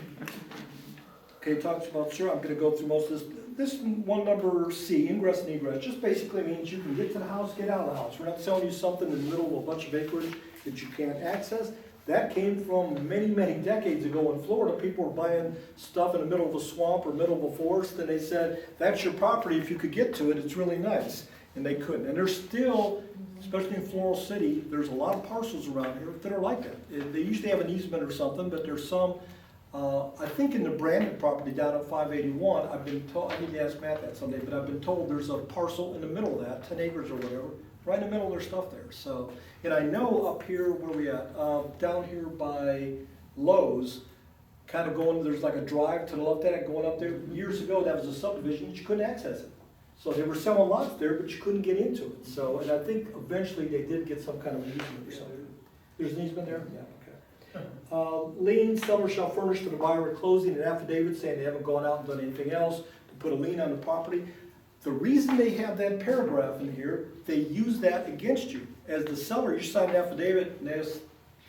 A: Okay, it talks about, sure, I'm going to go through most of this. This one number C, ingress and egress, just basically means you can get to the house, get out of the house. We're not selling you something in the middle of a bunch of acreage that you can't access. That came from many, many decades ago in Florida. People were buying stuff in the middle of a swamp or middle of a forest, and they said, that's your property. If you could get to it, it's really nice. And they couldn't. And there's still, especially in Floral City, there's a lot of parcels around here that are like that. They usually have an easement or something, but there's some, I think in the Brandon property down at 581, I've been told, I need to ask Matt that someday, but I've been told there's a parcel in the middle of that, 10 acres or whatever, right in the middle of their stuff there. So, and I know up here, where we at? Down here by Lowe's, kind of going, there's like a drive to the left of that, going up there. Years ago, that was a subdivision, you couldn't access it. So they were selling lots there, but you couldn't get into it. So, and I think eventually they did get some kind of an easement or something. There's an easement there? Yeah, okay. Lien, seller shall furnish to the buyer at closing an affidavit saying they haven't gone out and done anything else to put a lien on the property. The reason they have that paragraph in here, they use that against you. As the seller, you sign an affidavit and they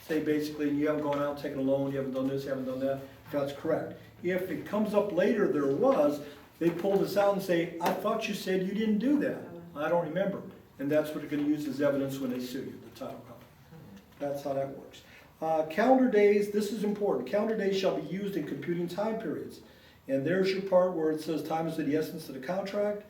A: say basically you haven't gone out, taken a loan, you haven't done this, you haven't done that. That's correct. If it comes up later there was, they pull this out and say, I thought you said you didn't do that. I don't remember. And that's what they're going to use as evidence when they sue you, the title company. That's how that works. Calendar days, this is important. Calendar days shall be used in computing time periods. And there's your part where it says time is of the essence of the contract.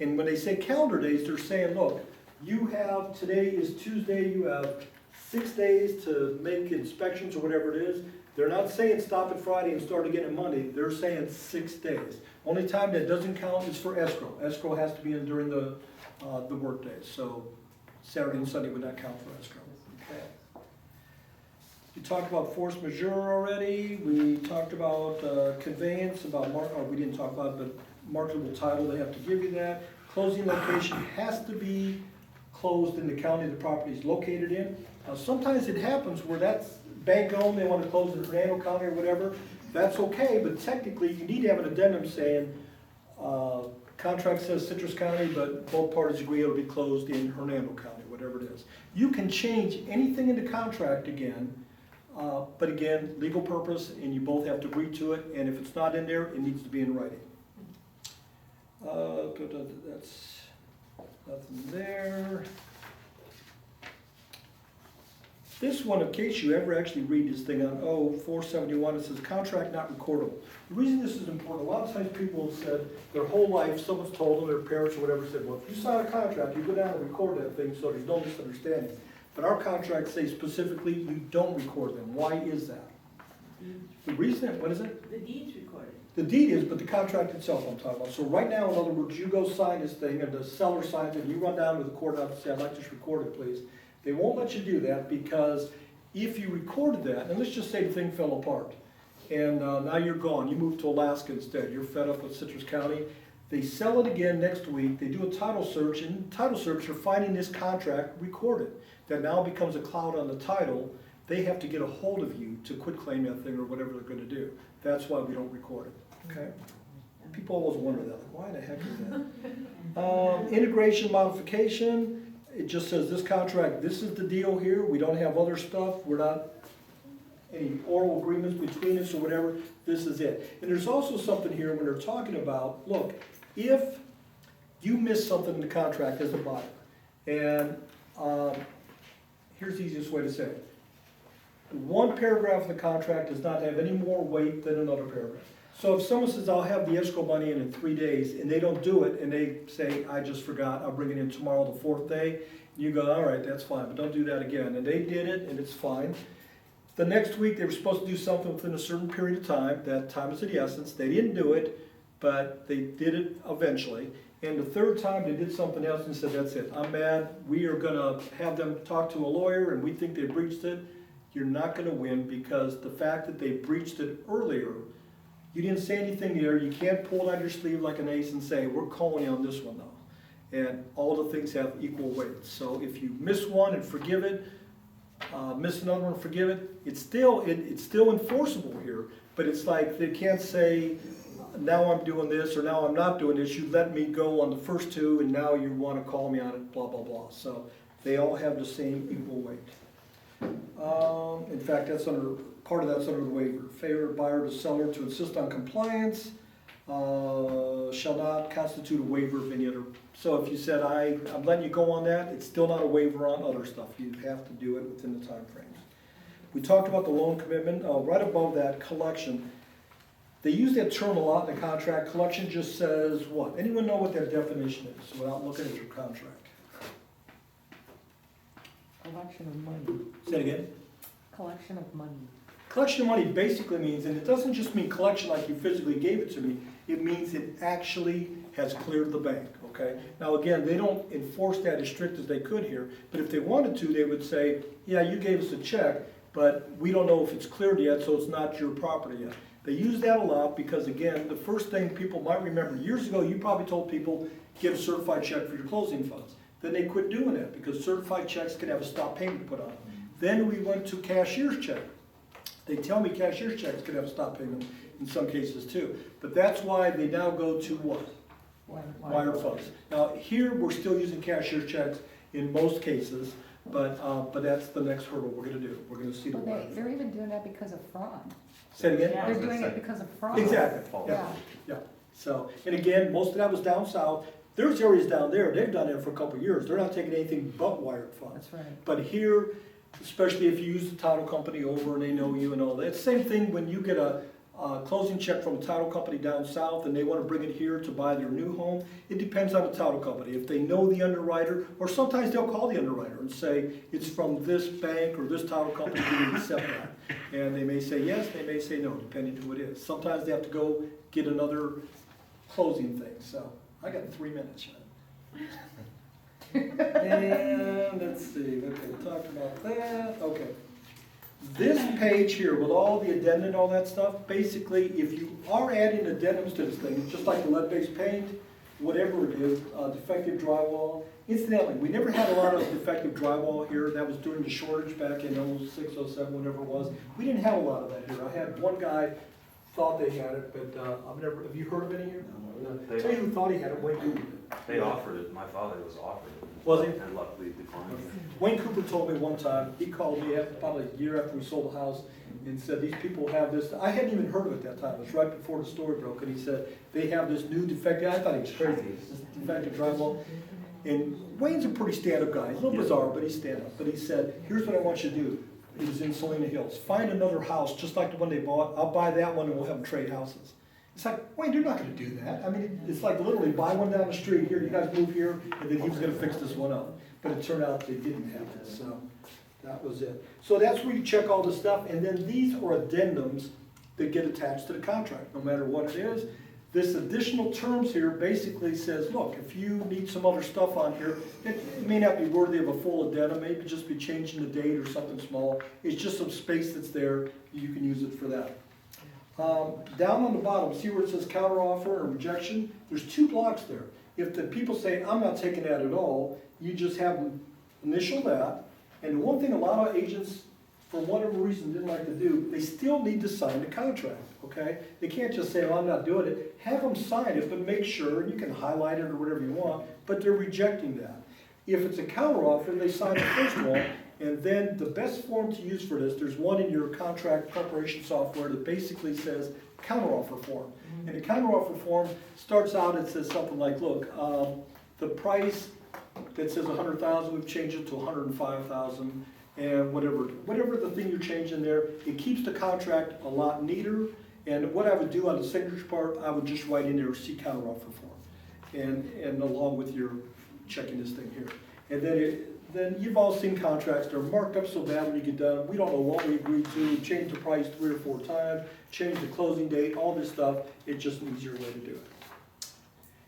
A: And when they say calendar days, they're saying, look, you have, today is Tuesday, you have 6 days to make inspections or whatever it is. They're not saying stop at Friday and start again at Monday. They're saying 6 days. Only time that doesn't count is for escrow. Escrow has to be in during the work days. So Saturday and Sunday would not count for escrow. Okay. We talked about force majeure already. We talked about conveyance, we didn't talk about it, but marketable title, they have to give you that. Closing location has to be closed in the county the property is located in. Sometimes it happens where that's bank owned, they want to close in Hernando County or whatever. That's okay, but technically you need to have an addendum saying contract says Citrus County, but both parties agree it'll be closed in Hernando County, whatever it is. You can change anything in the contract again, but again, legal purpose, and you both have to agree to it, and if it's not in there, it needs to be in writing. That's nothing there. This one, in case you ever actually read this thing on 471, it says contract not recordable. The reason this is important, a lot of times people have said their whole life, someone's told them, their parents or whatever said, well, if you sign a contract, you go down and record that thing so there's no misunderstanding. But our contracts say specifically you don't record them. Why is that? The reason, what is it?
D: The deed's recorded.
A: The deed is, but the contract itself I'm talking about. So right now, in other words, you go sign this thing and the seller signs it and you run down to the courthouse and say, I'd like this recorded, please. They won't let you do that because if you recorded that, and let's just say the thing fell apart, and now you're gone, you move to Alaska instead, you're fed up with Citrus County, they sell it again next week, they do a title search, and title search are finding this contract recorded. That now becomes a cloud on the title, they have to get a hold of you to quit claim that thing or whatever they're going to do. That's why we don't record it, okay? People always wonder that, like, why the heck is that? Integration modification. It just says this contract, this is the deal here, we don't have other stuff, we're not any oral agreements between us or whatever, this is it. And there's also something here when they're talking about, look, if you missed something in the contract as a buyer. And, here's the easiest way to say it. One paragraph of the contract does not have any more weight than another paragraph. So if someone says, I'll have the escrow money in 3 days, and they don't do it, and they say, I just forgot, I'll bring it in tomorrow, the 4th day, you go, all right, that's fine, but don't do that again. And they did it, and it's fine. The next week, they were supposed to do something within a certain period of time. That time is of the essence. They didn't do it, but they did it eventually. And the third time, they did something else and said, that's it, I'm mad, we are gonna have them talk to a lawyer, and we think they breached it. You're not gonna win, because the fact that they breached it earlier, you didn't say anything there, you can't pull it out of your sleeve like an ace and say, we're calling you on this one though. And all the things have equal weight. So if you miss one and forgive it, miss another one and forgive it, it's still enforceable here, but it's like they can't say, now I'm doing this or now I'm not doing this, you let me go on the first two and now you want to call me on it, blah, blah, blah. So they all have the same equal weight. In fact, part of that's under the waiver. Favor buyer to seller to insist on compliance shall not constitute a waiver of any other. So if you said, I'm letting you go on that, it's still not a waiver on other stuff. You have to do it within the time frames. We talked about the loan commitment. Right above that, collection. They use that term a lot in the contract. Collection just says what? Anyone know what that definition is without looking at your contract?
G: Collection of money.
A: Say it again.
G: Collection of money.
A: Collection of money basically means, and it doesn't just mean collection like you physically gave it to me, it means it actually has cleared the bank, okay? Now again, they don't enforce that as strict as they could here, but if they wanted to, they would say, yeah, you gave us a check, but we don't know if it's cleared yet, so it's not your property yet. They use that a lot because again, the first thing people might remember, years ago, you probably told people, get a certified check for your closing funds. Then they quit doing that because certified checks can have a stop payment put on them. Then we went to cashier's check. They tell me cashier's checks could have a stop payment in some cases too. But that's why they now go to what? Wire funds. Now here, we're still using cashier's checks in most cases, but that's the next hurdle we're gonna do. We're gonna see the wire.
G: They're even doing that because of fraud.
A: Say it again?
D: Yeah.
G: They're doing it because of fraud.
A: Exactly,
G: Yeah.
A: yeah. So, and again, most of that was down south. There's areas down there, they've done it for a couple of years. They're not taking anything but wired funds.
G: That's right.
A: But here, especially if you use the title company over and they know you and all that. Same thing when you get a closing check from a title company down south and they want to bring it here to buy their new home. It depends on the title company. If they know the underwriter, or sometimes they'll call the underwriter and say, it's from this bank or this title company, do you accept that? And they may say yes, they may say no, depending who it is. Sometimes they have to go get another closing thing. So I got 3 minutes, right? And let's see, okay, we talked about that, okay. This page here with all the addendum and all that stuff, basically, if you are adding addendums to this thing, it's just like the lead-based paint, whatever it is, defective drywall. Incidentally, we never had a lot of defective drywall here. That was during the shortage back in 06, 07, whenever it was. We didn't have a lot of that here. I had one guy thought they had it, but I've never, have you heard of any here?
I: They-
A: Tell you who thought he had it, Wayne Cooper.
I: They offered it, my father was offered it.
A: Was he?
I: And luckily declined.
A: Wayne Cooper told me one time, he called me probably a year after we sold the house and said, these people have this, I hadn't even heard of it that time, it was right before the story broke, and he said, they have this new defective, I thought he was crazy, this defective drywall. And Wayne's a pretty stand-up guy, he's a little bizarre, but he's stand-up. But he said, here's what I want you to do, it was in Salina Hills, find another house just like the one they bought, I'll buy that one and we'll have them trade houses. It's like, Wayne, you're not gonna do that. I mean, it's like literally buy one down the street, here, you guys move here, and then he was gonna fix this one up. But it turned out they didn't have it, so that was it. So that's where you check all the stuff, and then these are addendums that get attached to the contract, no matter what it is. This additional terms here basically says, look, if you need some other stuff on here, it may not be worthy of a full addendum, maybe just be changing the date or something small. It's just some space that's there, you can use it for that. Down on the bottom, see where it says counteroffer or rejection? There's 2 blocks there. If the people say, I'm not taking that at all, you just have them initial that. And the one thing a lot of agents, for whatever reason, didn't like to do, they still need to sign the contract, okay? They can't just say, well, I'm not doing it. Have them sign it, but make sure, you can highlight it or whatever you want, but they're rejecting that. If it's a counteroffer, they sign the first one, and then the best form to use for this, there's one in your contract preparation software that basically says counteroffer form. And the counteroffer form starts out, it says something like, look, the price that says 100,000, we've changed it to 105,000, and whatever the thing you're changing there, it keeps the contract a lot neater. And what I would do on the signature part, I would just write in there C counteroffer form, and along with your checking this thing here. And then you've all seen contracts, they're marked up so bad when you get done, we don't know what we agreed to, change the price 3 or 4 times, change the closing date, all this stuff, it's just an easier way to do it.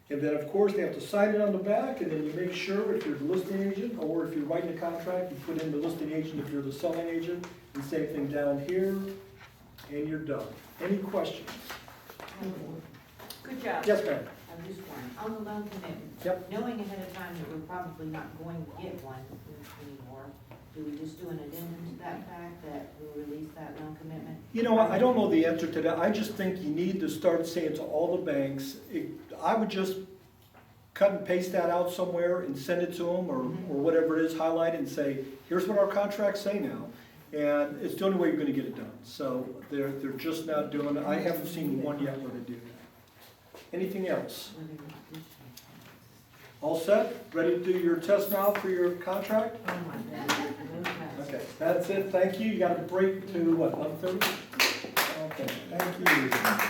A: And then, of course, they have to sign it on the back, and then you make sure if you're the listing agent, or if you're writing the contract, you put in the listing agent if you're the selling agent, and same thing down here, and you're done. Any questions?
D: Good job.
A: Yes, ma'am.
B: I'm just wondering, on the loan commitment.
A: Yep.
B: Knowing ahead of time that we're probably not going to get one anymore, do we just do an addendum to that fact that we'll release that loan commitment?
A: You know, I don't know the answer to that. I just think you need to start saying to all the banks, I would just cut and paste that out somewhere and send it to them, or whatever it is, highlight it and say, here's what our contracts say now. And it's the only way you're gonna get it done. So they're just not doing it. I haven't seen one yet where they do that. Anything else? All set? Ready to do your test now for your contract?
B: Oh my goodness.
A: Okay, that's it. Thank you. You got a break to what, 11:30? Okay, thank you.